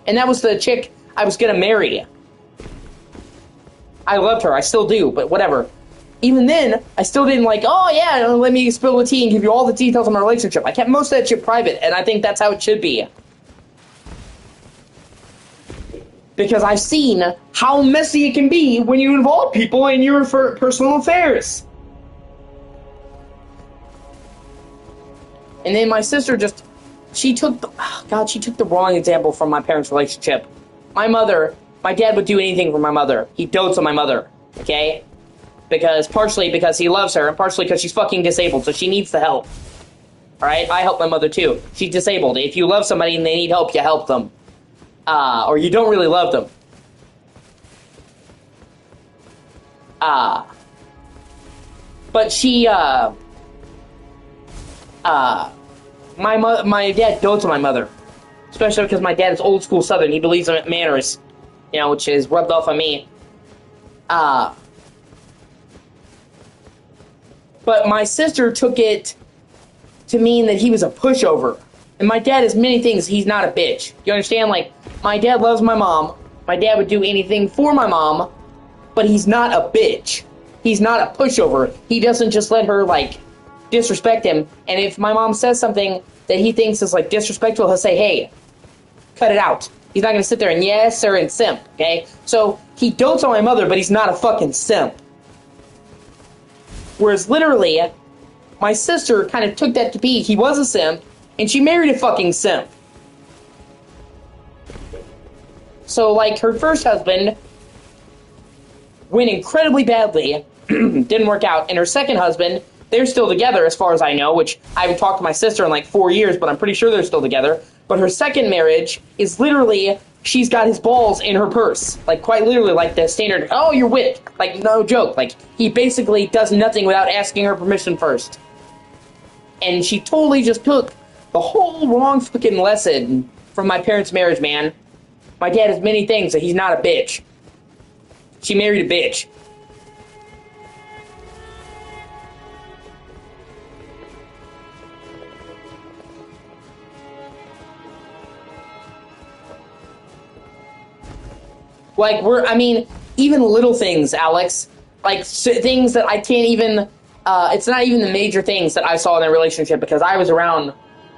And that was the chick I was gonna marry. I loved her. I still do, but whatever. Even then, I still didn't like, oh yeah, let me spill the tea and give you all the details of my relationship. I kept most of that shit private, and I think that's how it should be. Because I've seen how messy it can be when you involve people in your personal affairs. And then my sister she took the wrong example from my parents' relationship. My dad would do anything for my mother. He dotes on my mother, okay? Partially because he loves her, and partially because she's fucking disabled, so she needs the help. Alright? I help my mother too. She's disabled. If you love somebody and they need help, you help them. Or you don't really love them. But she, my dad dotes on my mother. Especially because my dad is old school Southern. He believes in manners. You know, which is rubbed off on me. But my sister took it to mean that he was a pushover. And my dad is many things. He's not a bitch. You understand? Like, my dad loves my mom. My dad would do anything for my mom. But he's not a bitch. He's not a pushover. He doesn't just let her, like, disrespect him. And if my mom says something that he thinks is, like, disrespectful, he'll say, hey, cut it out. He's not going to sit there and yes, sir, and simp, okay? So, he dotes on my mother, but he's not a fucking simp. Whereas, literally, my sister kind of took that to be he was a simp, and she married a fucking simp. So, like, her first husband went incredibly badly, didn't work out, and her second husband, they're still together as far as I know, which I haven't talked to my sister in like 4 years, but I'm pretty sure they're still together. But her second marriage is literally, she's got his balls in her purse. Like, quite literally, like the standard, oh, you're whipped. Like, no joke. Like, he basically does nothing without asking her permission first. And she totally just took the whole wrong fucking lesson from my parents' marriage, man. My dad has many things, and he's not a bitch. She married a bitch. Like, even little things, Alex. Like, things that I can't even, It's not even the major things that I saw in their relationship, because I was around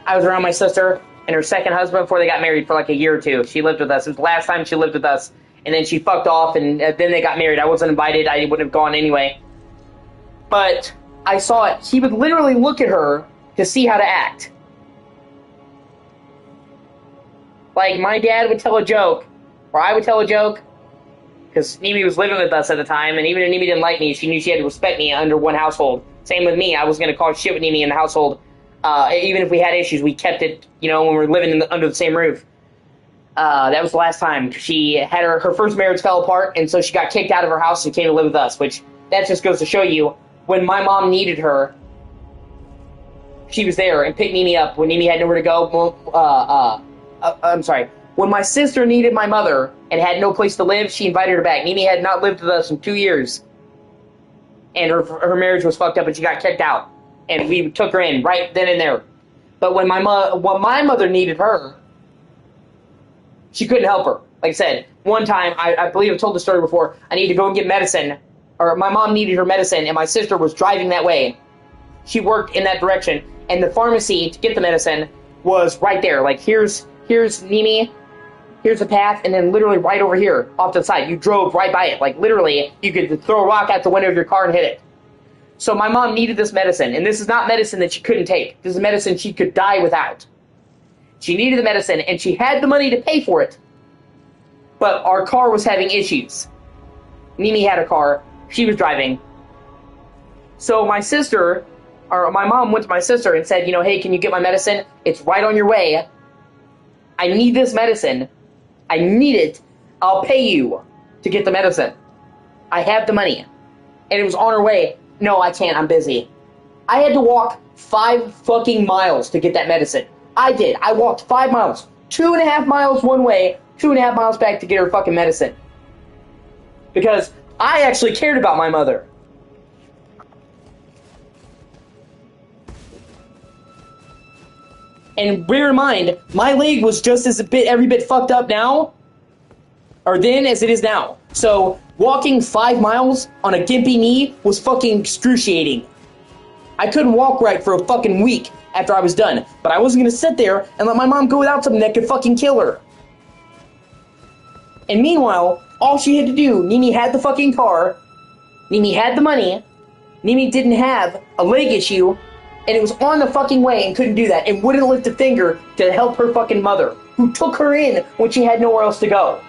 my sister and her second husband before they got married for like a year or two. She lived with us. It was the last time she lived with us, and then she fucked off, and then they got married. I wasn't invited. I would have gone anyway. But I saw it. He would literally look at her to see how to act. Like, my dad would tell a joke, or I would tell a joke, because Nimi was living with us at the time, and even if Nimi didn't like me, she knew she had to respect me under one household. Same with me. I was going to call shit with Nimi in the household. Even if we had issues, we kept it, when we were living under the same roof. That was the last time. She had her first marriage fell apart, and so she got kicked out of her house and came to live with us, which that just goes to show you, when my mom needed her, she was there and picked Nimi up when Nimi had nowhere to go. I'm sorry. When my sister needed my mother and had no place to live, she invited her back. Nimi had not lived with us in 2 years. And her marriage was fucked up and she got kicked out. And we took her in right then and there. But when my mother needed her, she couldn't help her. Like I said, one time, I believe I've told the story before, I needed to go and get medicine. Or my mom needed her medicine and my sister was driving that way. She worked in that direction. And the pharmacy to get the medicine was right there. Like, here's Nimi, here's the path, and then literally right over here, off to the side. You drove right by it. Like, literally, you could throw a rock out the window of your car and hit it. So my mom needed this medicine, and this is not medicine that she couldn't take. This is medicine she could die without. She needed the medicine, and she had the money to pay for it. But our car was having issues. Nimi had a car. She was driving. So my mom went to my sister and said, hey, can you get my medicine? It's right on your way. I need this medicine. I need it. I'll pay you to get the medicine. I have the money. And it was on her way. No, I can't. I'm busy. I had to walk 5 fucking miles to get that medicine. I did. I walked 5 miles. 2.5 miles one way, 2.5 miles back to get her fucking medicine. Because I actually cared about my mother. And bear in mind, my leg was just every bit fucked up now, or then, as it is now. So, walking 5 miles on a gimpy knee was fucking excruciating. I couldn't walk right for a fucking week after I was done, but I wasn't gonna sit there and let my mom go without something that could fucking kill her. And meanwhile, all she had to do, Nimi had the fucking car, Nimi had the money, Nimi didn't have a leg issue, and it was on the fucking way and couldn't do that, and wouldn't lift a finger to help her fucking mother, who took her in when she had nowhere else to go.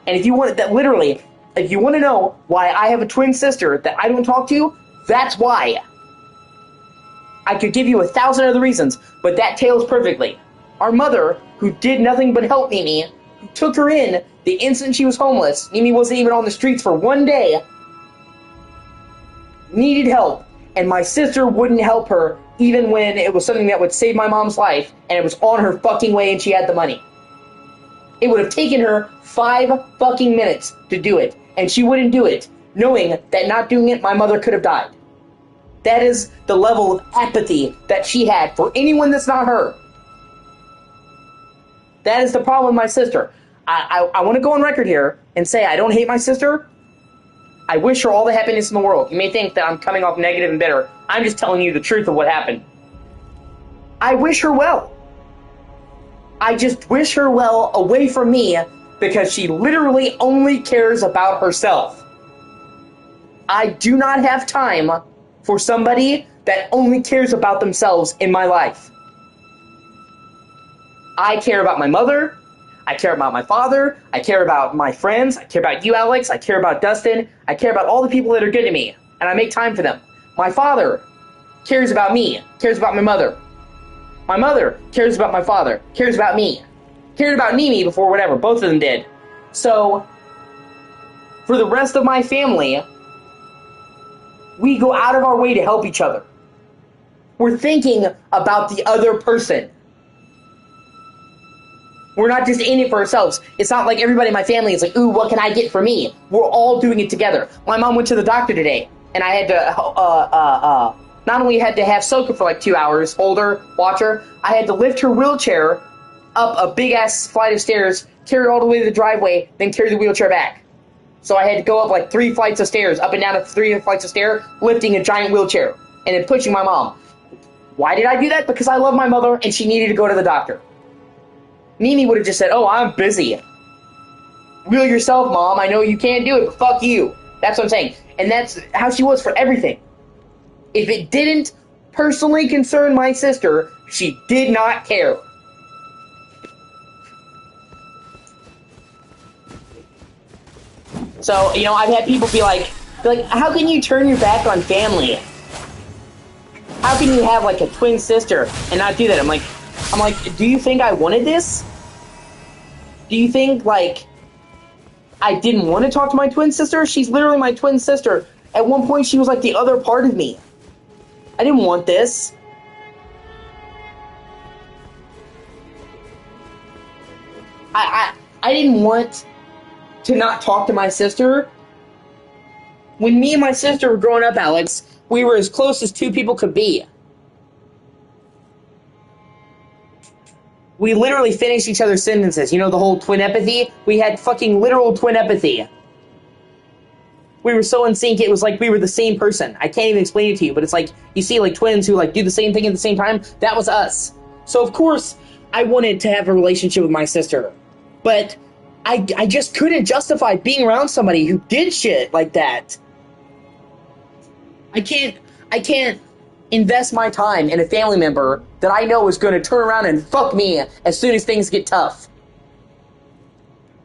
And if you want to know why I have a twin sister that I don't talk to, that's why. I could give you 1,000 other reasons, but that tails perfectly. Our mother, who did nothing but help Nimi, who took her in the instant she was homeless, Nimi wasn't even on the streets for one day, needed help. And my sister wouldn't help her even when it was something that would save my mom's life, and it was on her fucking way and she had the money. It would have taken her 5 fucking minutes to do it, and she wouldn't do it, knowing that not doing it, my mother could have died. That is the level of apathy that she had for anyone that's not her. That is the problem with my sister. I want to go on record here and say I don't hate my sister. I wish her all the happiness in the world. You may think that I'm coming off negative and bitter. I'm just telling you the truth of what happened. I wish her well. I just wish her well away from me because she literally only cares about herself. I do not have time for somebody that only cares about themselves in my life. I care about my mother. I care about my father. I care about my friends. I care about you, Alex. I care about Dustin. I care about all the people that are good to me, and I make time for them. My father cares about me, cares about my mother. My mother cares about my father, cares about me. Cared about Nimi before whatever, both of them did. So, for the rest of my family, we go out of our way to help each other. We're thinking about the other person. We're not just in it for ourselves. It's not like everybody in my family is like, ooh, what can I get for me? We're all doing it together. My mom went to the doctor today, and I had to, not only had to have Soka for like 2 hours, hold her, watch her, I had to lift her wheelchair up a big-ass flight of stairs, carry her all the way to the driveway, then carry the wheelchair back. So I had to go up like 3 flights of stairs, up and down 3 flights of stairs, lifting a giant wheelchair, and then pushing my mom. Why did I do that? Because I love my mother, and she needed to go to the doctor. Mimi would have just said, oh, I'm busy. Wheel yourself, Mom. I know you can't do it, but fuck you. That's what I'm saying. And that's how she was for everything. If it didn't personally concern my sister, she did not care. So, you know, I've had people be like, how can you turn your back on family? How can you have, like, a twin sister and not do that? I'm like, do you think I wanted this? Do you think, like, I didn't want to talk to my twin sister? She's literally my twin sister. At one point, she was, like, the other part of me. I didn't want this. I didn't want to not talk to my sister. When me and my sister were growing up, Alex, we were as close as two people could be. We literally finished each other's sentences. You know, the whole twin empathy? We had fucking literal twin empathy. We were so in sync, it was like we were the same person. I can't even explain it to you, but it's like, you see like twins who like do the same thing at the same time? That was us. So of course, I wanted to have a relationship with my sister. But I just couldn't justify being around somebody who did shit like that. I can't invest my time in a family member that I know is going to turn around and fuck me as soon as things get tough.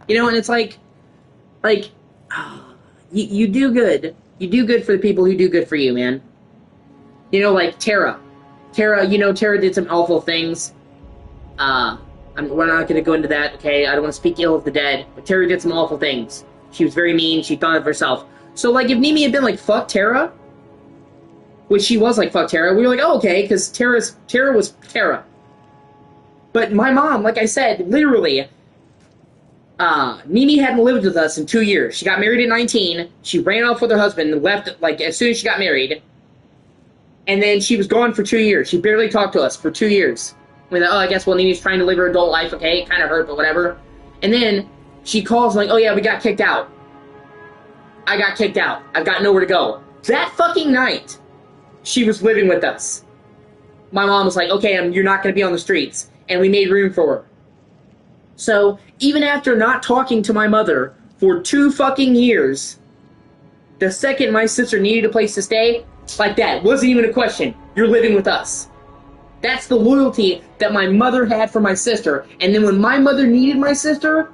You know, and it's like, you do good. You do good for the people who do good for you, man. You know, like Tara. Tara did some awful things. We're not going to go into that, okay? I don't want to speak ill of the dead, but Tara did some awful things. She was very mean. She thought of herself. So, like, if Mimi had been like, fuck Tara, which she was like, fuck Tara, we were like, oh, okay, because Tara was Tara. But my mom, like I said, literally, Mimi hadn't lived with us in 2 years. She got married at 19. She ran off with her husband and left, like, as soon as she got married. And then she was gone for 2 years. She barely talked to us for 2 years. We thought, oh, I guess, well, Mimi's trying to live her adult life, okay? It kind of hurt, but whatever. And then she calls like, oh, yeah, we got kicked out. I got kicked out. I've got nowhere to go. That fucking night, she was living with us. My mom was like, okay, you're not going to be on the streets. And we made room for her. So, even after not talking to my mother for 2 fucking years, the second my sister needed a place to stay, like that, wasn't even a question. You're living with us. That's the loyalty that my mother had for my sister. And then when my mother needed my sister,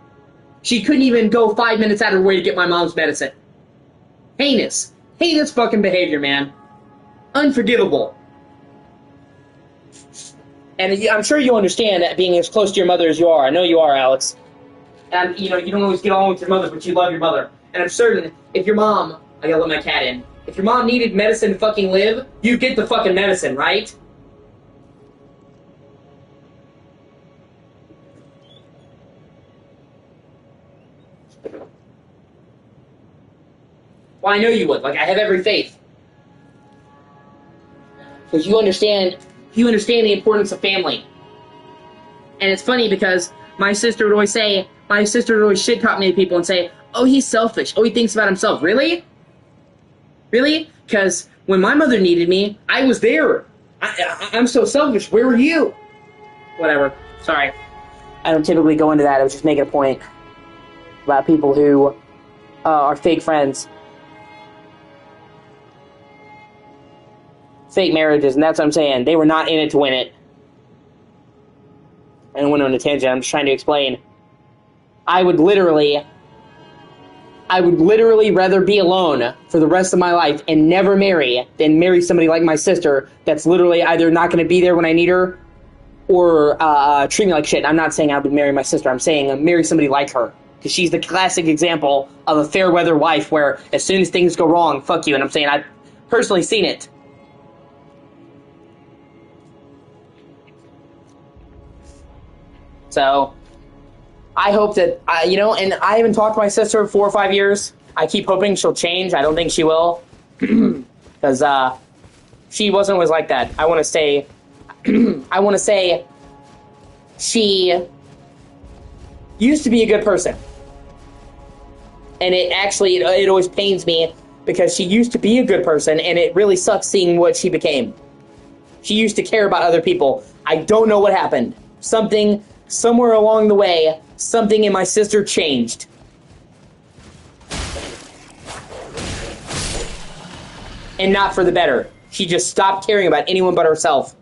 she couldn't even go 5 minutes out of her way to get my mom's medicine. Heinous. Heinous fucking behavior, man. Unforgivable. And I'm sure you understand that being as close to your mother as you are. I know you are, Alex. And, you know, you don't always get along with your mother, but you love your mother. And I'm certain if your mom... I gotta let my cat in. If your mom needed medicine to fucking live, you get the fucking medicine, right? Well, I know you would. Like, I have every faith. Because you understand the importance of family. And it's funny because my sister would always shit talk me to people and say, oh, he's selfish. Oh, he thinks about himself. Really? Really? Because when my mother needed me, I was there. I'm so selfish. Where were you? Whatever. Sorry. I don't typically go into that. I was just making a point about people who are fake friends. Fake marriages, and that's what I'm saying. They were not in it to win it. I don't went on a tangent. I'm just trying to explain. I would literally rather be alone for the rest of my life and never marry than marry somebody like my sister that's literally either not going to be there when I need her or treat me like shit. I'm not saying I would marry my sister. I'm saying marry somebody like her. Because she's the classic example of a fair weather wife where as soon as things go wrong, fuck you. And I'm saying I've personally seen it. So, I hope that, and I haven't talked to my sister in 4 or 5 years. I keep hoping she'll change. I don't think she will. Because, she wasn't always like that. I want to say, she used to be a good person. And it always pains me because she used to be a good person, and it really sucks seeing what she became. She used to care about other people. I don't know what happened. Somewhere along the way, something in my sister changed. And not for the better. She just stopped caring about anyone but herself.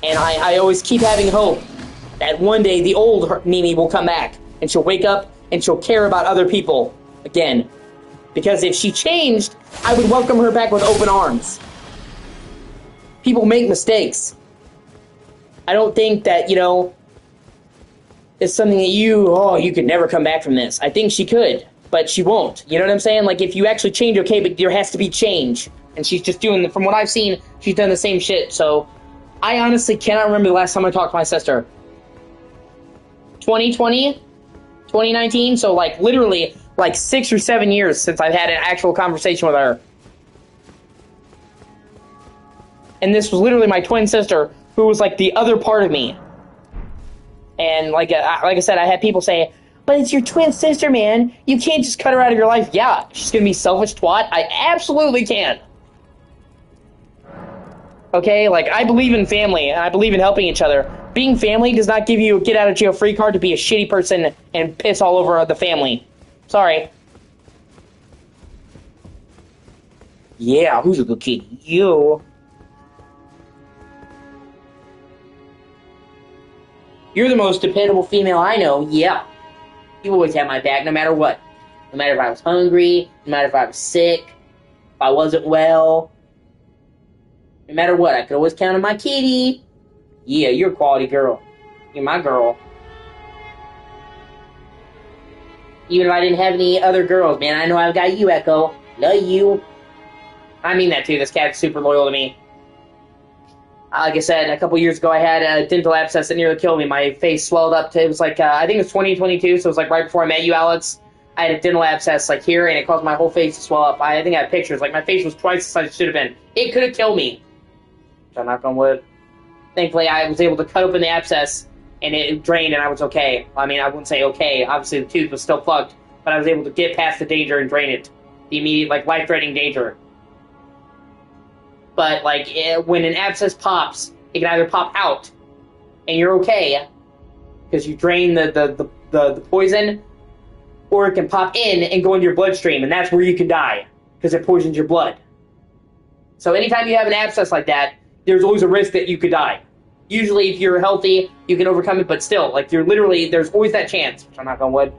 And I always keep having hope that one day the old Mimi will come back, and she'll wake up, and she'll care about other people again. Because if she changed, I would welcome her back with open arms. People make mistakes. I don't think that, it's something that you could never come back from this. I think she could, but she won't. You know what I'm saying? Like, if you actually change, okay, but there has to be change. And she's just doing, from what I've seen, she's done the same shit. So, I honestly cannot remember the last time I talked to my sister. 2020? 2019? So, like, literally, 6 or 7 years since I've had an actual conversation with her. And this was literally my twin sister, who was, the other part of me. And, like I said, I had people say, but it's your twin sister, man. You can't just cut her out of your life. Yeah, she's gonna be selfish twat. I absolutely can. Okay, I believe in family, and I believe in helping each other. Being family does not give you a get-out-of-jail-free card to be a shitty person and piss all over the family. Sorry. Yeah, who's a good kid? You. You're the most dependable female I know. Yeah. You always had my back, no matter what. No matter if I was hungry, no matter if I was sick, if I wasn't well. No matter what, I could always count on my kitty. Yeah, you're a quality girl. You're my girl. Even if I didn't have any other girls, man, I know I've got you, Echo. Love you. I mean that too. This cat's super loyal to me. Like I said, a couple years ago, I had a dental abscess that nearly killed me. My face swelled up to, it was I think it was 2022, so it was right before I met you, Alex. I had a dental abscess here, and it caused my whole face to swell up. I think I have pictures. My face was twice the size it should have been. It could have killed me. I'm knock on wood. Thankfully, I was able to cut open the abscess, and it drained, and I was okay. I mean, I wouldn't say okay. Obviously, the tooth was still plugged, but I was able to get past the danger and drain it. The immediate, life-threatening danger. But, when an abscess pops, it can either pop out, and you're okay, because you drain the poison, or it can pop in and go into your bloodstream, and that's where you can die, because it poisons your blood. So anytime you have an abscess like that, there's always a risk that you could die. Usually, if you're healthy, you can overcome it, but still, there's always that chance, which I'm not going wood.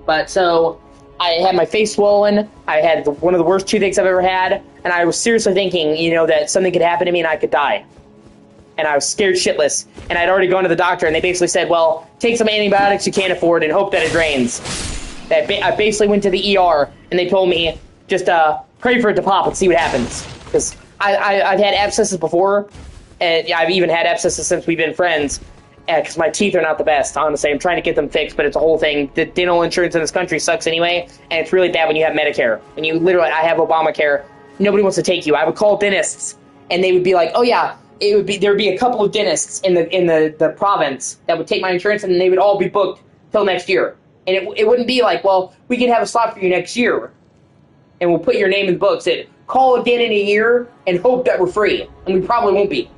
But, so, I had my face swollen, I had one of the worst toothaches I've ever had, and I was seriously thinking, that something could happen to me and I could die. And I was scared shitless, and I'd already gone to the doctor, and they basically said, well, take some antibiotics you can't afford and hope that it drains. I basically went to the ER, and they told me, just pray for it to pop and see what happens. Because I've had abscesses before, and I've even had abscesses since we've been friends, because my teeth are not the best, honestly. I'm trying to get them fixed, but it's a whole thing. The dental insurance in this country sucks anyway, and it's really bad when you have Medicare. When you I have Obamacare, nobody wants to take you. I would call dentists, and they would be like, oh yeah, there would be a couple of dentists in the province that would take my insurance, and they would all be booked till next year. And it wouldn't be like, well, we can have a slot for you next year, and we'll put your name in the books. It'd call again in a year and hope that we're free, and we probably won't be.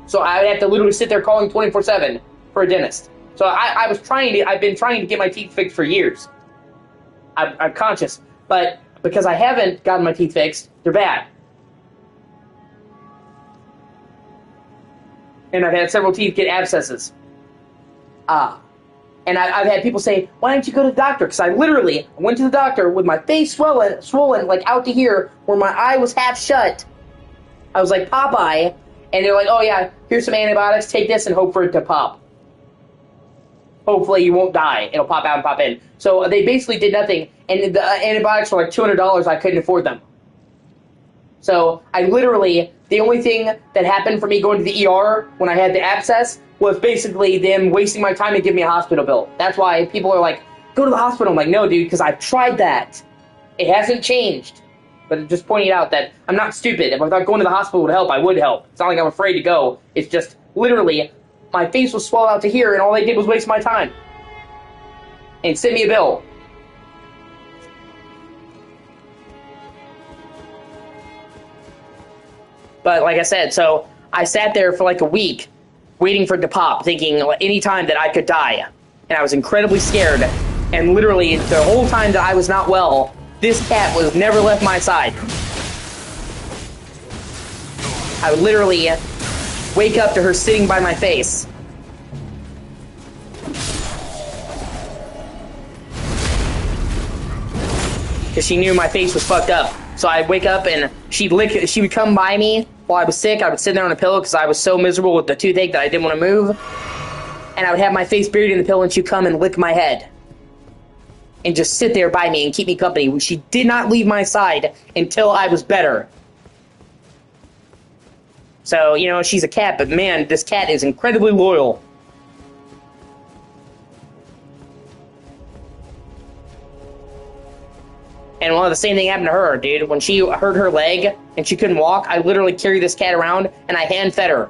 So I would have to literally sit there calling 24/7 for a dentist. So I've been trying to get my teeth fixed for years. I'm conscious, but because I haven't gotten my teeth fixed, they're bad. And I've had several teeth get abscesses. And I've had people say, why don't you go to the doctor? Because I literally went to the doctor with my face swollen out to here, where my eye was half shut. I was like Popeye, and they're like, oh yeah, here's some antibiotics, take this and hope for it to pop. Hopefully you won't die. It'll pop out and pop in. So they basically did nothing, and the antibiotics were $200. I couldn't afford them. So I literally, the only thing that happened for me going to the ER when I had the abscess was basically them wasting my time and giving me a hospital bill. That's why people are like, go to the hospital. I'm like, no, dude, because I've tried that. It hasn't changed. But just pointing out that I'm not stupid. If I thought going to the hospital would help, I would help. It's not like I'm afraid to go. It's just literally my face was swelled out to here, and all they did was waste my time. and sent me a bill. But like I said, so I sat there for like a week waiting for it to pop, thinking any time that I could die. And I was incredibly scared. And literally, the whole time that I was not well, this cat was never left my side. I would literally wake up to her sitting by my face. Because she knew my face was fucked up. So I'd wake up and she would come by me while I was sick. I would sit there on a pillow because I was so miserable with the toothache that I didn't want to move. And I would have my face buried in the pillow and she'd come and lick my head. And just sit there by me and keep me company. She did not leave my side until I was better. So, you know, she's a cat, but man, this cat is incredibly loyal. And one of the same thing happened to her, dude. When she hurt her leg and she couldn't walk, I literally carried this cat around and I hand fed her.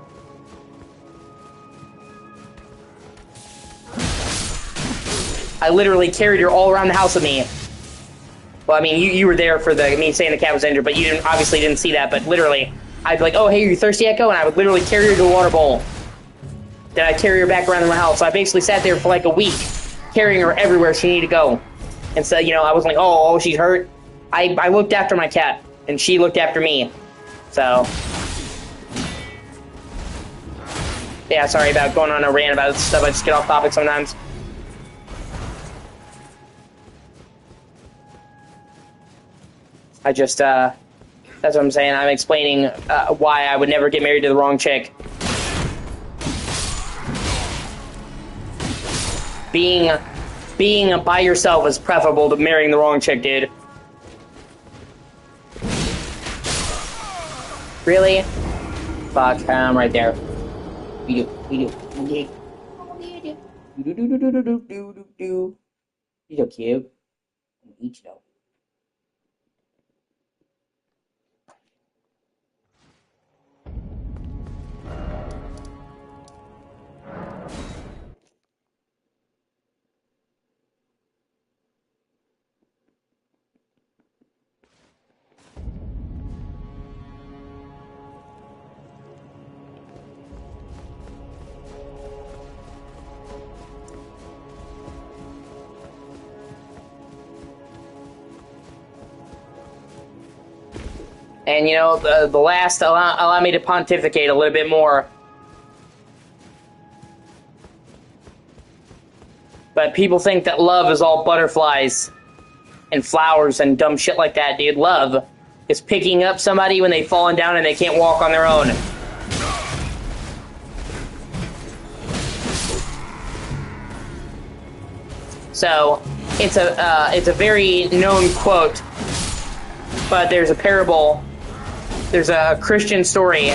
I literally carried her all around the house with me. Well, I mean, you were there for me saying the cat was injured, but you obviously didn't see that. But literally, I'd be like, "Oh, hey, are you thirsty, Echo?" And I would literally carry her to a water bowl. Then I'd carry her back around in my house. So I basically sat there for like a week, carrying her everywhere she needed to go. And so, you know, I wasn't like, oh, she's hurt. I looked after my cat, and she looked after me. So, yeah, sorry about going on a rant about stuff. I just get off topic sometimes. I just, that's what I'm saying. I'm explaining why I would never get married to the wrong chick. Being by yourself is preferable to marrying the wrong chick, dude. Really? Fuck, I'm right there. We do. You're so cute. Eat you though. And, you know, the last, allow me to pontificate a little bit more. But people think that love is all butterflies and flowers and dumb shit like that, dude. Love is picking up somebody when they've fallen down and they can't walk on their own. So, it's a very known quote, but there's a parable. There's a Christian story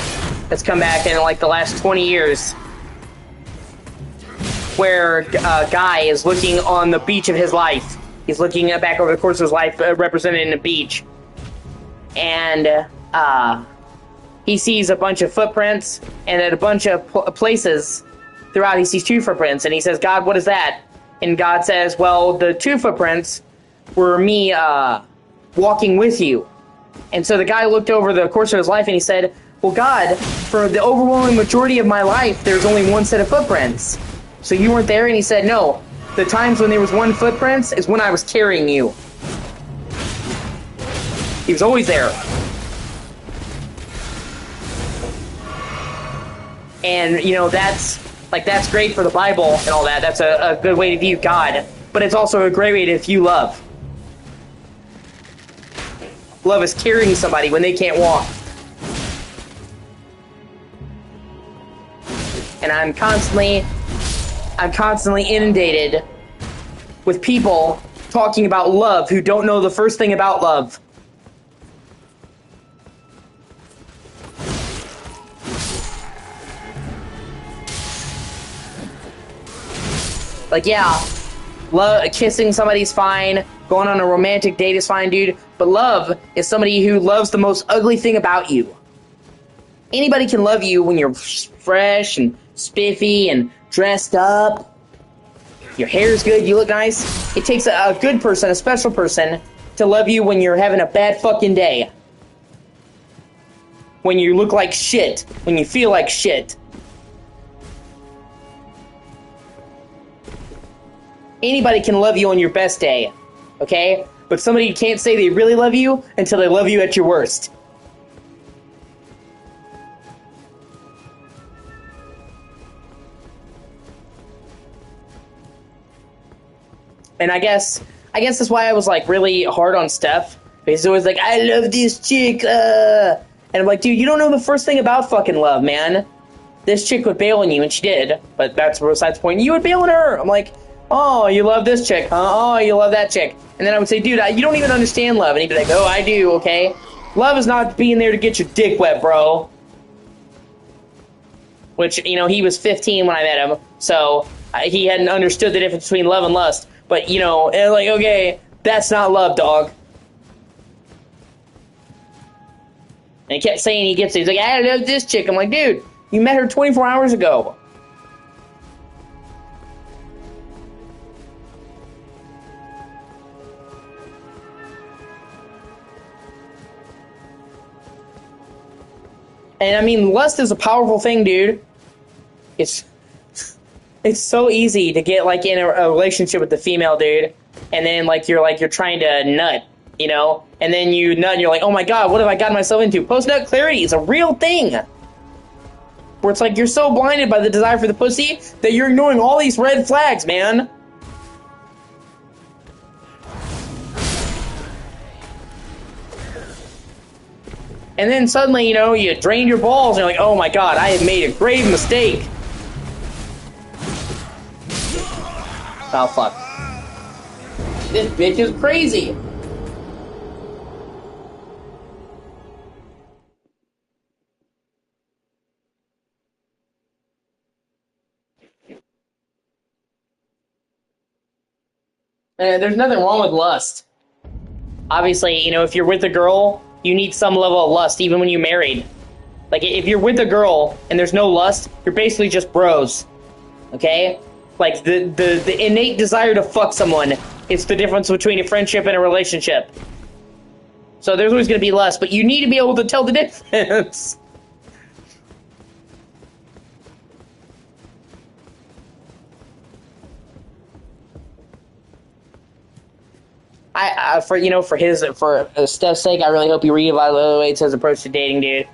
that's come back in like the last 20 years where a guy is looking on the beach of his life. He's looking back over the course of his life represented in a beach. And he sees a bunch of footprints, and at a bunch of places throughout he sees 2 footprints. And he says, "God, what is that?" And God says, "Well, the 2 footprints were me walking with you." And so the guy looked over the course of his life and he said, "Well, God, for the overwhelming majority of my life, there's only 1 set of footprints. So you weren't there?" And he said, "No, the times when there was 1 footprints is when I was carrying you." He was always there. And, you know, that's great for the Bible and all that. That's a good way to view God. But it's also a great way to view love. Love is carrying somebody when they can't walk. And I'm constantly inundated with people talking about love who don't know the first thing about love. Like, yeah, kissing somebody's fine, going on a romantic date is fine, dude, but love is somebody who loves the most ugly thing about you. Anybody can love you when you're fresh and spiffy and dressed up. your hair's good, you look nice. It takes a good person, a special person, to love you when you're having a bad fucking day. When you look like shit. When you feel like shit. Anybody can love you on your best day, okay? But somebody can't say they really love you until they love you at your worst. And I guess that's why I was like really hard on Steph. Because he's always like, I love this chick, And I'm like, dude, you don't know the first thing about fucking love, man. This chick would bail on you, and she did. But that's besides the point. You would bail on her. I'm like, oh, you love this chick, huh? Oh, you love that chick. And then I would say, dude, you don't even understand love. And he'd be like, oh, I do, okay? Love is not being there to get your dick wet, bro. Which, you know, he was 15 when I met him. So he hadn't understood the difference between love and lust. But, you know, like, okay, that's not love, dog. And he kept saying he gets it. He's like, I love this chick. I'm like, dude, you met her 24 hours ago. And I mean, lust is a powerful thing, dude. It's so easy to get like in a relationship with the female dude, and then like you're trying to nut, you know, and then you nut and you're like, oh my god, what have I gotten myself into? Post-nut clarity is a real thing. Where it's like you're so blinded by the desire for the pussy that you're ignoring all these red flags, man. And then suddenly, you know, you drain your balls and you're like, oh my god, I have made a grave mistake. Oh fuck. This bitch is crazy. There's nothing wrong with lust. Obviously, you know, if you're with a girl, you need some level of lust, even when you're married. Like, if you're with a girl and there's no lust, you're basically just bros. Okay? Like, the innate desire to fuck someone is the difference between a friendship and a relationship. So there's always going to be lust, but you need to be able to tell the difference. For Steph's sake, I really hope he reevaluates his approach to dating, dude.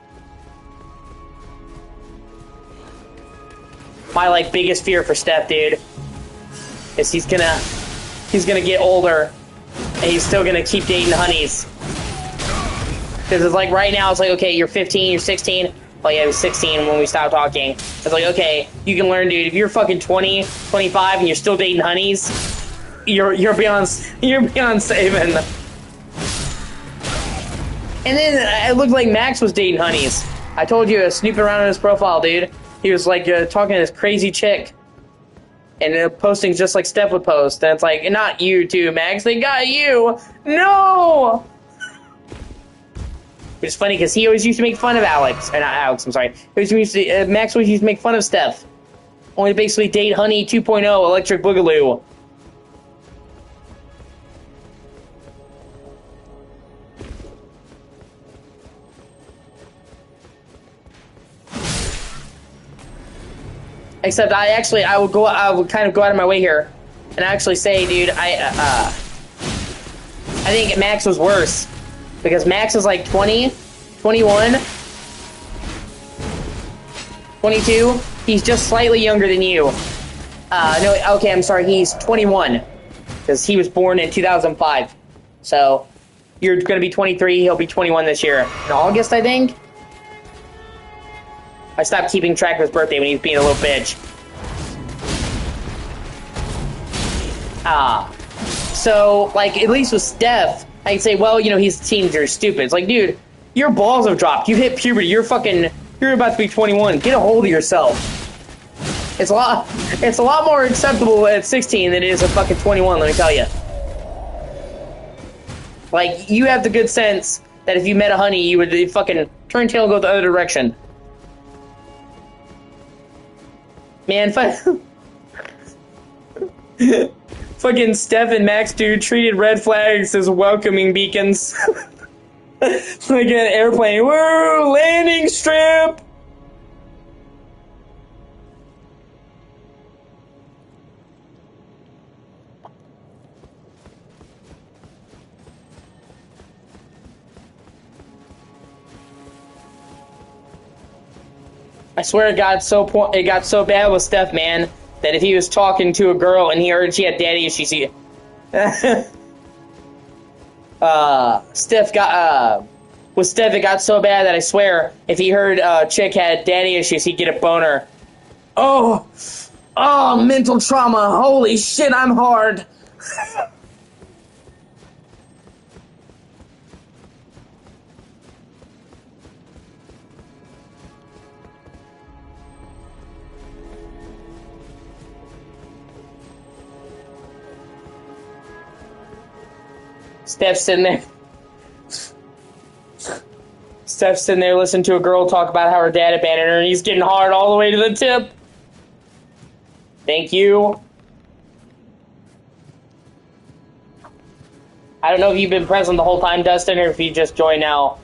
My, like, biggest fear for Steph, dude, is he's gonna get older, and he's still gonna keep dating honeys. Because it's like, right now, it's like, okay, you're 15, you're 16. Well, yeah, I was 16 when we stopped talking. It's like, okay, you can learn, dude, if you're fucking 20, 25, and you're still dating honeys, you're beyond saving. And then it looked like Max was dating honeys. I told you, I was snooping around on his profile, dude. He was like talking to this crazy chick, and posting just like Steph would post. And it's like, not you too, Max. They got you. No. It's funny because he always used to make fun of Alex, or not Alex. I'm sorry. Max always used to make fun of Steph. Only to basically date Honey 2.0 Electric Boogaloo. Except I would kind of go out of my way here and actually say, dude, I think Max was worse. Because Max is like 20, 21, 22. He's just slightly younger than you. No, okay, I'm sorry, he's 21. Because he was born in 2005. So, you're going to be 23, he'll be 21 this year. In August, I think? I stopped keeping track of his birthday when he was being a little bitch. So, like, at least with Steph, I can say, well, you know, he's a teenager, stupid. It's like, dude, your balls have dropped. You hit puberty. You're about to be 21. Get a hold of yourself. It's a lot more acceptable at 16 than it is at fucking 21, let me tell you. Like, you have the good sense that if you met a honey, you would fucking turn tail and go the other direction. Man, Fucking Steph and Max, dude, treated red flags as welcoming beacons. Like an airplane. Woo! Landing strip! I swear it got so bad with Steph, man, that if he was talking to a girl and he heard she had daddy issues, he Steph got with Steph it got so bad that I swear if he heard chick had daddy issues, he'd get a boner. Oh, mental trauma. Holy shit, I'm hard. Steph's sitting there listening to a girl talk about how her dad abandoned her, and he's getting hard all the way to the tip. Thank you. I don't know if you've been present the whole time, Dustin, or if you just joined now.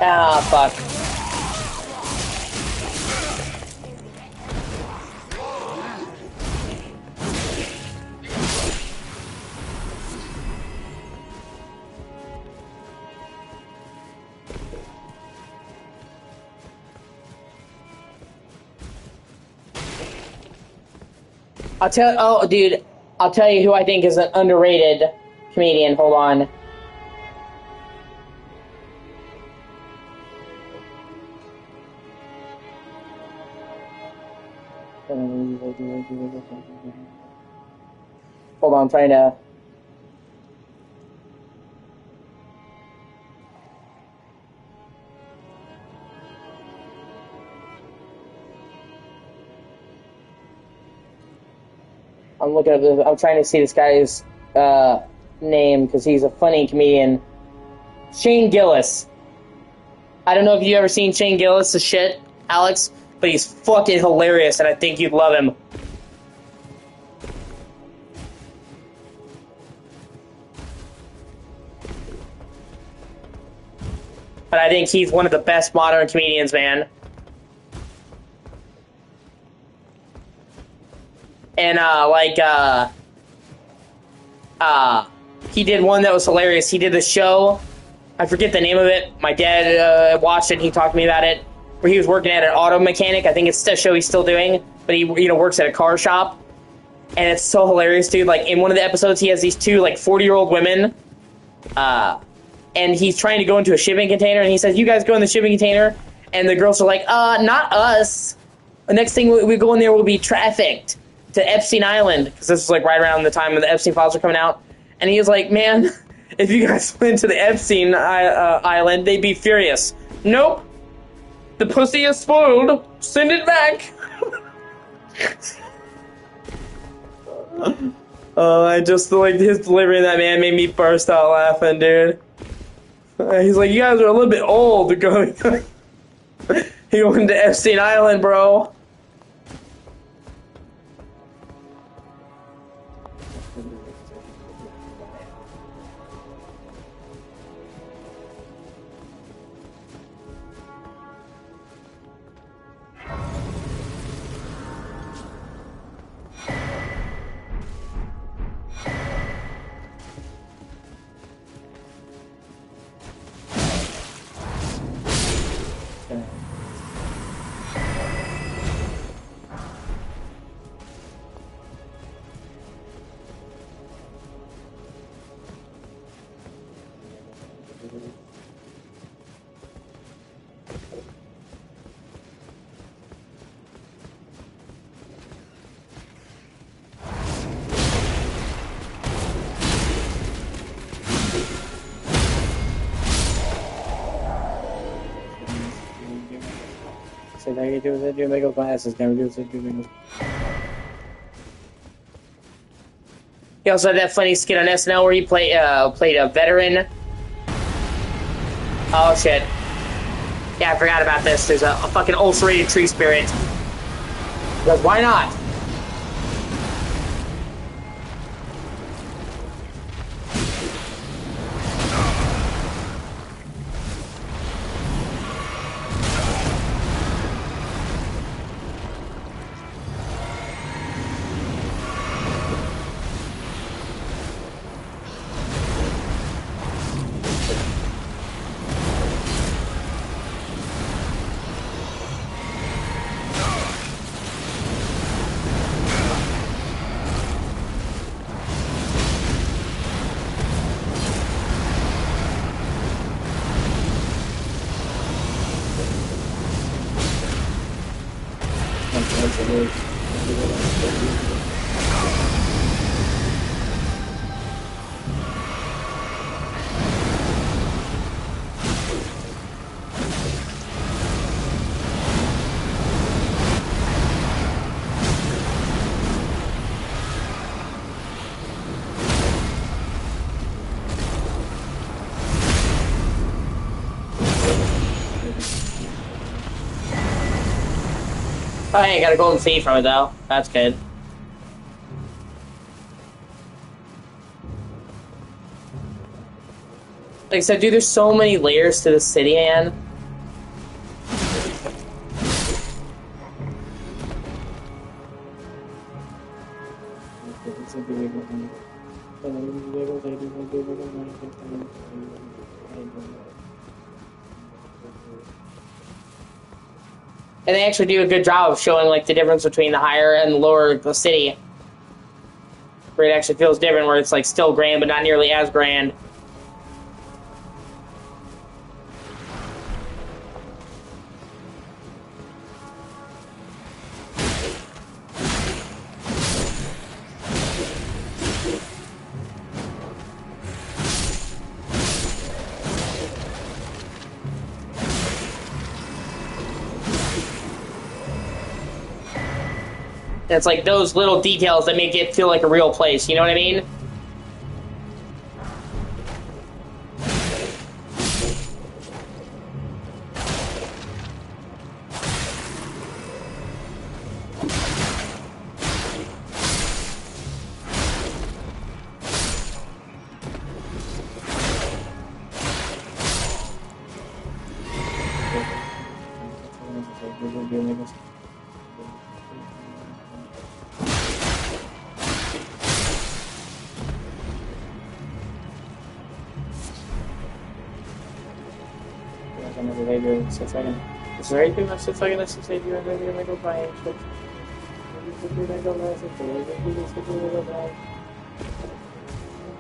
Ah, fuck. I'll tell you who I think is an underrated comedian. Hold on. Hold on, I'm trying to... I'm looking at this. I'm trying to see this guy's name because he's a funny comedian. Shane Gillis. I don't know if you've ever seen Shane Gillis' shit, Alex, but he's fucking hilarious, and I think you'd love him. But I think he's one of the best modern comedians, man. And, he did one that was hilarious. He did the show, I forget the name of it. My dad watched it, and he talked to me about it, where he was working at an auto mechanic. I think it's the show he's still doing, but he, works at a car shop. And it's so hilarious, dude. Like, in one of the episodes, he has these two, 40-year-old women, and he's trying to go into a shipping container, and he says, "You guys go in the shipping container," and the girls are like, not us. The next thing we go in there, we'll be trafficked to Epstein Island, because this was, right around the time when the Epstein files were coming out. And he was like, "Man, if you guys went to the Epstein Island, they'd be furious." Nope. The pussy is spoiled. Send it back. I just, his delivery of that man made me burst out laughing, dude. He's like, "You guys are a little bit old to go." He went to Epstein Island, bro. do glasses. Never do. He also had that funny skit on SNL where he played a veteran. Oh shit! Yeah, I forgot about this. There's a fucking ulcerated tree spirit. Because why not? Oh, hey, got a golden seed from it, though. That's good. Like I said, dude, there's so many layers to the city, man. And they actually do a good job of showing like the difference between the higher and the lower the city. Where it actually feels different, where it's like still grand, but not nearly as grand. It's like those little details that make it feel like a real place, you know what I mean?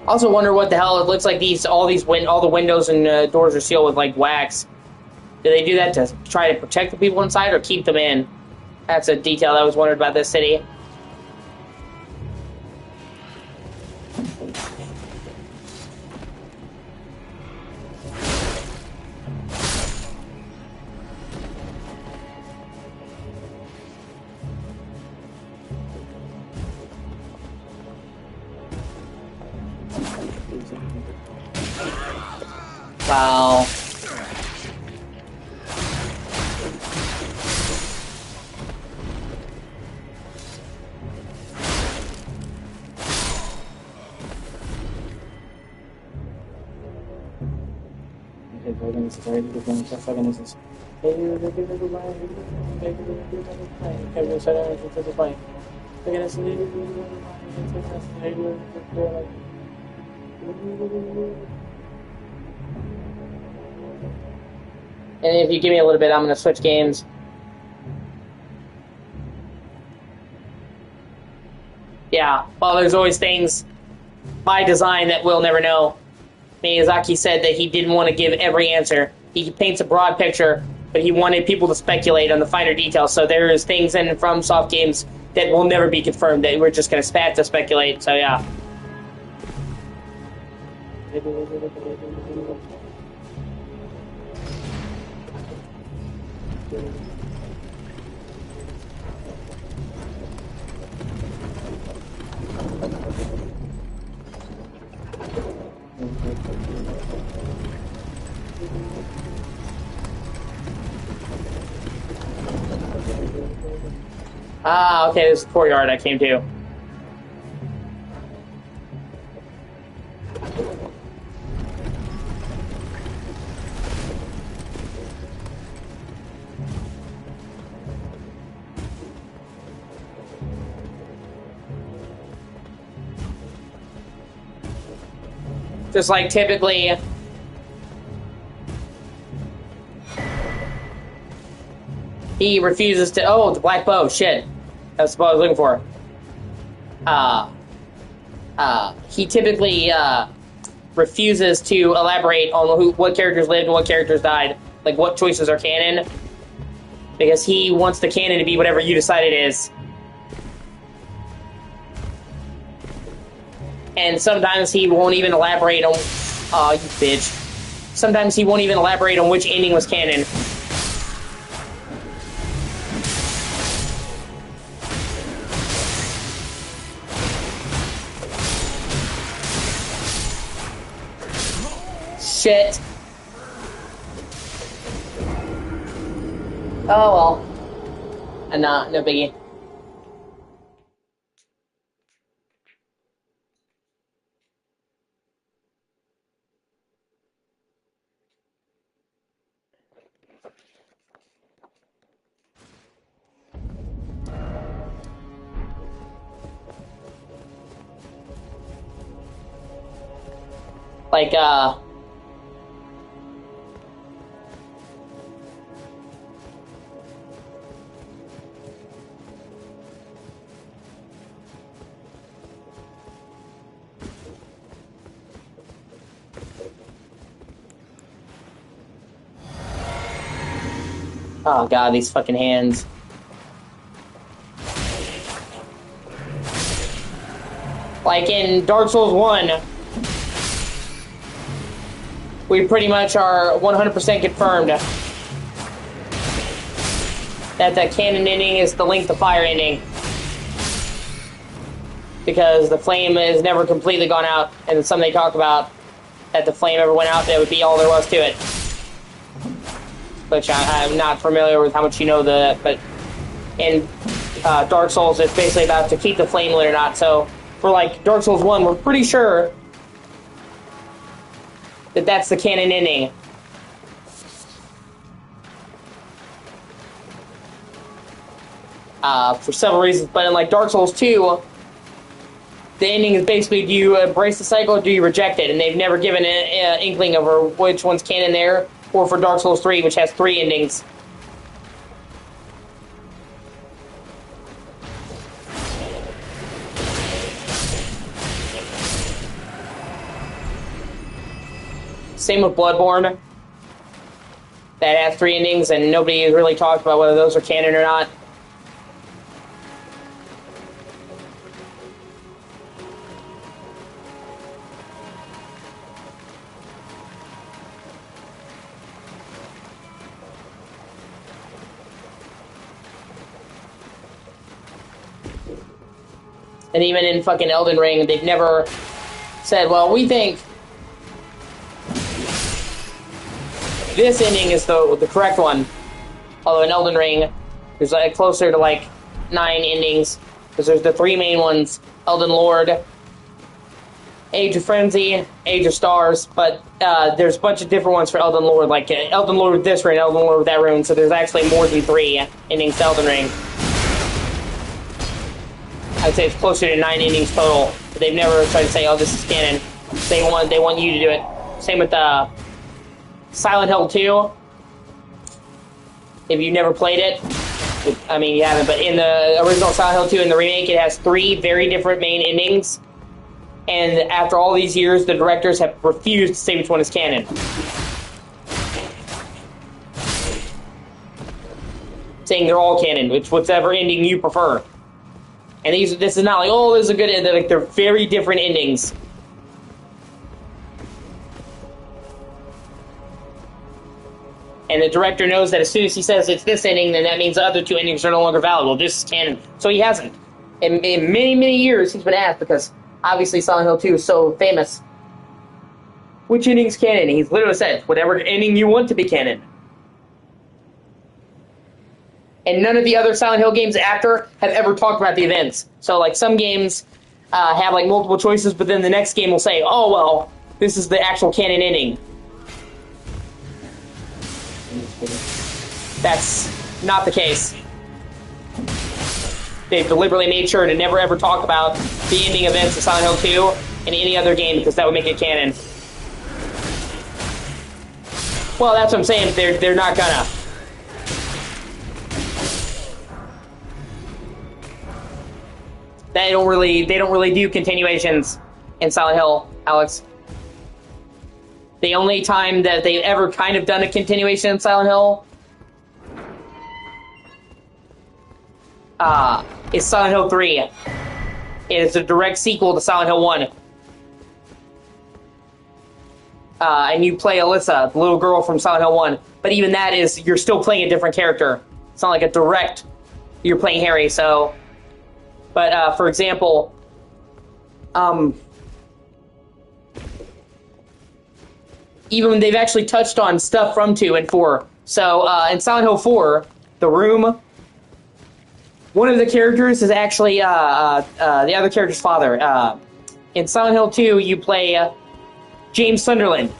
Also wonder what the hell it looks like. All the windows and doors are sealed with like wax. Do they do that to try to protect the people inside or keep them in? That's a detail that was wondered about this city. Wow. And if you give me a little bit, I'm going to switch games. Yeah, well, there's always things by design that we'll never know. Miyazaki said that he didn't want to give every answer. He paints a broad picture, but he wanted people to speculate on the finer details. So there's things in from soft games that will never be confirmed, that we're just going to have to speculate. So yeah. Ah, okay, this is the courtyard I came to. Just like typically, he refuses to. Oh, the black bow. Shit, that's what I was looking for. He typically refuses to elaborate on what characters lived and what characters died, like what choices are canon, because he wants the canon to be whatever you decide it is. And sometimes he won't even elaborate on. Oh, you bitch. Sometimes he won't even elaborate on which ending was canon. Shit. Oh well. No biggie. Like, oh god, these fucking hands. Like in Dark Souls 1, we pretty much are 100% confirmed that the canon ending is the Link to Fire ending. Because the flame has never completely gone out, and some they talk about that the flame ever went out, that would be all there was to it. Which I'm not familiar with how much you know but in Dark Souls, it's basically about to keep the flame lit or not. So for like Dark Souls 1, we're pretty sure that that's the canon ending. For several reasons, but in like Dark Souls 2, the ending is basically, do you embrace the cycle or do you reject it? And they've never given an inkling over which one's canon there, or for Dark Souls 3, which has 3 endings. Same with Bloodborne. That has 3 endings, and nobody has really talked about whether those are canon or not. And even in fucking Elden Ring, they've never said, well, we think this ending is the correct one. Although in Elden Ring, there's like closer to like 9 endings. Because there's the 3 main ones: Elden Lord, Age of Frenzy, Age of Stars. But there's a bunch of different ones for Elden Lord, like Elden Lord with this rune, Elden Lord with that rune. So there's actually more than 3 endings to Elden Ring. I'd say it's closer to 9 endings total. But they've never tried to say, "Oh, this is canon." They want you to do it. Same with Silent Hill 2. If you've never played it, I mean you haven't, but in the original Silent Hill 2 and the remake, it has 3 very different main endings. And after all these years, the directors have refused to say which one is canon, saying they're all canon, whichever ending you prefer. And this is not like, oh, this is a good ending. Like, they're very different endings. And the director knows that as soon as he says it's this ending, then that means the other 2 endings are no longer valid. Well, this is canon. So he hasn't. In many, many years, he's been asked, because obviously Silent Hill 2 is so famous. Which ending's canon? He's literally said, whatever ending you want to be canon. And none of the other Silent Hill games after have ever talked about the events. So, like, some games have, like, multiple choices, but then the next game will say, oh, well, this is the actual canon ending. That's not the case. They've deliberately made sure to never ever talk about the ending events of Silent Hill 2 in any other game, because that would make it canon. Well, that's what I'm saying. They're not gonna. They don't really do continuations in Silent Hill, Alex. The only time that they've ever kind of done a continuation in Silent Hill is Silent Hill 3. It is a direct sequel to Silent Hill 1. And you play Alyssa, the little girl from Silent Hill 1. But even that is, you're still playing a different character. It's not like a direct, you're playing Harry, so... But, for example, even when they've actually touched on stuff from 2 and 4. So, in Silent Hill 4, The Room, one of the characters is actually, the other character's father. In Silent Hill 2, you play, James Sunderland.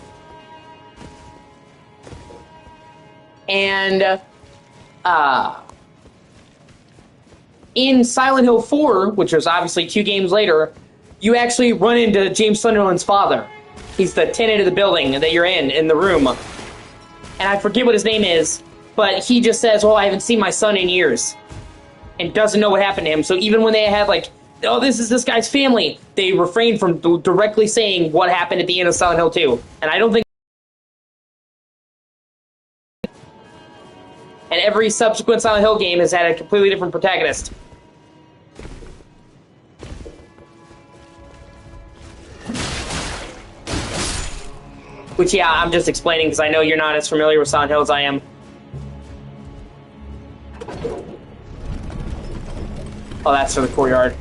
And, in Silent Hill 4, which was obviously 2 games later, you actually run into James Sunderland's father. He's the tenant of the building that you're in the room. And I forget what his name is, but he just says, well, I haven't seen my son in years. And doesn't know what happened to him. So even when they have, like, oh, this is this guy's family, they refrain from directly saying what happened at the end of Silent Hill 2. And I don't think... And every subsequent Silent Hill game has had a completely different protagonist. Which, yeah, I'm just explaining because I know you're not as familiar with Silent Hill as I am. Oh, that's for the courtyard.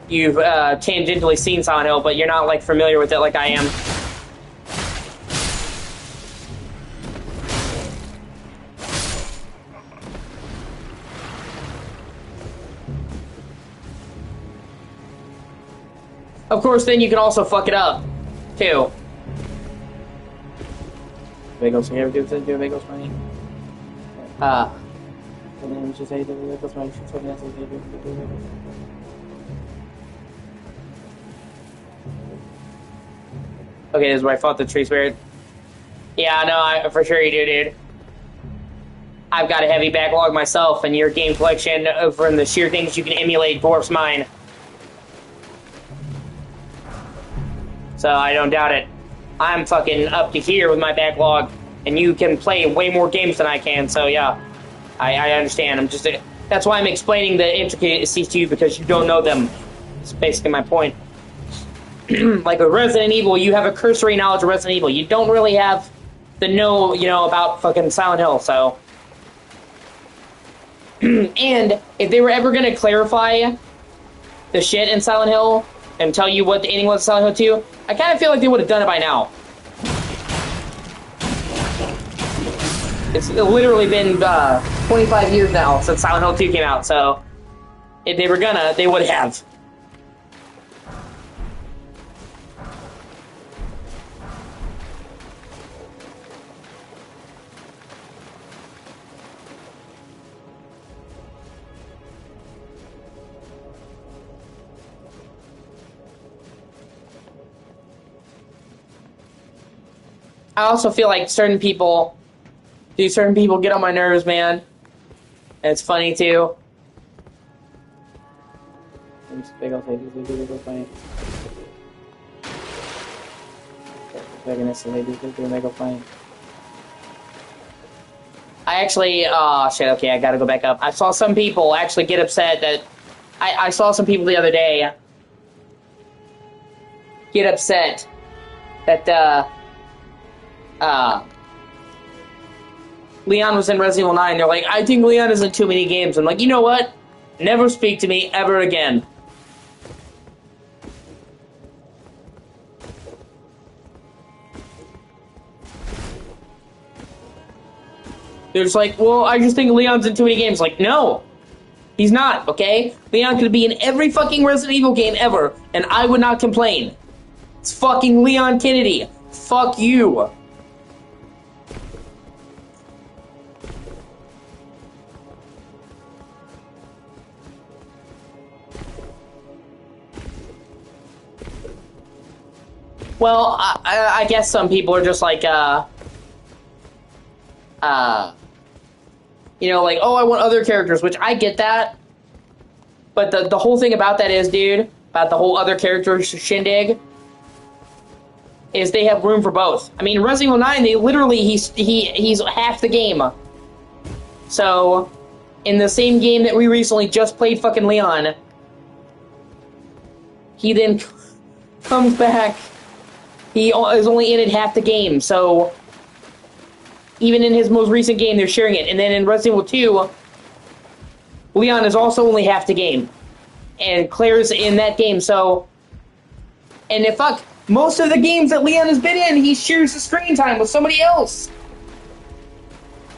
You've tangentially seen Silent Hill, but you're not, like, familiar with it like I am. Of course, then you can also fuck it up, too. Bagels here, do bagels money. And then just say the bagels money. Okay, this is where I fought the tree spirit. Yeah, no, for sure you do, dude. I've got a heavy backlog myself, and your game collection from the sheer things you can emulate dwarfs mine. So I don't doubt it. I'm fucking up to here with my backlog, and you can play way more games than I can, so yeah. I understand. That's why I'm explaining the intricacies to you, because you don't know them. It's basically my point. Like with Resident Evil, you have a cursory knowledge of Resident Evil. You don't really have the about fucking Silent Hill, so... And if they were ever going to clarify the shit in Silent Hill and tell you what the ending was of Silent Hill 2, I kind of feel like they would have done it by now. It's literally been 25 years now since Silent Hill 2 came out, so if they were gonna, they would have. I also feel like certain people get on my nerves, man. And it's funny too. I actually, oh shit, okay, I gotta go back up. I saw some people actually get upset that, I saw some people the other day get upset that, Leon was in Resident Evil 9. They're like, I think Leon is in too many games. I'm like, you know what? Never speak to me ever again. They're just like, well, I just think Leon's in too many games. Like, no, he's not, okay? Leon could be in every fucking Resident Evil game ever, and I would not complain. It's fucking Leon Kennedy. Fuck you. Well, I guess some people are just like, you know, like, oh, I want other characters, which I get that. But the whole thing about that is, dude, about the whole other character shindig, is they have room for both. I mean, Resident Evil 9, they literally, he's half the game. So, in the same game that we recently just played fucking Leon, he then comes back. He is only in it half the game, so even in his most recent game, they're sharing it. And then in Resident Evil 2, Leon is also only half the game. And Claire's in that game, so... And if fuck, most of the games that Leon has been in, he shares the screen time with somebody else.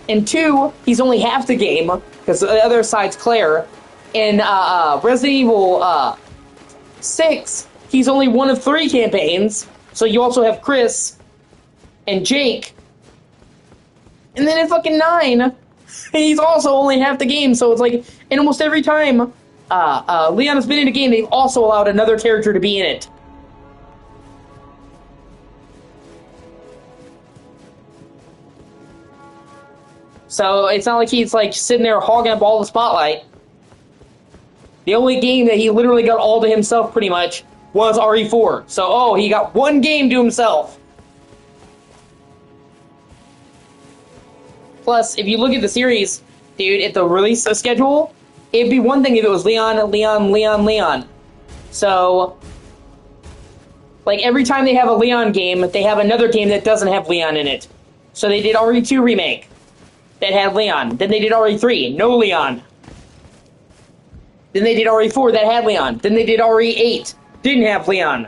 In 2, he's only half the game, because the other side's Claire. In Resident Evil 6, he's only one of 3 campaigns. So you also have Chris and Jake. And then in fucking 9, he's also only half the game. So it's like, in almost every time Leon has been in a game, they've also allowed another character to be in it. So it's not like he's like sitting there hogging up all the spotlight. The only game that he literally got all to himself pretty much was RE4. So, oh, he got one game to himself. Plus, if you look at the series, dude, at the release schedule, it'd be one thing if it was Leon, Leon, Leon, Leon. So, like, every time they have a Leon game, they have another game that doesn't have Leon in it. So they did RE2 Remake that had Leon. Then they did RE3, no Leon. Then they did RE4 that had Leon. Then they did RE8, didn't have Leon.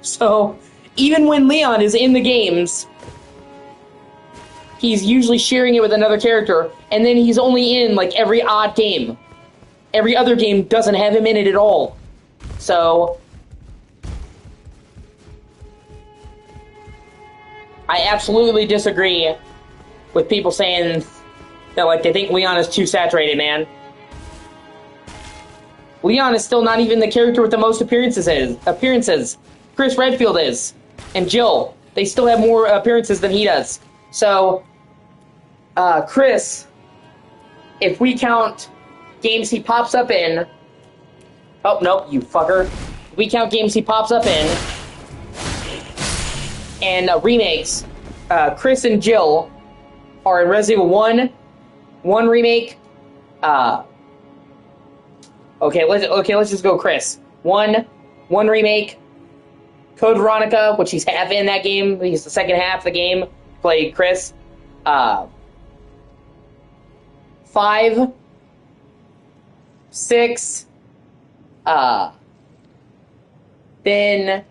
So, even when Leon is in the games, he's usually sharing it with another character, and then he's only in, like, every odd game. Every other game doesn't have him in it at all. So, I absolutely disagree with people saying that, like, they think Leon is too saturated, man. Leon is still not even the character with the most appearances. Chris Redfield is. And Jill. They still have more appearances than he does. So, Chris, if we count games he pops up in... Oh, no, you fucker. If we count games he pops up in, and remakes, Chris and Jill are in Resident Evil 1 remake, Okay, let's just go Chris. One remake. Code Veronica, which he's half in that game. He's the second half of the game. Played Chris. 5, 6. Then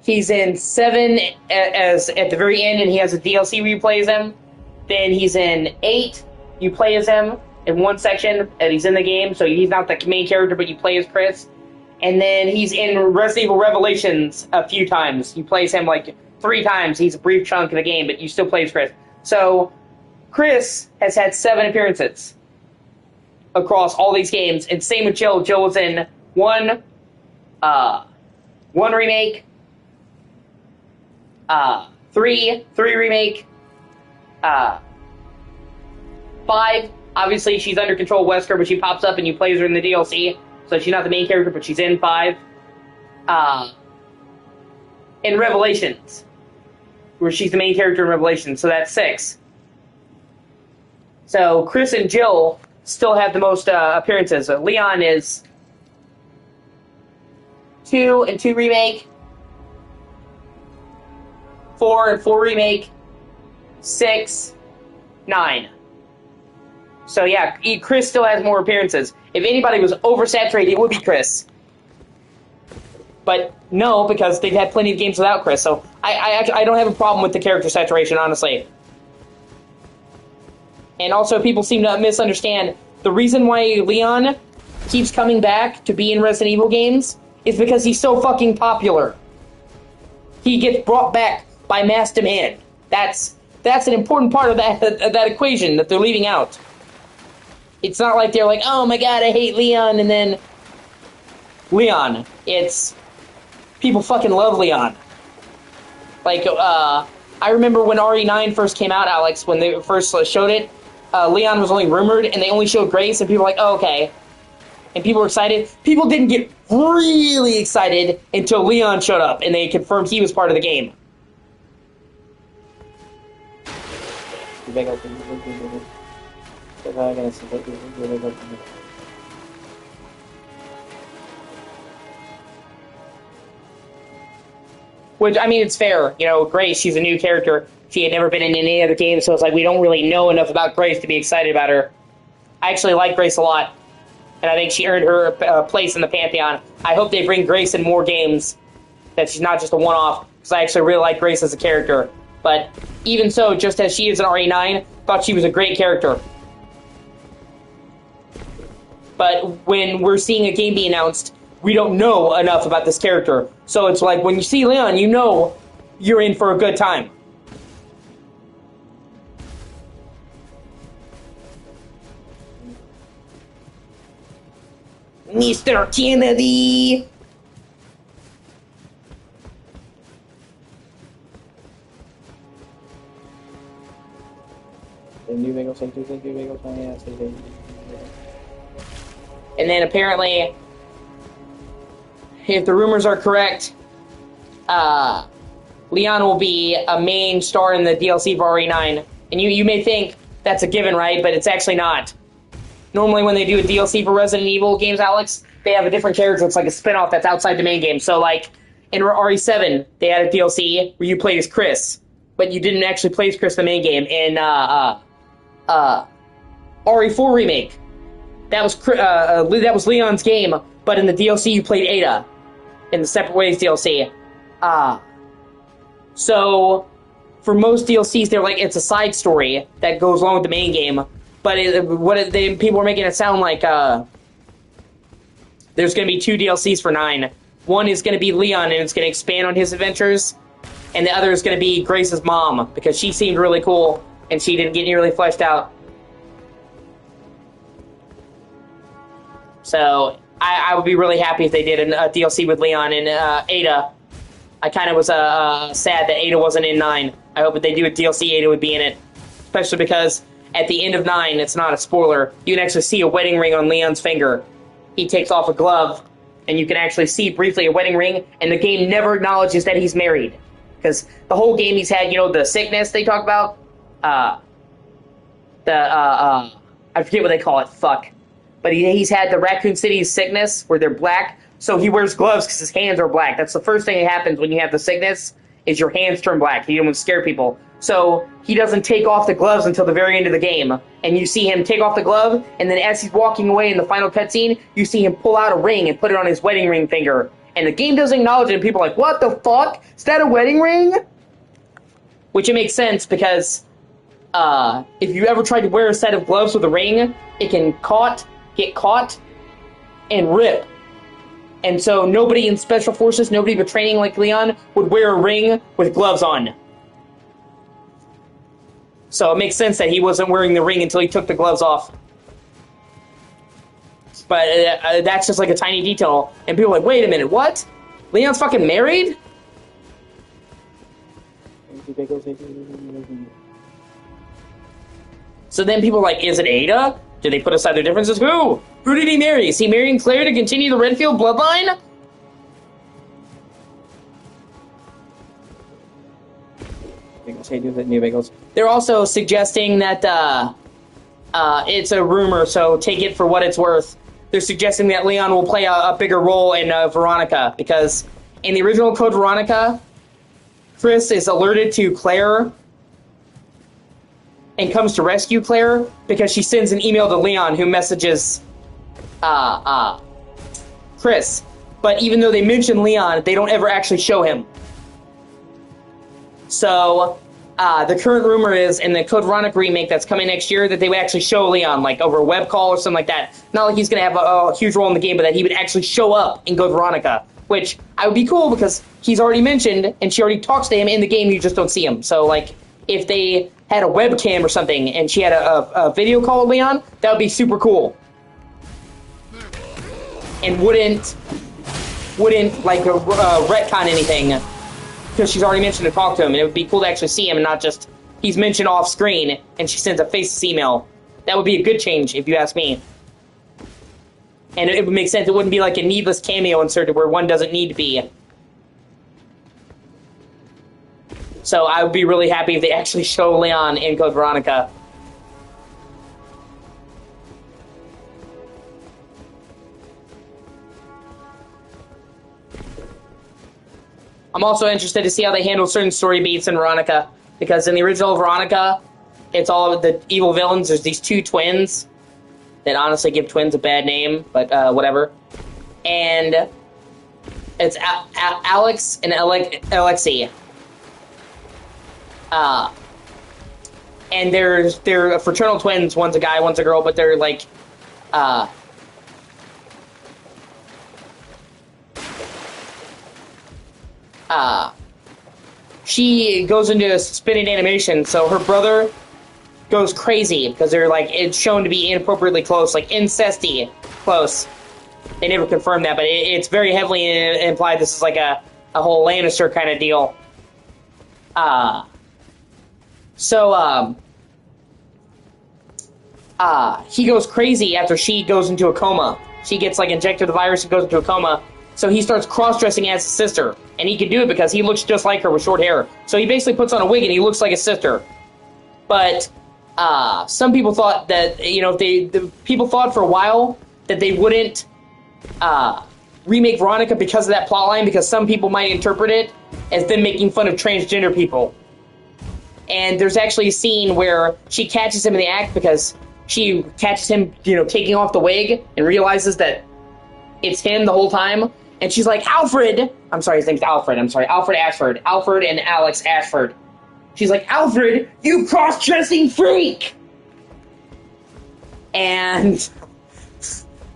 he's in 7 as at the very end, and he has a DLC where you play as him. Then he's in 8. You play as him in one section, and he's in the game, so he's not the main character, but you play as Chris. And then he's in Resident Evil Revelations a few times. You play as him like 3 times. He's a brief chunk of the game, but you still play as Chris. So, Chris has had 7 appearances across all these games, and same with Jill. Jill was in 1 remake, 3 remake, 5. Obviously, she's under control of Wesker, but she pops up and you play her in the DLC. So she's not the main character, but she's in 5. In Revelations, where she's the main character in Revelations, so that's 6. So Chris and Jill still have the most appearances. Leon is 2 and 2 remake, 4 and 4 remake, 6, 9. So yeah, Chris still has more appearances. If anybody was oversaturated, it would be Chris. But no, because they've had plenty of games without Chris. So I don't have a problem with the character saturation, honestly. And also, people seem to misunderstand the reason why Leon keeps coming back to be in Resident Evil games is because he's so fucking popular. He gets brought back by mass demand. That's an important part of that equation that they're leaving out. It's not like they're like, oh my god, I hate Leon, and then Leon. It's people fucking love Leon. Like, I remember when RE9 first came out, Alex, when they first showed it, Leon was only rumored, and they only showed Grace, and people were like, oh, okay. And people were excited. People didn't get really excited until Leon showed up, and they confirmed he was part of the game. Which, I mean, it's fair. You know, Grace, she's a new character. She had never been in any other game, so it's like we don't really know enough about Grace to be excited about her. I actually like Grace a lot, and I think she earned her place in the Pantheon. I hope they bring Grace in more games, that she's not just a one-off, because I actually really like Grace as a character. But even so, just as she is in RE9, thought she was a great character. But when we're seeing a game be announced, we don't know enough about this character. So it's like, when you see Leon, you know you're in for a good time. Mr. Kennedy! And then apparently, if the rumors are correct, Leon will be a main star in the DLC for RE9. And you may think that's a given, right? But it's actually not. Normally when they do a DLC for Resident Evil games, Alex, they have a different character. It's like a spin-off that's outside the main game. So like in RE7, they had a DLC where you played as Chris, but you didn't actually play as Chris in the main game. In RE4 Remake, that was Leon's game, but in the DLC you played Ada in the Separate Ways DLC. So for most DLCs, they're like, it's a side story that goes along with the main game. But people are making it sound like there's going to be 2 DLCs for 9. One is going to be Leon, and it's going to expand on his adventures. And the other is going to be Grace's mom, because she seemed really cool, and she didn't get nearly fleshed out. So I would be really happy if they did a DLC with Leon and Ada. I kind of was sad that Ada wasn't in 9. I hope if they do a DLC, Ada would be in it. Especially because at the end of 9, it's not a spoiler, you can actually see a wedding ring on Leon's finger. He takes off a glove, and you can actually see briefly a wedding ring, and the game never acknowledges that he's married. Because the whole game he's had, you know, the sickness they talk about? I forget what they call it, fuck. But he's had the Raccoon City sickness, where they're black, so he wears gloves because his hands are black. That's the first thing that happens when you have the sickness, is your hands turn black. He doesn't scare people. So he doesn't take off the gloves until the very end of the game. And you see him take off the glove, and then as he's walking away in the final cutscene, you see him pull out a ring and put it on his wedding ring finger. And the game doesn't acknowledge it, and people are like, what the fuck? Is that a wedding ring? Which it makes sense, because if you ever tried to wear a set of gloves with a ring, it can get caught, and rip. And so nobody in Special Forces, nobody with training like Leon, would wear a ring with gloves on. So it makes sense that he wasn't wearing the ring until he took the gloves off. But that's just like a tiny detail. And people are like, wait a minute, what? Leon's fucking married? So then people are like, is it Ada? Did they put aside their differences? Who? Who did he marry? Is he marrying Claire to continue the Redfield bloodline? They're also suggesting that it's a rumor, so take it for what it's worth. They're suggesting that Leon will play a bigger role in Veronica, because in the original Code Veronica, Chris is alerted to Claire and comes to rescue Claire because she sends an email to Leon, who messages Chris. But even though they mention Leon, they don't ever actually show him. So the current rumor is in the Code Veronica remake that's coming next year that they would actually show Leon, like, over a web call or something like that. Not like he's going to have a huge role in the game, but that he would actually show up in Code Veronica, which I would be cool because he's already mentioned and she already talks to him in the game, you just don't see him. So, like, if they had a webcam or something and she had a video call with Leon, that would be super cool. And wouldn't like, retcon anything. Because she's already mentioned to talk to him, and it would be cool to actually see him and not just he's mentioned off screen and she sends a faceless email. That would be a good change, if you ask me. And it would make sense. It wouldn't be like a needless cameo inserted where one doesn't need to be. So I would be really happy if they actually show Leon in Code Veronica. I'm also interested to see how they handle certain story beats in Veronica, because in the original Veronica, it's all of the evil villains. There's these two twins that honestly give twins a bad name, but whatever. And it's Alex and Alexei. And they're fraternal twins. One's a guy, one's a girl, but they're like, she goes into a suspended animation, so her brother goes crazy because they're like, it's shown to be inappropriately close, like incesty close. They never confirmed that, but it's very heavily implied this is like a whole Lannister kind of deal. He goes crazy after she goes into a coma. She gets like injected the virus and goes into a coma. So he starts cross-dressing as his sister. And he can do it because he looks just like her with short hair. So he basically puts on a wig and he looks like his sister. But some people thought that, you know, the people thought for a while that they wouldn't remake Veronica because of that plotline, because some people might interpret it as them making fun of transgender people. And there's actually a scene where she catches him in the act because she catches him, you know, taking off the wig and realizes that it's him the whole time. And she's like, Alfred! I'm sorry, his name's Alfred. I'm sorry, Alfred Ashford. Alfred and Alex Ashford. She's like, Alfred, you cross-dressing freak! And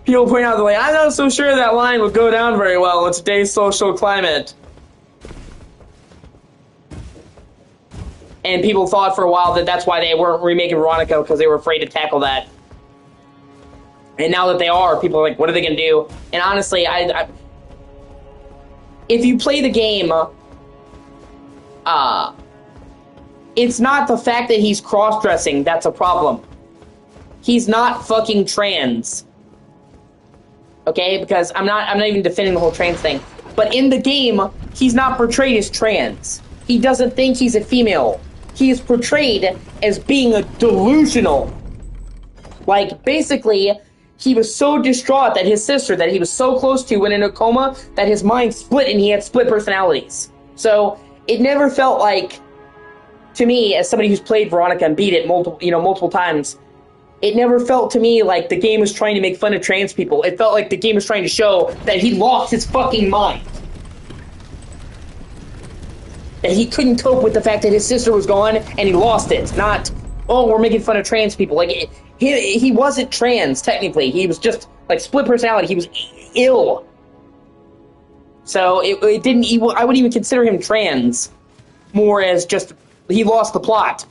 people point out, they're like, I'm not so sure that line would go down very well in today's social climate. And people thought for a while that that's why they weren't remaking Veronica, because they were afraid to tackle that. And now that they are, people are like, what are they going to do? And honestly, if you play the game, it's not the fact that he's cross-dressing that's a problem. He's not fucking trans. Okay? Because I'm not even defending the whole trans thing. But in the game, he's not portrayed as trans. He doesn't think he's a female. He is portrayed as being a delusional. Like, basically, he was so distraught that his sister, that he was so close to, went into a coma, that his mind split and he had split personalities. So, it never felt like, to me, as somebody who's played Veronica and beat it multiple times, it never felt to me like the game was trying to make fun of trans people. It felt like the game was trying to show that he lost his fucking mind. That he couldn't cope with the fact that his sister was gone and he lost it. Not, oh, we're making fun of trans people. Like, he wasn't trans, technically. He was just, like, split personality. He was ill. So, it didn't, I wouldn't even consider him trans. More as just, he lost the plot.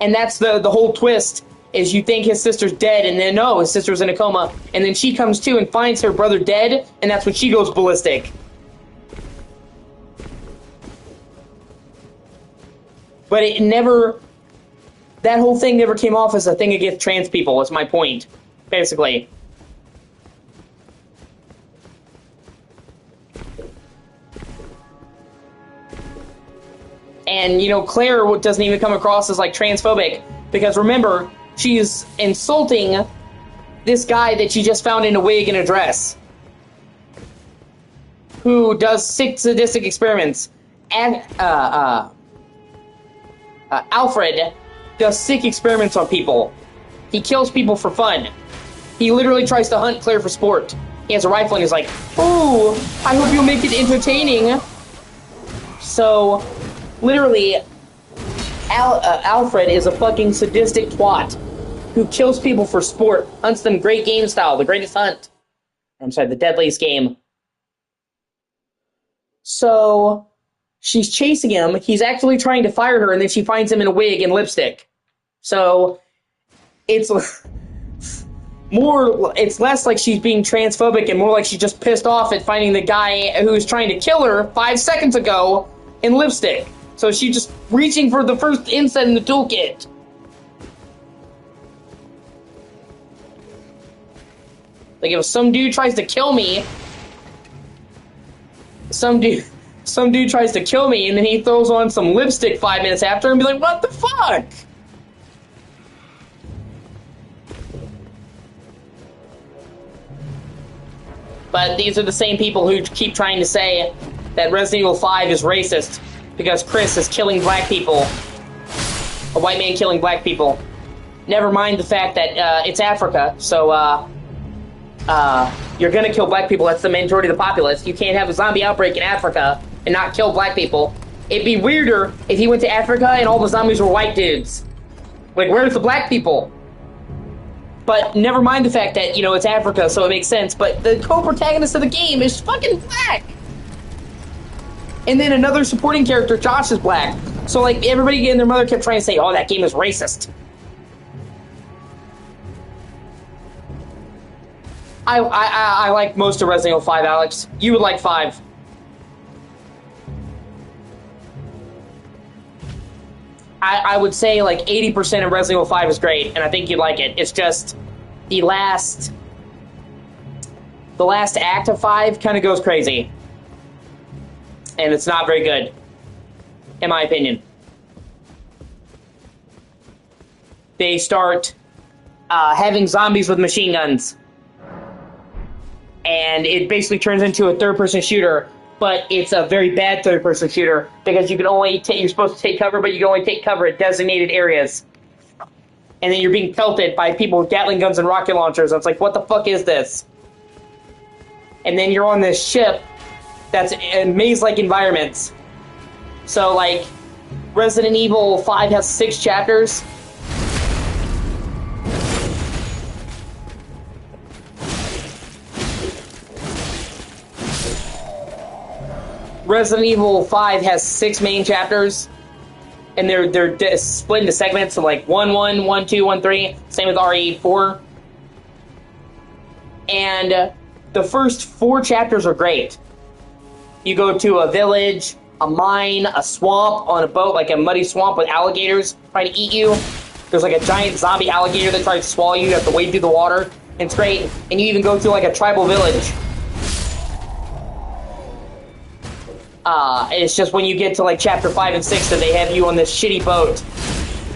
And that's the whole twist, is you think his sister's dead, and then no, his sister was in a coma, and then she comes to and finds her brother dead, and that's when she goes ballistic. But it never, that whole thing never came off as a thing against trans people, is my point, basically. And, you know, Claire doesn't even come across as, like, transphobic, because remember, she's insulting this guy that she just found in a wig and a dress, who does sick sadistic experiments. And Alfred does sick experiments on people. He kills people for fun. He literally tries to hunt Claire for sport. He has a rifle and he's like, "Ooh, I hope you'll make it entertaining." So, literally, Alfred is a fucking sadistic twat who kills people for sport, hunts them great game style, the greatest hunt. I'm sorry, the deadliest game. So, she's chasing him. He's actually trying to fire her, and then she finds him in a wig and lipstick. So, it's less like she's being transphobic and more like she's just pissed off at finding the guy who's trying to kill her 5 seconds ago in lipstick. So she's just reaching for the first inset in the toolkit. Like, if some dude tries to kill me, some dude tries to kill me, and then he throws on some lipstick 5 minutes after and be like, what the fuck? But these are the same people who keep trying to say that Resident Evil 5 is racist because Chris is killing black people. A white man killing black people. Never mind the fact that it's Africa, so you're gonna kill black people. That's the majority of the populace. You can't have a zombie outbreak in Africa and not kill black people. It'd be weirder if he went to Africa and all the zombies were white dudes. Like, where's the black people? But never mind the fact that, you know, it's Africa, so it makes sense. But the co-protagonist of the game is fucking black. And then another supporting character, Josh, is black. So, like, everybody and their mother kept trying to say, oh, that game is racist. I like most of Resident Evil 5, Alex. You would like 5. I would say like 80% of Resident Evil 5 is great, and I think you'd like it. It's just the last act of 5 kind of goes crazy. And it's not very good, in my opinion. They start having zombies with machine guns. And it basically turns into a third-person shooter, but it's a very bad third-person shooter because you can only you're supposed to take cover, but you can only take cover at designated areas. And then you're being pelted by people with Gatling guns and rocket launchers. And it's like, what the fuck is this? And then you're on this ship that's in maze-like environments. So, like, Resident Evil 5 has 6 chapters. Resident Evil 5 has 6 main chapters, and they're split into segments, so like 1-1, 1-2, 1-3, same with RE4. And the first 4 chapters are great. You go to a village, a mine, a swamp, on a boat, like a muddy swamp with alligators trying to eat you. There's like a giant zombie alligator that tries to swallow you. You have to wade through the water, and it's great. And you even go through like a tribal village. It's just when you get to like chapter 5 and 6 that they have you on this shitty boat.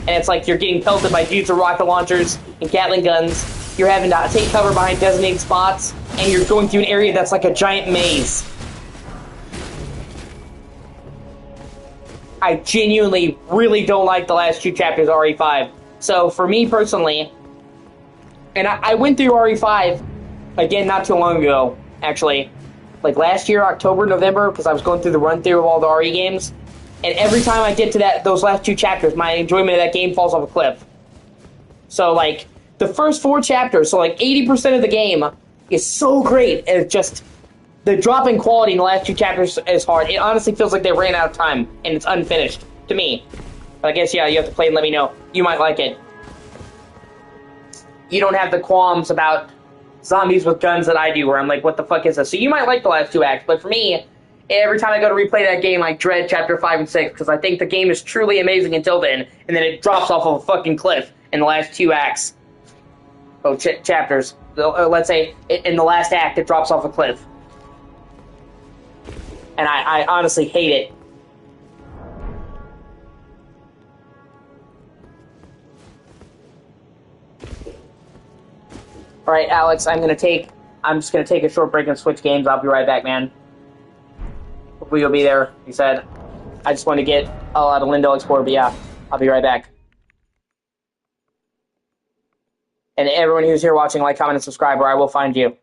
And it's like you're getting pelted by dudes with rocket launchers and Gatling guns. You're having to take cover behind designated spots. And you're going through an area that's like a giant maze. I genuinely really don't like the last 2 chapters of RE5. So for me personally, and I went through RE5 again not too long ago, actually. Like last year, October, November, because I was going through the run-through of all the RE games. And every time I get to those last 2 chapters, my enjoyment of that game falls off a cliff. So, like, the first 4 chapters, so like 80% of the game is so great. And it's just, the drop in quality in the last 2 chapters is hard. It honestly feels like they ran out of time, and it's unfinished, to me. But I guess, yeah, you have to play and let me know. You might like it. You don't have the qualms about zombies with guns that I do, where I'm like, what the fuck is this? So you might like the last 2 acts, but for me, every time I go to replay that game, I dread chapter 5 and 6, because I think the game is truly amazing until then, and then it drops off of a fucking cliff in the last 2 acts. Oh, chapters. Let's say, in the last act, it drops off a cliff. And I honestly hate it. Alright, Alex, I'm just gonna take a short break and switch games. I'll be right back, man. Hopefully you'll be there, he said. I just want to get all out of Lindell Explorer, but yeah, I'll be right back. And everyone who's here watching, like, comment, and subscribe, or I will find you.